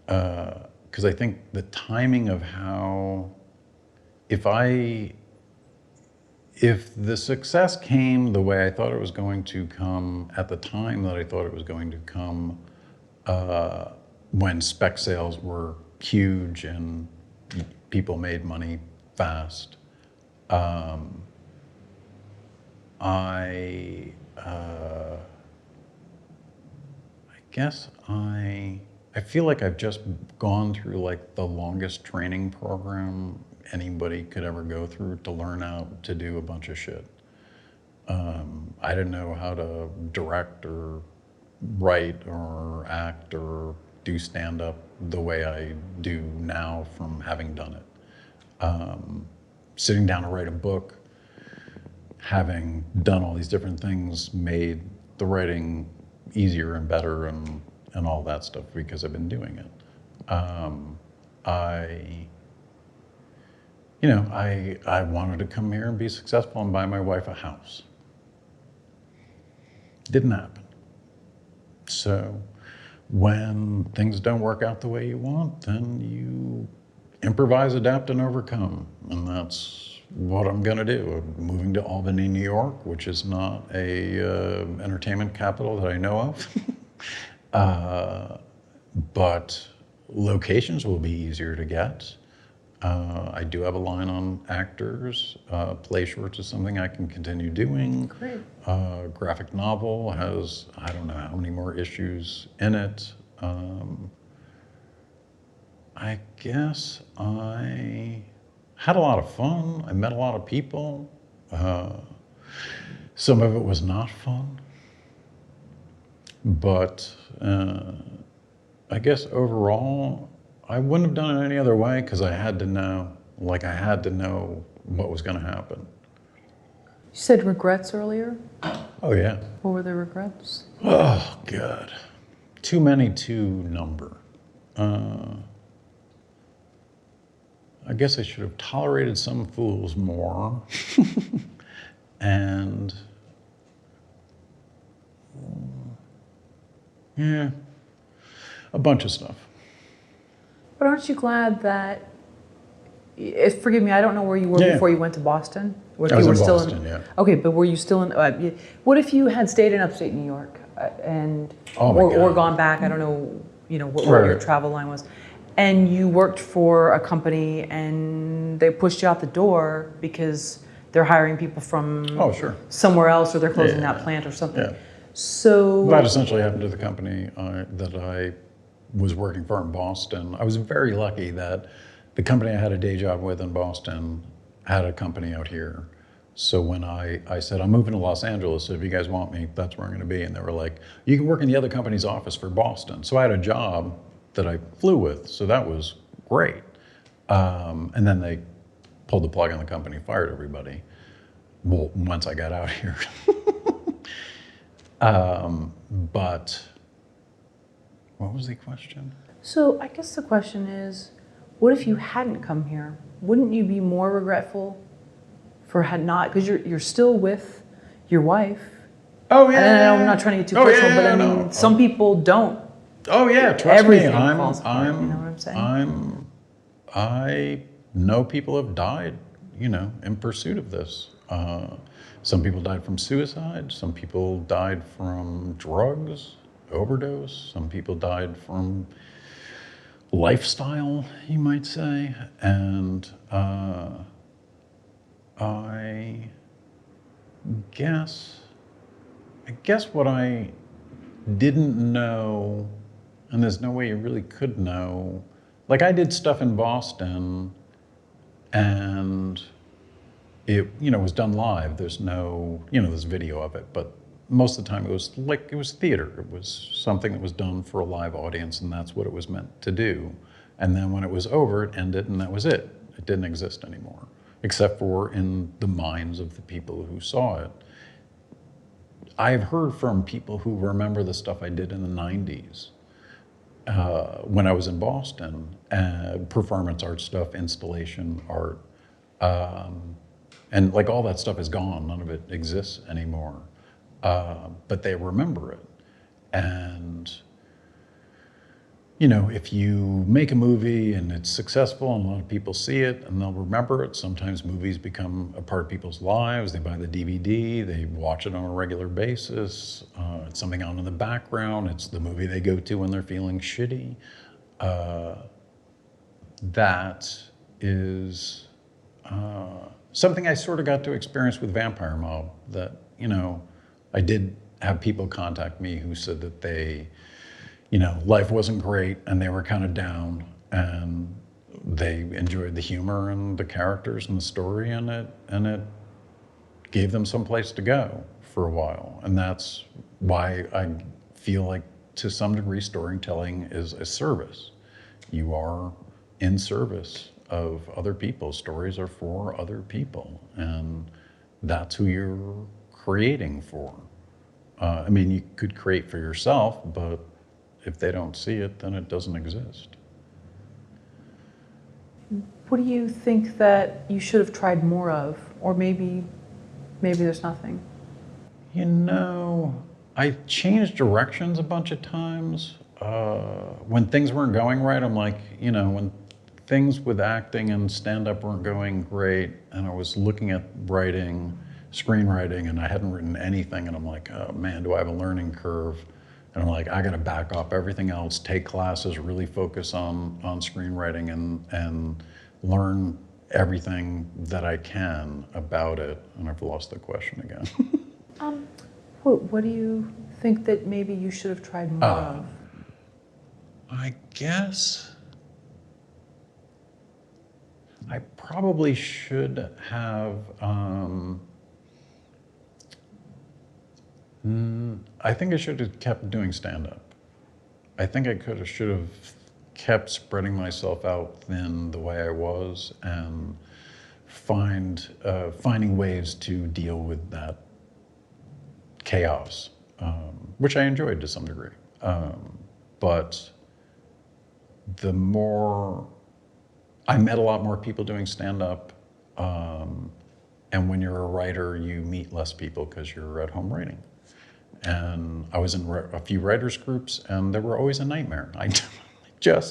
Speaker 2: Because I think the timing of how, if the success came the way I thought it was going to come at the time that I thought it was going to come, when spec sales were huge and people made money fast, I guess I feel like I've just gone through like the longest training program anybody could ever go through to learn how to do a bunch of shit. I didn't know how to direct or write or act or do stand-up the way I do now from having done it. Sitting down to write a book, having done all these different things, made the writing easier and better and all that stuff because I've been doing it. I wanted to come here and be successful and buy my wife a house. Didn't happen. So when things don't work out the way you want, then you improvise, adapt, and overcome. And that's what I'm gonna do. I'm moving to Albany, New York, which is not a entertainment capital that I know of. But locations will be easier to get. I do have a line on actors. Play shorts is something I can continue doing.
Speaker 1: Great.
Speaker 2: Graphic novel has, I don't know how many more issues in it. I guess I had a lot of fun. I met a lot of people. Some of it was not fun. But I guess overall, I wouldn't have done it any other way because I had to know what was going to happen.
Speaker 1: You said regrets earlier.
Speaker 2: Oh, yeah.
Speaker 1: What were the regrets?
Speaker 2: Oh, God. Too many to number. I guess I should have tolerated some fools more. And yeah, a bunch of stuff.
Speaker 1: But aren't you glad that, forgive me, I don't know where you were before you went to Boston? Or if
Speaker 2: I was
Speaker 1: you were
Speaker 2: in
Speaker 1: still
Speaker 2: Boston, yeah.
Speaker 1: Okay, but were you still in, what if you had stayed in upstate New York or gone back, I don't know, what your travel line was, and you worked for a company and they pushed you out the door because they're hiring people from somewhere else or they're closing that plant or something.
Speaker 2: Yeah.
Speaker 1: So
Speaker 2: that essentially happened to the company that I was working for in Boston. I was very lucky that the company I had a day job with in Boston had a company out here. So when I said, I'm moving to Los Angeles, so if you guys want me, that's where I'm gonna be. And they were like, you can work in the other company's office for Boston. So I had a job that I flew with, so that was great. And then they pulled the plug on the company, fired everybody. Well, once I got out here. But what was the question?
Speaker 1: So I guess the question is, what if you hadn't come here? Wouldn't you be more regretful for because you're still with your wife?
Speaker 2: Oh yeah.
Speaker 1: And I'm not trying to get too personal, but I mean, some people don't.
Speaker 2: Oh yeah, trust
Speaker 1: Everything
Speaker 2: me.
Speaker 1: falls apart, you know what I'm saying?
Speaker 2: I know people have died, in pursuit of this. Some people died from suicide. Some people died from drugs, overdose. Some people died from lifestyle, you might say. And I guess what I didn't know, and there's no way you really could know, like I did stuff in Boston and it, was done live. There's no, there's video of it, but most of the time it was theater. It was something that was done for a live audience, and that's what it was meant to do. And then when it was over, it ended, and that was it. It didn't exist anymore, except for in the minds of the people who saw it. I've heard from people who remember the stuff I did in the 90s when I was in Boston, performance art stuff, installation art, and like all that stuff is gone. None of it exists anymore. But they remember it. And, if you make a movie and it's successful and a lot of people see it and they'll remember it, sometimes movies become a part of people's lives. They buy the DVD, they watch it on a regular basis. It's something on in the background. It's the movie they go to when they're feeling shitty. That is something I sort of got to experience with Vampire Mob, that, I did have people contact me who said that they, life wasn't great and they were kind of down and they enjoyed the humor and the characters and the story, and it gave them some place to go for a while. And that's why I feel like to some degree storytelling is a service. You are in service of other people. Stories are for other people, and that's who you're creating for. I mean, you could create for yourself, but if they don't see it, then it doesn't exist.
Speaker 1: What do you think that you should have tried more of? Or maybe there's nothing?
Speaker 2: You know, I changed directions a bunch of times. When things weren't going right, I'm like, you know, when things with acting and stand-up weren't going great, and I was looking at writing, screenwriting, and I hadn't written anything, and I'm like, oh man, do I have a learning curve? And I'm like, I gotta back off everything else, take classes, really focus on screenwriting and learn everything that I can about it. And I've lost the question again.
Speaker 1: What do you think that maybe you should have tried more of?
Speaker 2: I guess I probably should have, I think I should have kept doing stand-up. I think I should have kept spreading myself out thin the way I was and finding ways to deal with that chaos, which I enjoyed to some degree. But the more, I met a lot more people doing stand-up, and when you're a writer, you meet less people because you're at home writing. And I was in a few writers groups, and they were always a nightmare. It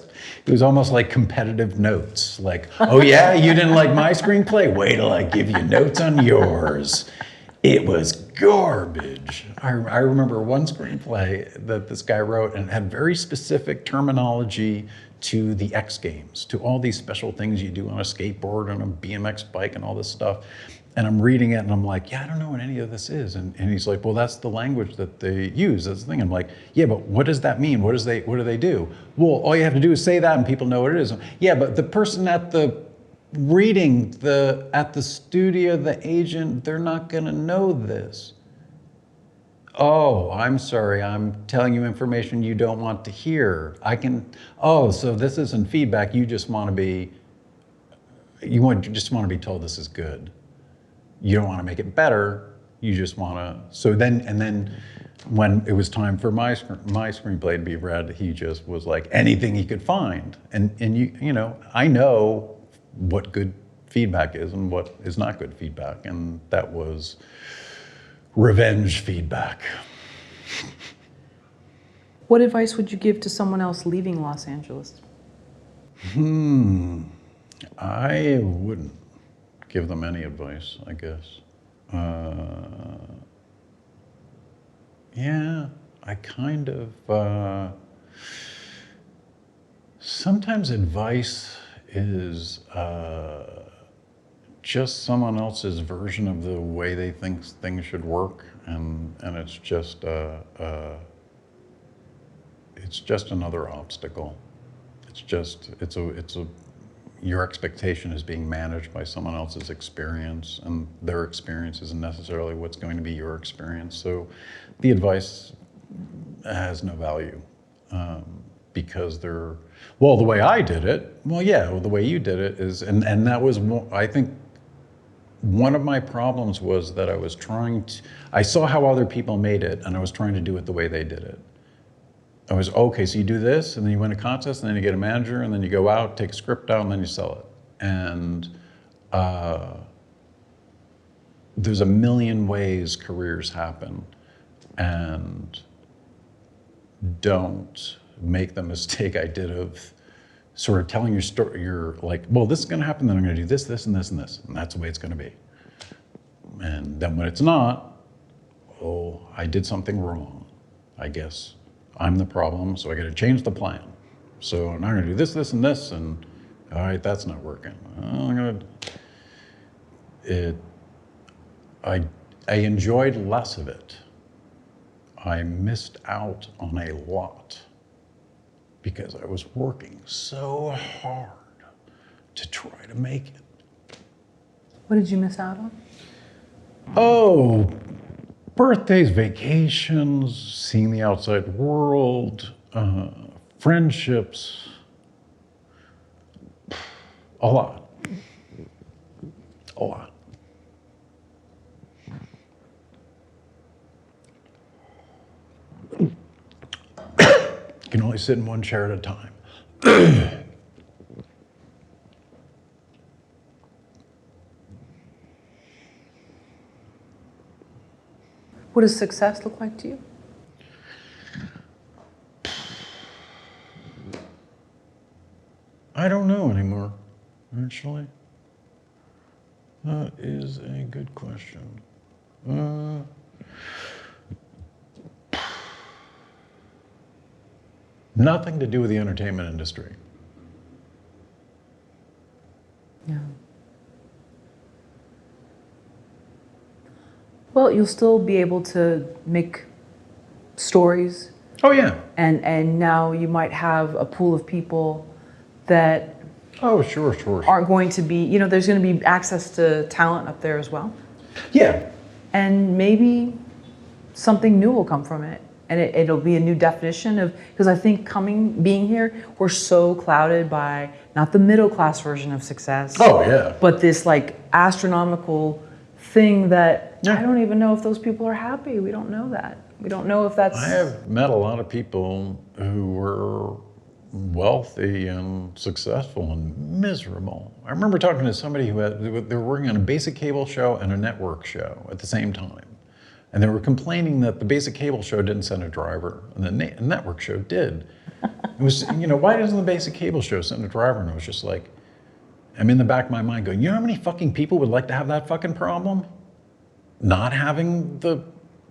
Speaker 2: was almost like competitive notes. Like, oh yeah, you didn't like my screenplay? Wait till I give you notes on yours. It was garbage. I remember one screenplay that this guy wrote, and it had very specific terminology to the X Games, to all these special things you do on a skateboard and a BMX bike and all this stuff. And I'm reading it and I'm like, yeah, I don't know what any of this is. And he's like, well, that's the language that they use. That's the thing. I'm like, yeah, but what does that mean? What do they do? Well, all you have to do is say that and people know what it is. Yeah, but the person at the reading, at the studio, the agent, they're not gonna know this. Oh, I'm sorry, I'm telling you information you don't want to hear. So this isn't feedback, you just want to be told this is good. You don't want to make it better, you just want to, and then when it was time for my screenplay to be read, he just was like, anything he could find. And you know, I know what good feedback is and what is not good feedback, and that was revenge feedback.
Speaker 1: What advice would you give to someone else leaving Los Angeles?
Speaker 2: I wouldn't give them any advice, I guess. Yeah, I kind of, sometimes advice is just someone else's version of the way they think things should work, and it's just another obstacle. Your expectation is being managed by someone else's experience, and their experience isn't necessarily what's going to be your experience. So the advice has no value, because the way I did it, the way you did it is, and that was, I think, one of my problems was that I saw how other people made it, and I was trying to do it the way they did it. I was, okay, so you do this, and then you win a contest, and then you get a manager, and then you go out, take a script out, and then you sell it. And there's a million ways careers happen, and don't make the mistake I did of sort of telling your story. You're like, well, this is gonna happen, then I'm gonna do this, this, and this, and this, and that's the way it's gonna be. And then when it's not, oh, I did something wrong, I guess. I'm the problem, so I gotta change the plan. So I'm not gonna do this, this, and this, and all right, that's not working. I enjoyed less of it. I missed out on a lot because I was working so hard to try to make it.
Speaker 1: What did you miss out on?
Speaker 2: Oh, Birthdays, vacations, seeing the outside world, friendships, a lot. A lot. You can only sit in one chair at a time.
Speaker 1: What does success look like to you?
Speaker 2: I don't know anymore, actually. That is a good question. Nothing to do with the entertainment industry.
Speaker 1: Yeah. Well, you'll still be able to make stories,
Speaker 2: Oh, yeah.
Speaker 1: and now you might have a pool of people that
Speaker 2: Oh, sure.
Speaker 1: aren't going to be, you know, there's going to be access to talent up there as well.
Speaker 2: Yeah.
Speaker 1: And maybe something new will come from it. And it'll be a new definition of, because I think being here, we're so clouded by not the middle class version of success.
Speaker 2: Oh, yeah.
Speaker 1: But this like astronomical thing that
Speaker 2: Yeah.
Speaker 1: I don't even know if those people are happy. We don't know that. We don't know if that's.
Speaker 2: I have met a lot of people who were wealthy and successful and miserable. I remember talking to somebody they were working on a basic cable show and a network show at the same time. And they were complaining that the basic cable show didn't send a driver and the network show did. It was, why doesn't the basic cable show send a driver? And it was just like, I'm in the back of my mind going, you know how many fucking people would like to have that fucking problem? Not having the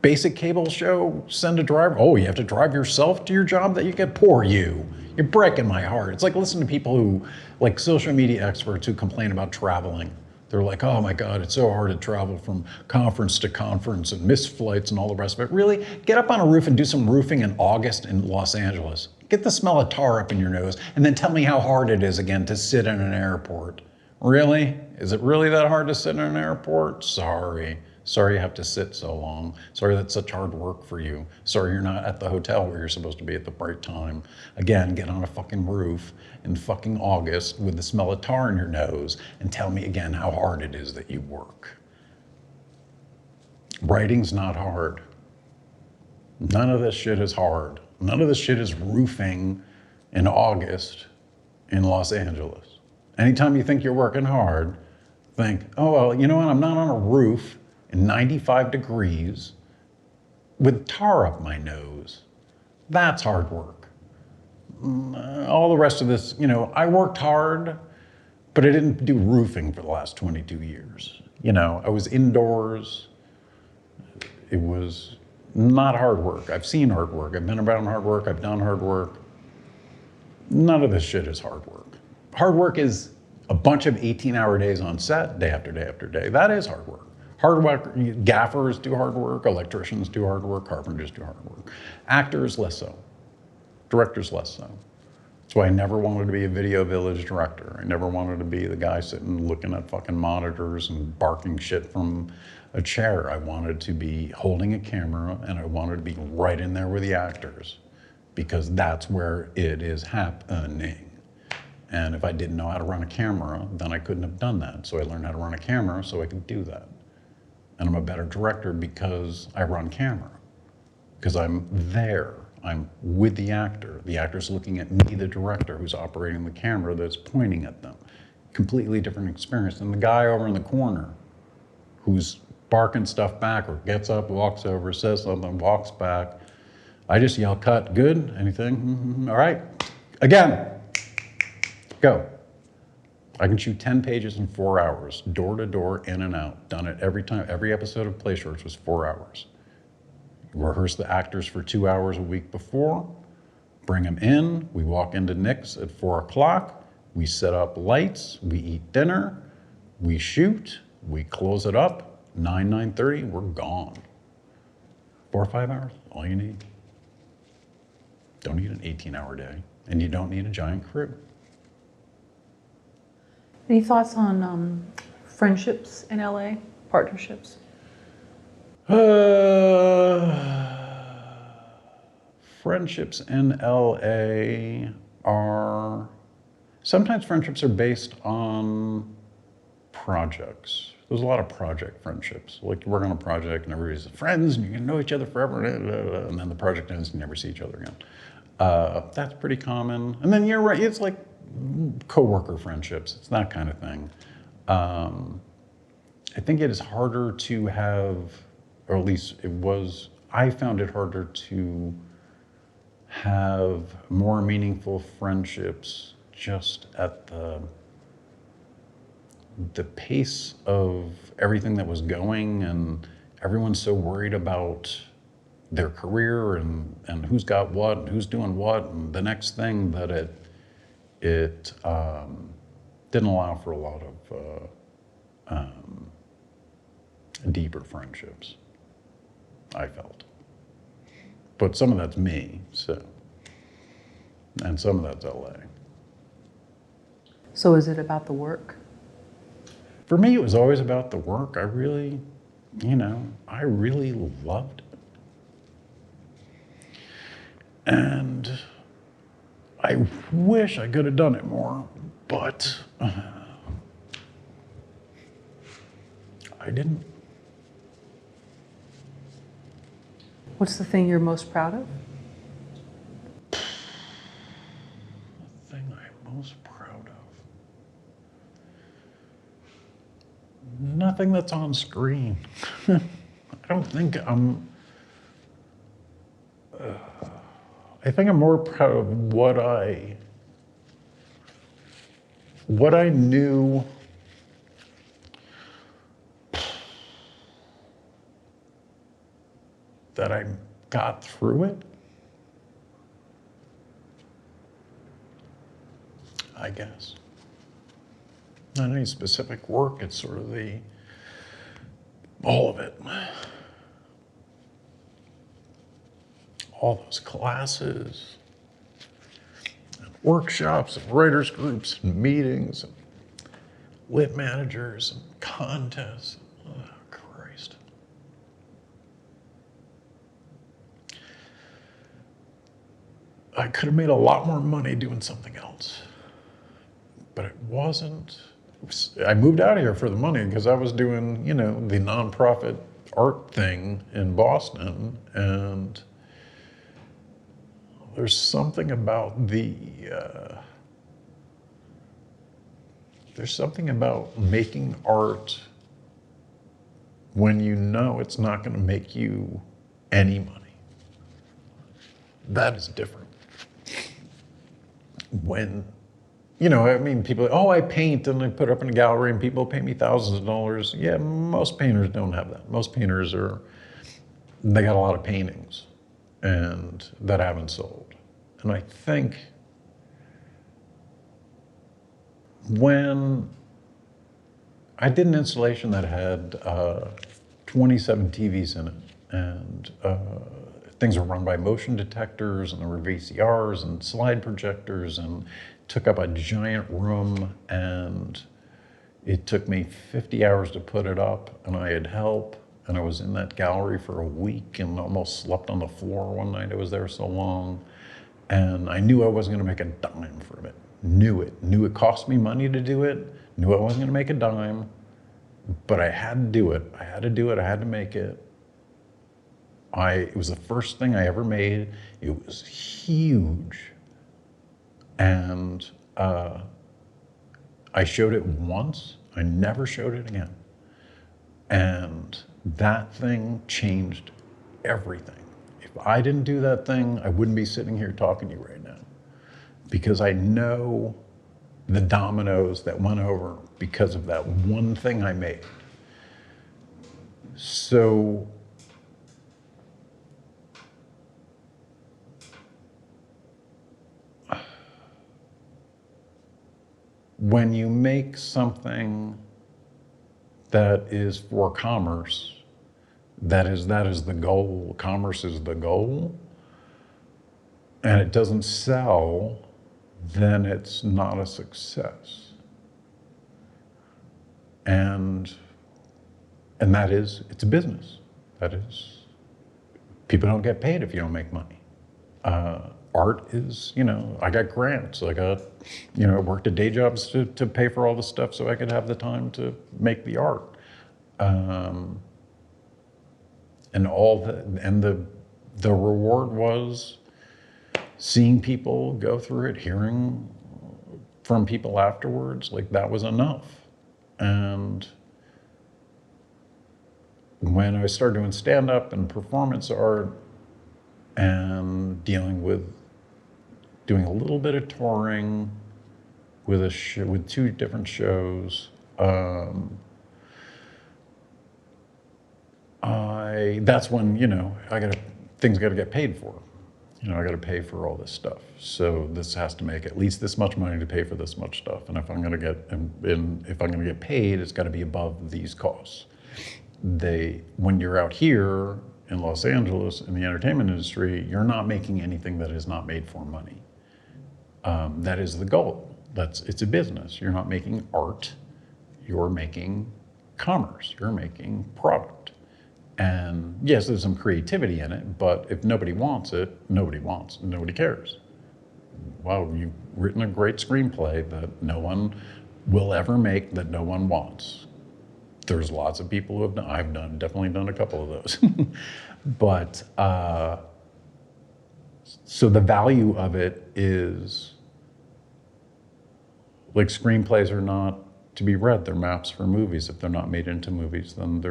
Speaker 2: basic cable show send a driver? Oh, you have to drive yourself to your job that you get? Poor you. You're breaking my heart. It's like listening to people who, like social media experts who complain about traveling. They're like, oh my God, it's so hard to travel from conference to conference and miss flights and all the rest of it. Really? Get up on a roof and do some roofing in August in Los Angeles. Get the smell of tar up in your nose and then tell me how hard it is again to sit in an airport. Really? Is it really that hard to sit in an airport? Sorry. Sorry you have to sit so long. Sorry that's such hard work for you. Sorry you're not at the hotel where you're supposed to be at the right time. Again, get on a fucking roof in fucking August with the smell of tar in your nose and tell me again how hard it is that you work. Writing's not hard. None of this shit is hard. None of this shit is roofing in August in Los Angeles. Anytime you think you're working hard, think, oh, well, you know what? I'm not on a roof in 95 degrees with tar up my nose. That's hard work. All the rest of this, I worked hard, but I didn't do roofing for the last 22 years. I was indoors. It was not hard work. I've seen hard work. I've been around hard work. I've done hard work. None of this shit is hard work. Hard work is a bunch of 18-hour days on set, day after day after day. That is hard work. Hard work, gaffers do hard work, electricians do hard work, carpenters do hard work. Actors, less so. Directors, less so. That's why I never wanted to be a Video Village director. I never wanted to be the guy sitting looking at fucking monitors and barking shit from a chair. I wanted to be holding a camera and I wanted to be right in there with the actors because that's where it is happening. And if I didn't know how to run a camera, then I couldn't have done that. So I learned how to run a camera so I could do that. And I'm a better director because I run camera, because I'm there. I'm with the actor. The actor's looking at me, the director, who's operating the camera that's pointing at them. Completely different experience than the guy over in the corner who's barking stuff back or gets up, walks over, says something, walks back. I just yell, cut, good, anything? Mm-hmm. All right, again, go. I can shoot 10 pages in 4 hours, door to door, in and out. Done it every time. Every episode of Play Shorts was 4 hours. Rehearse the actors for 2 hours a week before, bring them in. We walk into Nick's at 4 o'clock. We set up lights, we eat dinner, we shoot, we close it up. 9:30, we're gone. 4 or 5 hours, all you need. Don't need an 18-hour day, and you don't need a giant crew.
Speaker 1: Any thoughts on friendships in LA, partnerships?
Speaker 2: Friendships in LA are, sometimes friendships are based on projects. There's a lot of project friendships. Like you work on a project and everybody's friends and you can know each other forever, and then the project ends and you never see each other again. That's pretty common. And then you're right, it's like coworker friendships. It's that kind of thing. I think it is harder to have, or at least it was, I found it harder to have more meaningful friendships just at the pace of everything that was going, and everyone's so worried about their career and who's got what and who's doing what and the next thing, that it didn't allow for a lot of deeper friendships, I felt. But some of that's me, so, and some of that's LA.
Speaker 1: So is it about the work?
Speaker 2: For me, it was always about the work. I really loved it. And I wish I could have done it more, but I didn't.
Speaker 1: What's the thing you're most proud of?
Speaker 2: The thing I'm most proud of. Nothing that's on screen. I don't think I think I'm more proud of what I knew that I got through it, I guess. Not any specific work, it's sort of all of it. All those classes, and workshops, and writers groups, and meetings, and lit managers, and contests. Oh, Christ. I could have made a lot more money doing something else, but it wasn't. I moved out of here for the money because I was doing, the nonprofit art thing in Boston, and there's something about making art when you know it's not going to make you any money. That is different. When, people, I paint and I put up in a gallery and people pay me thousands of dollars. Yeah, most painters don't have that. Most painters they got a lot of paintings and that haven't sold. And I think when I did an installation that had 27 TVs in it, and things were run by motion detectors, and there were VCRs and slide projectors, and took up a giant room, and it took me 50 hours to put it up, and I had help, and I was in that gallery for a week and almost slept on the floor one night. I was there so long, and I knew I wasn't gonna make a dime from it. Knew it cost me money to do it, knew I wasn't gonna make a dime, but I had to do it. I had to make it. It was the first thing I ever made. It was huge. And I showed it once. I never showed it again. And that thing changed everything. If I didn't do that thing, I wouldn't be sitting here talking to you right now. Because I know the dominoes that went over because of that one thing I made. So when you make something that is for commerce, that is the goal, commerce is the goal, and it doesn't sell, then it's not a success. And that is, it's a business. That is, people don't get paid if you don't make money. Art is, I got grants. I got, I worked at day jobs to pay for all the stuff so I could have the time to make the art. And the reward was seeing people go through it, hearing from people afterwards, like that was enough. And when I started doing stand-up and performance art and doing a little bit of touring with with 2 different shows, that's when, things got to get paid for. I got to pay for all this stuff. So this has to make at least this much money to pay for this much stuff. And if I'm going to get paid, it's got to be above these costs. When you're out here in Los Angeles in the entertainment industry, you're not making anything that is not made for money. That is the goal. It's a business. You're not making art. You're making commerce. You're making product. And yes, there's some creativity in it, but if nobody wants it, nobody cares. Well, you've written a great screenplay that no one will ever make, that no one wants. There's lots of people who have done, definitely done a couple of those. But, so the value of it is, like, screenplays are not to be read, they're maps for movies. If they're not made into movies, then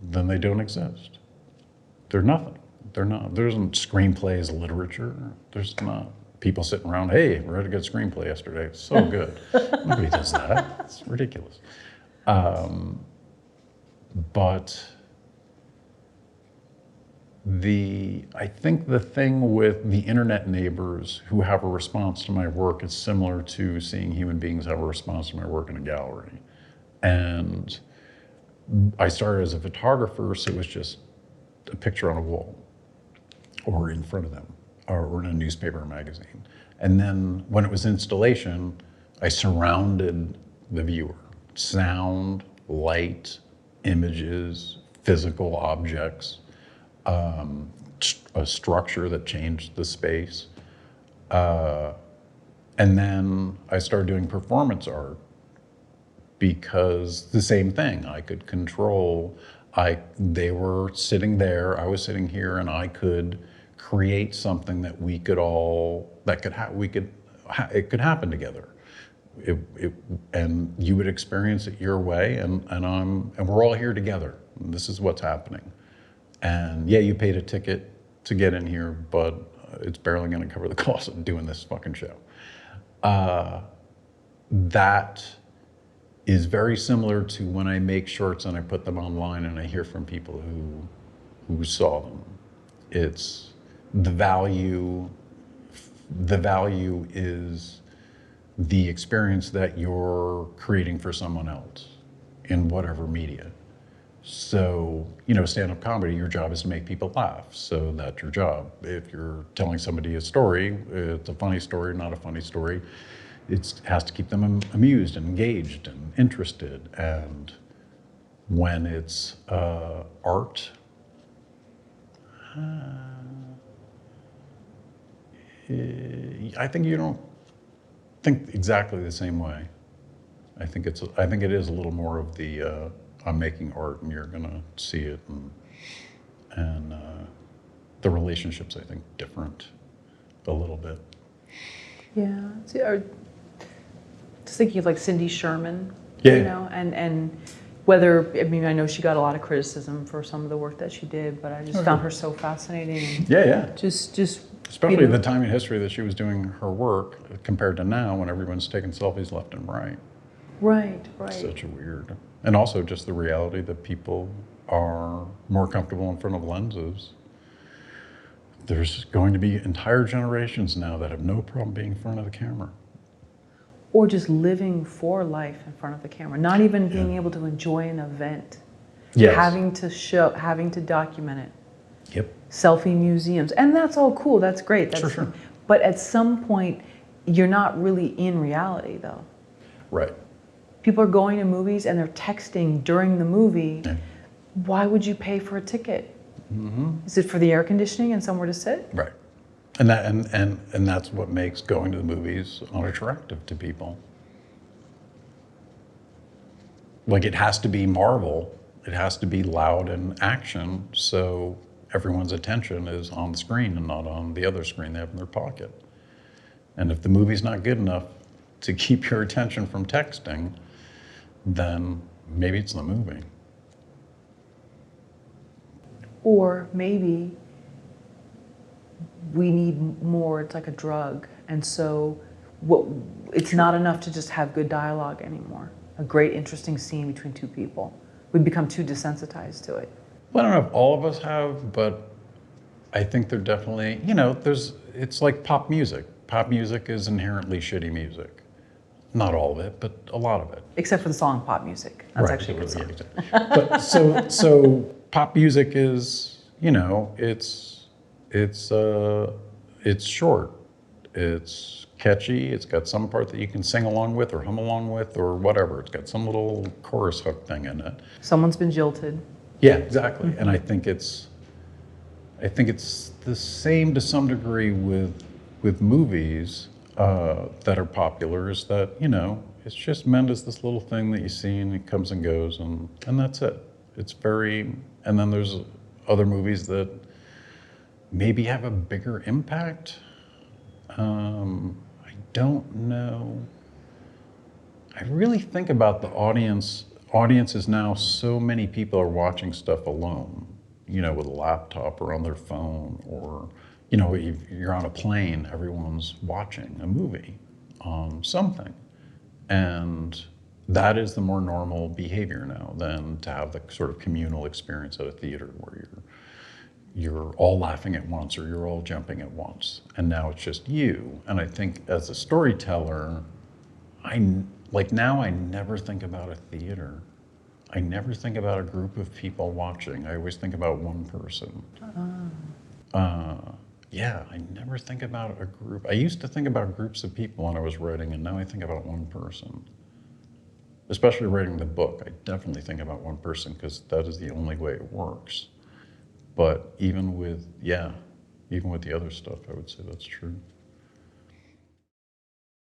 Speaker 2: then they don't exist. They're nothing. There isn't screenplays literature. There's not people sitting around, hey, we read a good screenplay yesterday. It's so good. Nobody does that. It's ridiculous. But I think the thing with the internet neighbors who have a response to my work is similar to seeing human beings have a response to my work in a gallery. And I started as a photographer, so it was just a picture on a wall or in front of them or in a newspaper or magazine. And then when it was installation, I surrounded the viewer. Sound, light, images, physical objects, a structure that changed the space. And then I started doing performance art because the same thing, I could control, they were sitting there, I was sitting here, and I could create something that it could happen together. And you would experience it your way, and we're all here together. And this is what's happening. And yeah, you paid a ticket to get in here, but it's barely going to cover the cost of doing this fucking show. That is very similar to when I make shorts and I put them online and I hear from people who saw them. It's the value is the experience that you're creating for someone else in whatever media. So, stand-up comedy, your job is to make people laugh. So that's your job. If you're telling somebody a story, it's a funny story, not a funny story, it has to keep them amused and engaged and interested. And when it's art, I think you don't think exactly the same way. I think it is a little more of the I'm making art and you're gonna see it, and the relationships, I think, different a little bit.
Speaker 1: Yeah. Just thinking of like Cindy Sherman,
Speaker 2: yeah.
Speaker 1: And whether, I know she got a lot of criticism for some of the work that she did, but I just found her so fascinating.
Speaker 2: Yeah.
Speaker 1: Just
Speaker 2: especially the time in history that she was doing her work compared to now when everyone's taking selfies left and right.
Speaker 1: Right.
Speaker 2: Such a weird, and also just the reality that people are more comfortable in front of lenses. There's going to be entire generations now that have no problem being in front of the camera.
Speaker 1: Or just living for life in front of the camera, not even being able to enjoy an event.
Speaker 2: Yes.
Speaker 1: Having to document it.
Speaker 2: Yep.
Speaker 1: Selfie museums, and that's all cool, that's great.
Speaker 2: Sure.
Speaker 1: But at some point, you're not really in reality, though.
Speaker 2: Right.
Speaker 1: People are going to movies and they're texting during the movie.
Speaker 2: Yeah.
Speaker 1: Why would you pay for a ticket? Is it for the air conditioning and somewhere to sit?
Speaker 2: Right. And that's what makes going to the movies unattractive to people. Like, it has to be Marvel, it has to be loud and action, so everyone's attention is on the screen and not on the other screen they have in their pocket. And if the movie's not good enough to keep your attention from texting, then maybe it's the movie.
Speaker 1: Or maybe we need more, it's like a drug. And so it's not enough to just have good dialogue anymore. A great, interesting scene between two people. We become too desensitized to it.
Speaker 2: Well, I don't know if all of us have, but I think they're definitely, it's like pop music. Pop music is inherently shitty music. Not all of it, but a lot of it.
Speaker 1: Except for the song Pop Music. That's
Speaker 2: Right,
Speaker 1: actually a good song.
Speaker 2: But so pop music is, it's short, it's catchy, it's got some part that you can sing along with or hum along with or whatever. It's got some little chorus hook thing in it.
Speaker 1: Someone's been jilted.
Speaker 2: Yeah, exactly. And I think it's the same to some degree with movies that are popular, is that, it's just meant as this little thing that you see and it comes and goes and that's it. It's very, and then there's other movies that maybe have a bigger impact. I don't know. I really think about the audience. Audiences now, so many people are watching stuff alone, with a laptop or on their phone, or, if you're on a plane, everyone's watching a movie on something. And that is the more normal behavior now than to have the sort of communal experience at a theater where you're all laughing at once or you're all jumping at once. And now it's just you. And I think as a storyteller, I never think about a theater. I never think about a group of people watching. I always think about one person. I never think about a group. I used to think about groups of people when I was writing, and now I think about one person. Especially writing the book, I definitely think about one person because that is the only way it works. But even with the other stuff, I would say that's true.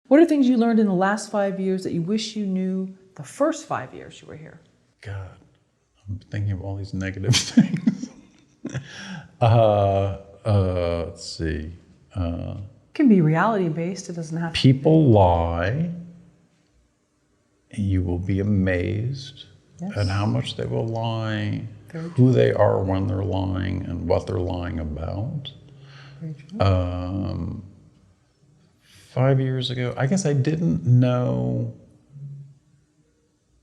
Speaker 1: What are things you learned in the last 5 years that you wish you knew the first 5 years you were here?
Speaker 2: God, I'm thinking of all these negative things. Let's see.
Speaker 1: It can be reality-based. It doesn't have to.
Speaker 2: People lie. You will be amazed at how much they will lie, who they are when they're lying, and what they're lying about.
Speaker 1: Very true.
Speaker 2: 5 years ago, I guess I didn't know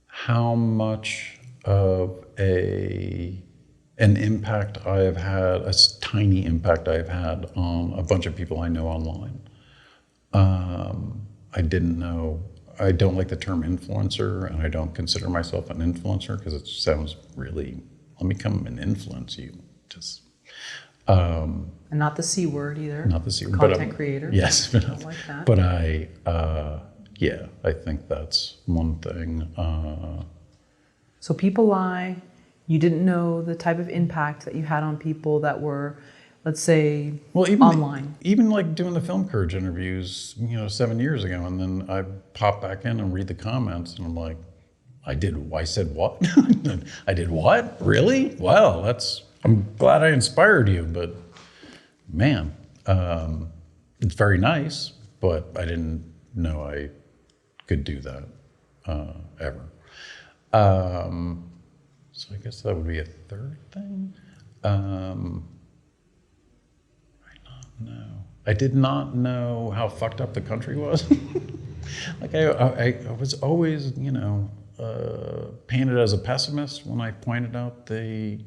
Speaker 2: how much of an impact I have had, a tiny impact I have had on a bunch of people I know online. I didn't know. I don't like the term influencer, and I don't consider myself an influencer because it sounds really, let me come and influence you. Just,
Speaker 1: and not the C word either.
Speaker 2: Not the C word.
Speaker 1: Content creator.
Speaker 2: Yes. But,
Speaker 1: I like that.
Speaker 2: But I think that's one thing.
Speaker 1: So people lie. You didn't know the type of impact that you had on people that were, let's say, online. Even
Speaker 2: like doing the Film Courage interviews, 7 years ago, and then I pop back in and read the comments, and I'm like, I said what? I did what? Really? Wow, I'm glad I inspired you, but man, it's very nice, but I didn't know I could do that ever. So I guess that would be a third thing. I did not know how fucked up the country was. Like I was always, painted as a pessimist when I pointed out the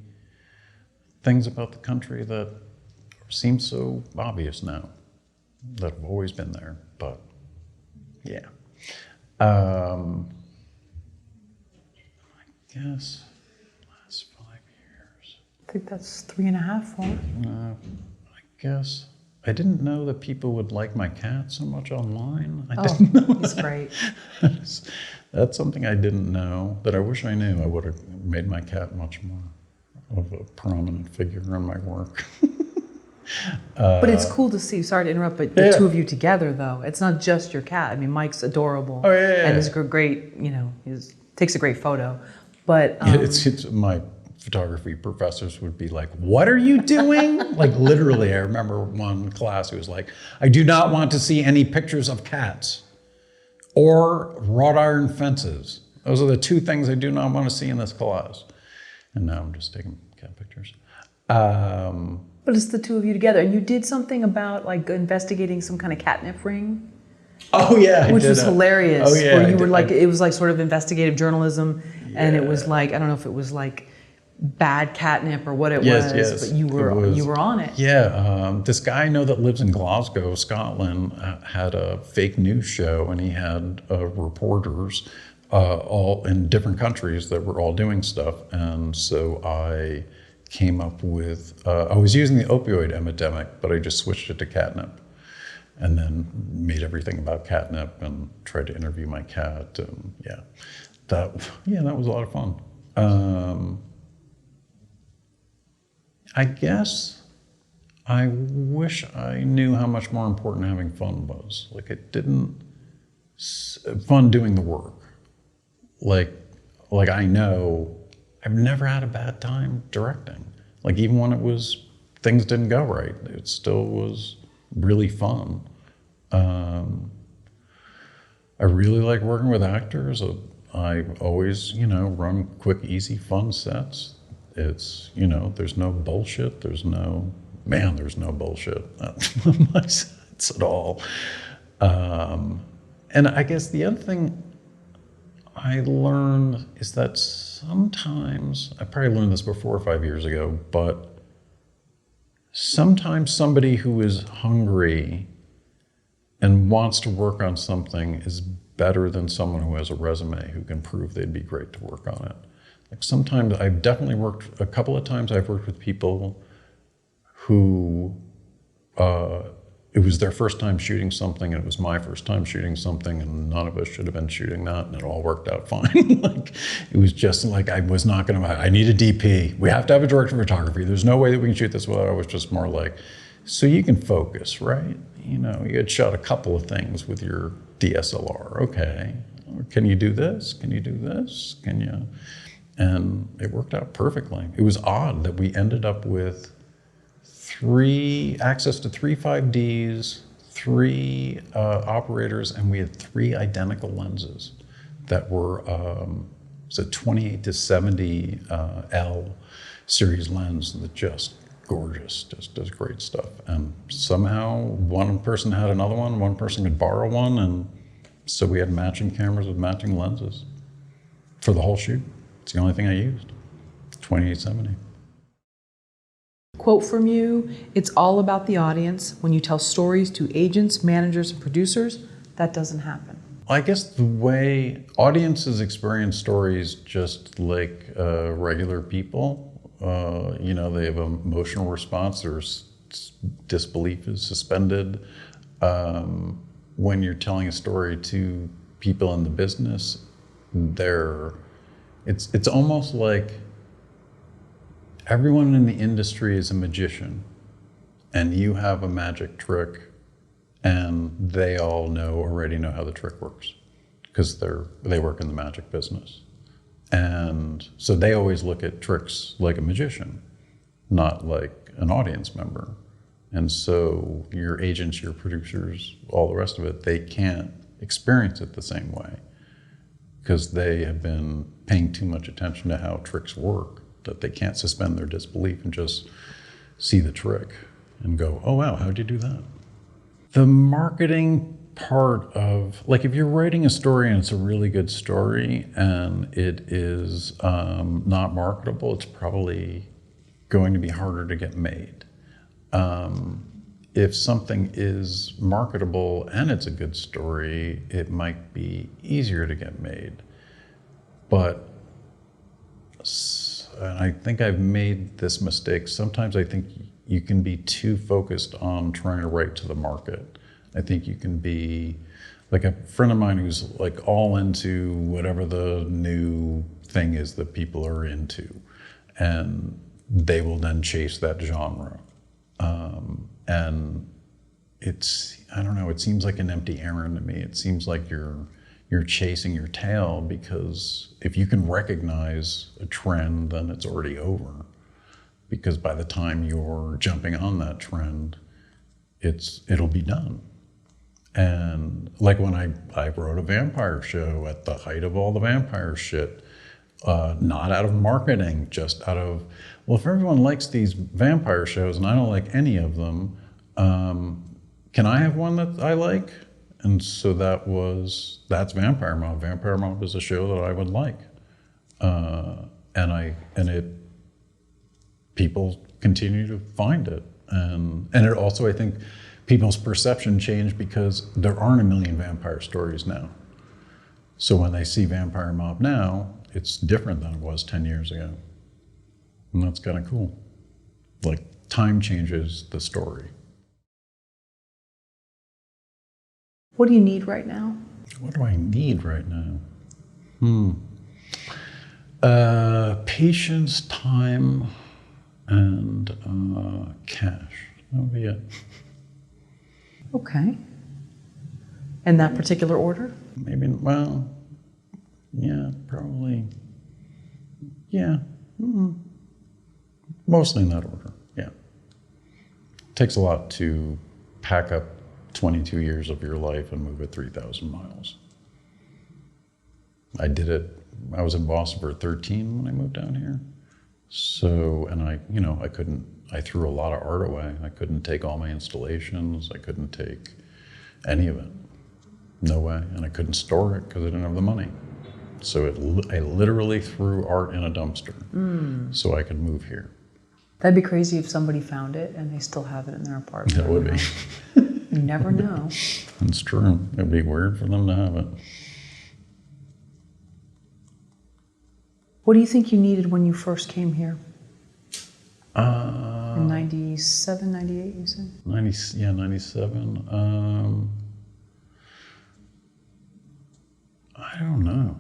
Speaker 2: things about the country that seem so obvious now, that have always been there. But yeah, I guess last 5 years.
Speaker 1: I think that's 3.5, 4.
Speaker 2: I guess I didn't know that people would like my cat so much online. I didn't know.
Speaker 1: He's great.
Speaker 2: That's something I didn't know that I wish I knew. I would have made my cat much more of a prominent figure in my work.
Speaker 1: But it's cool to see. Sorry to interrupt, but the two of you together, though, it's not just your cat. I mean, Mike's adorable, and is great. You know, takes a great photo. But
Speaker 2: it's my photography professors would be like, "What are you doing?" Like literally, I remember one class who was like, "I do not want to see any pictures of cats or wrought iron fences. Those are the two things I do not want to see in this class." And now I'm just taking cat pictures.
Speaker 1: But it's the two of you together, and you did something about like investigating some kind of catnip ring.
Speaker 2: Oh yeah,
Speaker 1: which was hilarious.
Speaker 2: Oh yeah,
Speaker 1: where you were like, it was like sort of investigative journalism, and it was like, I don't know if it was like bad catnip or what it was, but you were on it.
Speaker 2: Yeah, this guy I know that lives in Glasgow, Scotland, had a fake news show, and he had reporters all in different countries that were all doing stuff, and so I came up with, I was using the opioid epidemic, but I just switched it to catnip, and then made everything about catnip and tried to interview my cat, and that was a lot of fun. I guess I wish I knew how much more important having fun was. Like fun doing the work. Like I know I've never had a bad time directing. Like even when things didn't go right, it still was really fun. I really like working with actors. I always, run quick, easy, fun sets. It's, there's no bullshit. There's no bullshit on my sets at all. And I guess the other thing I learned is that sometimes, I probably learned this 4 or 5 years ago, but sometimes somebody who is hungry and wants to work on something is better than someone who has a resume who can prove they'd be great to work on it. Like sometimes I've definitely worked, a couple of times I've worked with people who, it was their first time shooting something and it was my first time shooting something and none of us should have been shooting that and it all worked out fine. Like it was just like, I was not gonna, I need a DP. We have to have a director of photography. There's no way that we can shoot this without. I was just more like, so you can focus, right? You had shot a couple of things with your DSLR, okay. Can you do this? Can you do this? Can you? And it worked out perfectly. It was odd that we ended up with access to 3 5Ds, 3 operators, and we had 3 identical lenses that were, it's a 28 to 70 L series lens that just gorgeous, just does great stuff. And somehow one person had another one person could borrow one, and so we had matching cameras with matching lenses for the whole shoot. It's the only thing I used, 2870.
Speaker 1: Quote from you, it's all about the audience. When you tell stories to agents, managers, and producers, that doesn't happen.
Speaker 2: I guess the way audiences experience stories just like regular people, they have an emotional response, their disbelief is suspended. When you're telling a story to people in the business, it's almost like everyone in the industry is a magician and you have a magic trick and they all already know how the trick works because they work in the magic business. And so they always look at tricks like a magician, not like an audience member. And so your agents, your producers, all the rest of it, they can't experience it the same way because they have been paying too much attention to how tricks work that they can't suspend their disbelief and just see the trick and go, oh wow, how'd you do that? The marketing part of, like if you're writing a story and it's a really good story and it is not marketable, it's probably going to be harder to get made. If something is marketable and it's a good story, it might be easier to get made. But and I think I've made this mistake. Sometimes I think you can be too focused on trying to write to the market. I think you can be, like a friend of mine who's like all into whatever the new thing is that people are into. And they will then chase that genre. And it's, I don't know, it seems like an empty errand to me. It seems like you're chasing your tail, because if you can recognize a trend, then it's already over. Because by the time you're jumping on that trend, it'll be done. And like when I wrote a vampire show at the height of all the vampire shit, not out of marketing, just out of, well, if everyone likes these vampire shows and I don't like any of them, can I have one that I like? And so that's Vampire Mob. Vampire Mob is a show that I would like. People continue to find it. And it also, I think, people's perception changed because there aren't a million vampire stories now. So when they see Vampire Mob now, it's different than it was 10 years ago. And that's kind of cool. Like, time changes the story.
Speaker 1: What do you need right now?
Speaker 2: What do I need right now? Patience, time, and cash. That would be it.
Speaker 1: Okay. In that particular order?
Speaker 2: Maybe, well, yeah, probably. Yeah. Mostly in that order, yeah. It takes a lot to pack up 22 years of your life and move it 3,000 miles. I did it, I was in Boston for 13 when I moved down here. So, and I threw a lot of art away. I couldn't take all my installations. I couldn't take any of it. No way. And I couldn't store it because I didn't have the money. So I literally threw art in a dumpster so I could move here.
Speaker 1: That'd be crazy if somebody found it and they still have it in their apartment.
Speaker 2: That would be.
Speaker 1: You never know.
Speaker 2: It's true. It'd be weird for them to have it.
Speaker 1: What do you think you needed when you first came here? In 97, 98, you said?
Speaker 2: 97. I don't know.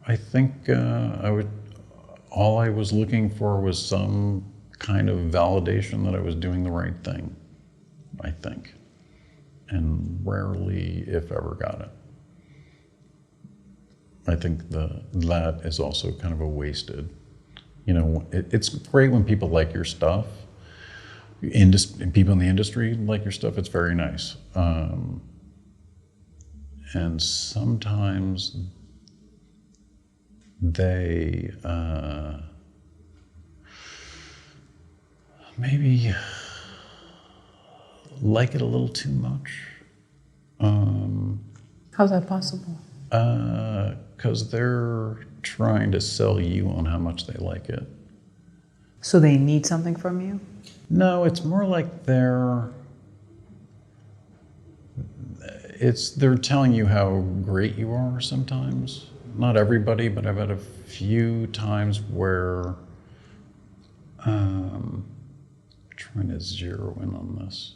Speaker 2: I think all I was looking for was some kind of validation that I was doing the right thing, I think. And rarely, if ever, got it. I think that is also kind of a wasted, it's great when people like your stuff, people in the industry like your stuff, it's very nice. And sometimes they maybe like it a little too much.
Speaker 1: How's that possible?
Speaker 2: Because they're trying to sell you on how much they like it.
Speaker 1: So they need something from you?
Speaker 2: No, it's more like they're telling you how great you are sometimes. Not everybody, but I've had a few times where trying to zero in on this.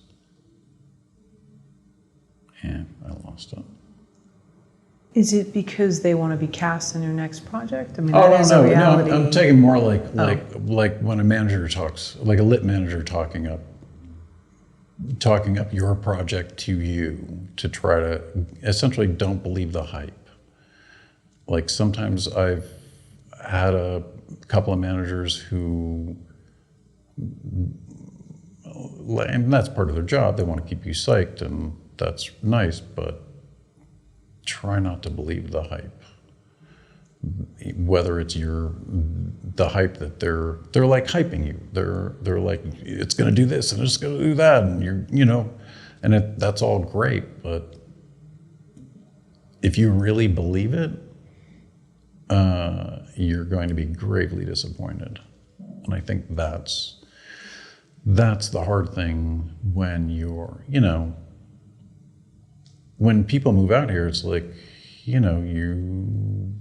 Speaker 2: Yeah, I lost it.
Speaker 1: Is it because they want to be cast in your next project? I mean, that is a reality.
Speaker 2: No, I'm taking more like when a manager talks, like a lit manager talking up your project to you to try to essentially don't believe the hype. Like sometimes I've had a couple of managers who, and that's part of their job, they want to keep you psyched and that's nice, but try not to believe the hype. Whether it's the hype that they're like hyping you. They're like, it's gonna do this and it's gonna do that, and that's all great, but if you really believe it, you're going to be gravely disappointed. And I think that's the hard thing when when people move out here, it's like, you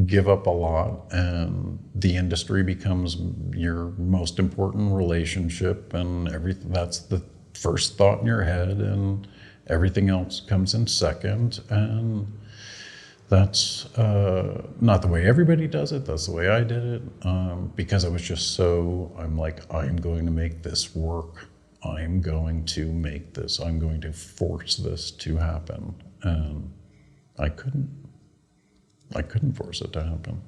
Speaker 2: give up a lot and the industry becomes your most important relationship and everything. That's the first thought in your head and everything else comes in second. And That's not the way everybody does it. That's the way I did it. Because I was just I'm like, I'm going to make this work. I'm going to make this. I'm going to force this to happen. And I couldn't force it to happen.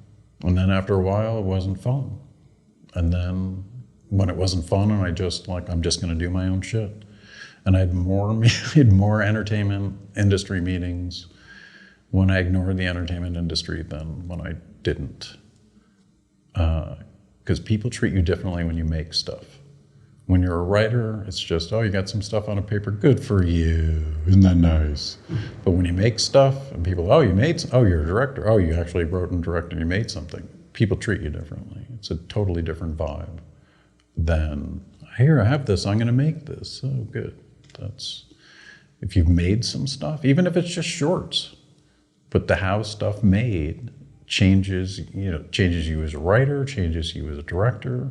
Speaker 2: And then after a while, it wasn't fun. And then when it wasn't fun, and I'm just going to do my own shit. And I had more entertainment industry meetings when I ignored the entertainment industry than when I didn't. Because people treat you differently when you make stuff. When you're a writer, it's just, oh, you got some stuff on a paper, good for you, isn't that nice? But when you make stuff, and people, oh, you're a director, oh, you actually wrote and directed and you made something, people treat you differently. It's a totally different vibe than, here, I have this, I'm gonna make this, oh, good. If you've made some stuff, even if it's just shorts, but to have stuff made changes you as a writer, changes you as a director,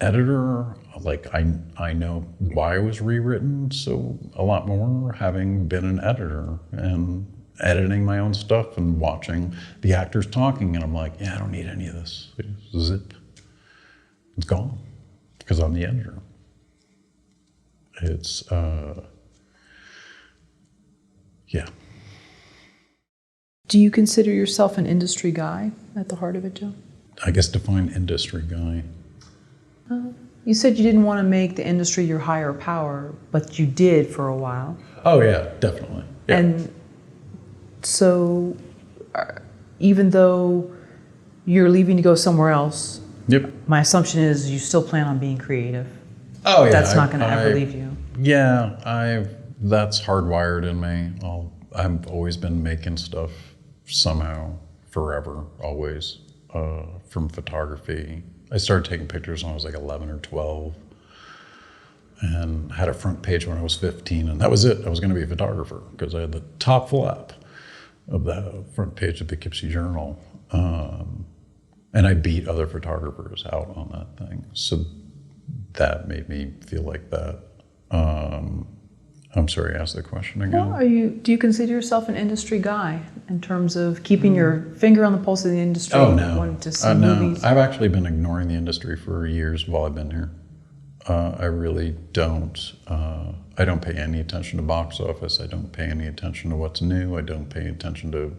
Speaker 2: editor. Like I know why it was rewritten so a lot more, having been an editor and editing my own stuff and watching the actors talking, and I'm like, yeah, I don't need any of this. Zip. It's gone because I'm the editor. It's yeah.
Speaker 1: Do you consider yourself an industry guy at the heart of it, Joe?
Speaker 2: I guess define industry guy.
Speaker 1: You said you didn't want to make the industry your higher power, but you did for a while.
Speaker 2: Oh yeah, definitely. Yeah.
Speaker 1: And so even though you're leaving to go somewhere else,
Speaker 2: yep.
Speaker 1: My assumption is you still plan on being creative.
Speaker 2: Oh yeah.
Speaker 1: That's not going to ever leave you.
Speaker 2: Yeah, that's hardwired in me. I've always been making stuff somehow, forever, always, from photography. I started taking pictures when I was like 11 or 12 and had a front page when I was 15, and that was it. I was going to be a photographer because I had the top flap of the front page of the Poughkeepsie Journal. And I beat other photographers out on that thing. So that made me feel like that. I'm sorry, ask the question again.
Speaker 1: Well, do you consider yourself an industry guy in terms of keeping your finger on the pulse of the industry?
Speaker 2: Oh, no.
Speaker 1: Wanting to see movies?
Speaker 2: I've actually been ignoring the industry for years while I've been here. I really don't. I don't pay any attention to box office. I don't pay any attention to what's new. I don't pay attention to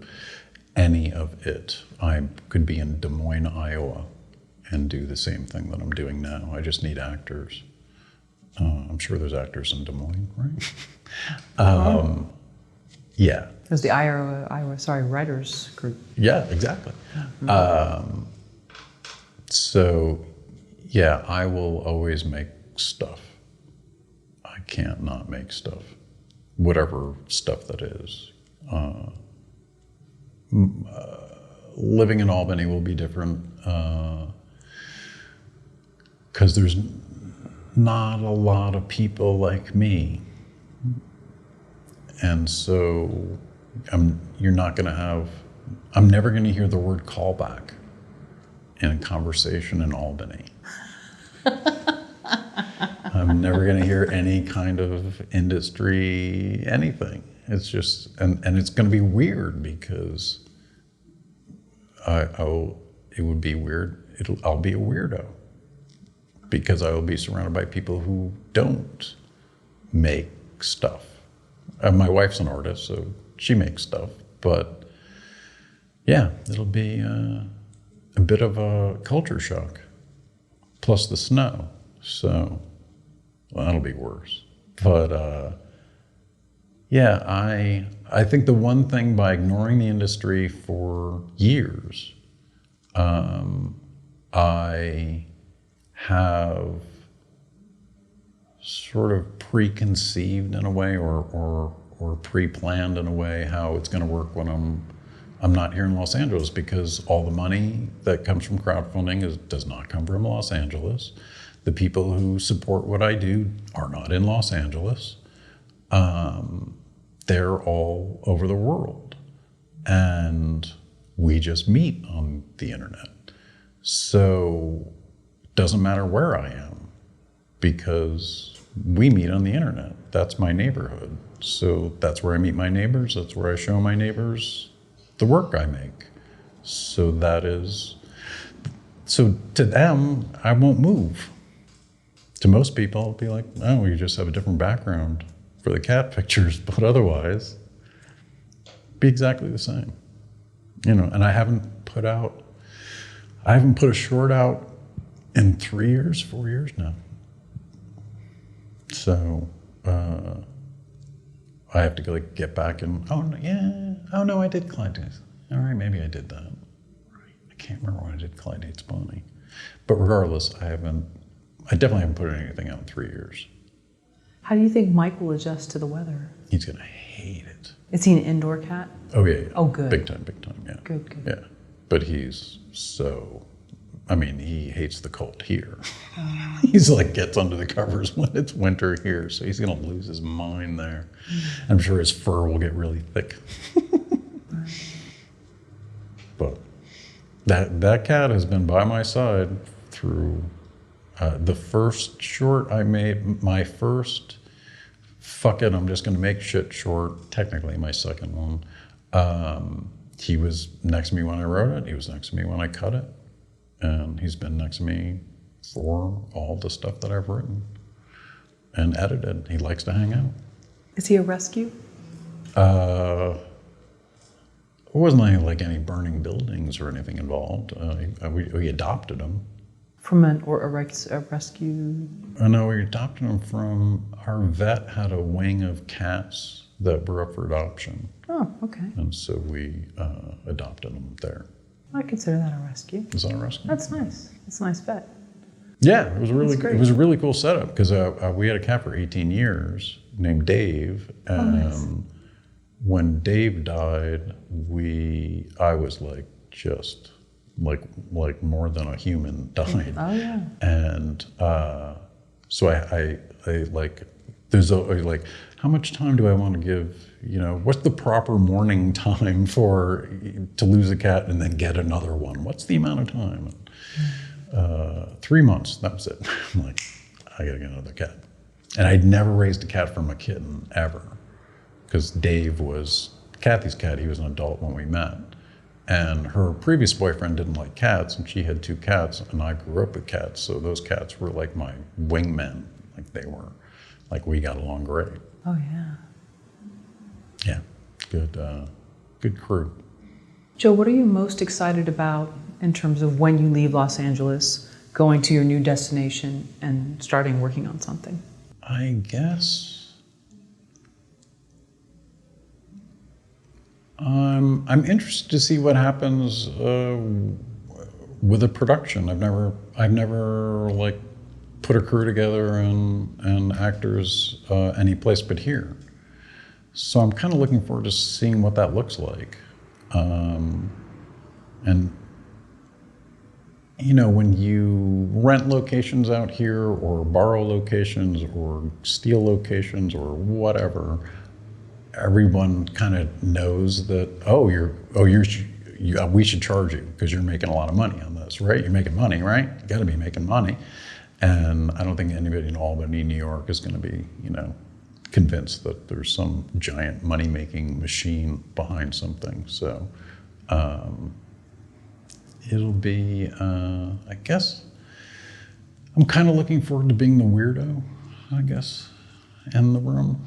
Speaker 2: any of it. I could be in Des Moines, Iowa, and do the same thing that I'm doing now. I just need actors. I'm sure there's actors in Des Moines, right? Yeah.
Speaker 1: There's the Iowa writers group.
Speaker 2: Yeah, exactly. So, yeah, I will always make stuff. I can't not make stuff, whatever stuff that is. Living in Albany will be different because there's not a lot of people like me. And so I'm never going to hear the word callback in a conversation in Albany. I'm never going to hear any kind of industry, anything. It's just, and it's going to be weird because it would be weird. I'll be a weirdo because I will be surrounded by people who don't make stuff. My wife's an artist, so she makes stuff. But yeah, it'll be a bit of a culture shock, plus the snow. So, well, that'll be worse. But yeah, I think the one thing by ignoring the industry for years, I have sort of preconceived in a way or pre-planned in a way how it's going to work when I'm not here in Los Angeles, because all the money that comes from crowdfunding does not come from Los Angeles. The people who support what I do are not in Los Angeles. They're all over the world, and we just meet on the internet. So it doesn't matter where I am because we meet on the internet. That's my neighborhood. So that's where I meet my neighbors. That's where I show my neighbors the work I make. So to them, I won't move. To most people, it'll be like, oh, you just have a different background for the cat pictures, but otherwise, be exactly the same. And I haven't put a short out in 3 years, 4 years now. So I have to get back and, oh no, I did Clyde Dates. All right, maybe I did that. I can't remember when I did Clyde Dates Bonnie. But regardless, I definitely haven't put anything out in 3 years.
Speaker 1: How do you think Mike will adjust to the weather?
Speaker 2: He's gonna hate it.
Speaker 1: Is he an indoor cat?
Speaker 2: Oh yeah.
Speaker 1: Oh, good.
Speaker 2: Big time, yeah.
Speaker 1: Good.
Speaker 2: Yeah, but he's he hates the cold here. He's gets under the covers when it's winter here, so he's gonna lose his mind there. I'm sure his fur will get really thick. But that cat has been by my side through the first short I made, my first, fuck it, I'm just gonna make shit short, technically my second one. He was next to me when I wrote it, he was next to me when I cut it, and he's been next to me for all the stuff that I've written and edited. He likes to hang out.
Speaker 1: Is he a rescue?
Speaker 2: It wasn't any burning buildings or anything involved. We adopted him.
Speaker 1: From a rescue?
Speaker 2: No, we adopted him from, our vet had a wing of cats that were up for adoption.
Speaker 1: Oh, okay.
Speaker 2: And so we adopted him there.
Speaker 1: I consider that a rescue.
Speaker 2: Is that a rescue?
Speaker 1: That's nice. It's a nice vet.
Speaker 2: Yeah, it was
Speaker 1: great.
Speaker 2: It was a really cool setup because we had a cat for 18 years named Dave, and
Speaker 1: nice.
Speaker 2: When Dave died, I was just more than a human died.
Speaker 1: Oh yeah.
Speaker 2: And so I there's how much time do I want to give? What's the proper mourning time to lose a cat and then get another one? What's the amount of time? 3 months, that was it. I'm I gotta get another cat. And I'd never raised a cat from a kitten, ever. Because Dave was Kathy's cat, he was an adult when we met. And her previous boyfriend didn't like cats, and she had 2 cats, and I grew up with cats, so those cats were like my wingmen. They were, we got along great.
Speaker 1: Oh yeah.
Speaker 2: Yeah, good crew.
Speaker 1: Joe, what are you most excited about in terms of when you leave Los Angeles, going to your new destination and starting working on something?
Speaker 2: I guess I'm interested to see what happens with a production. I've never put a crew together and actors any place but here. So I'm kind of looking forward to seeing what that looks like. And when you rent locations out here or borrow locations or steal locations or whatever, everyone kind of knows that, we should charge you because you're making a lot of money on this, right? You're making money, right? You got to be making money. And I don't think anybody in Albany, New York is going to be, convinced that there's some giant money-making machine behind something. So it'll be, I guess, I'm kind of looking forward to being the weirdo, I guess, in the room.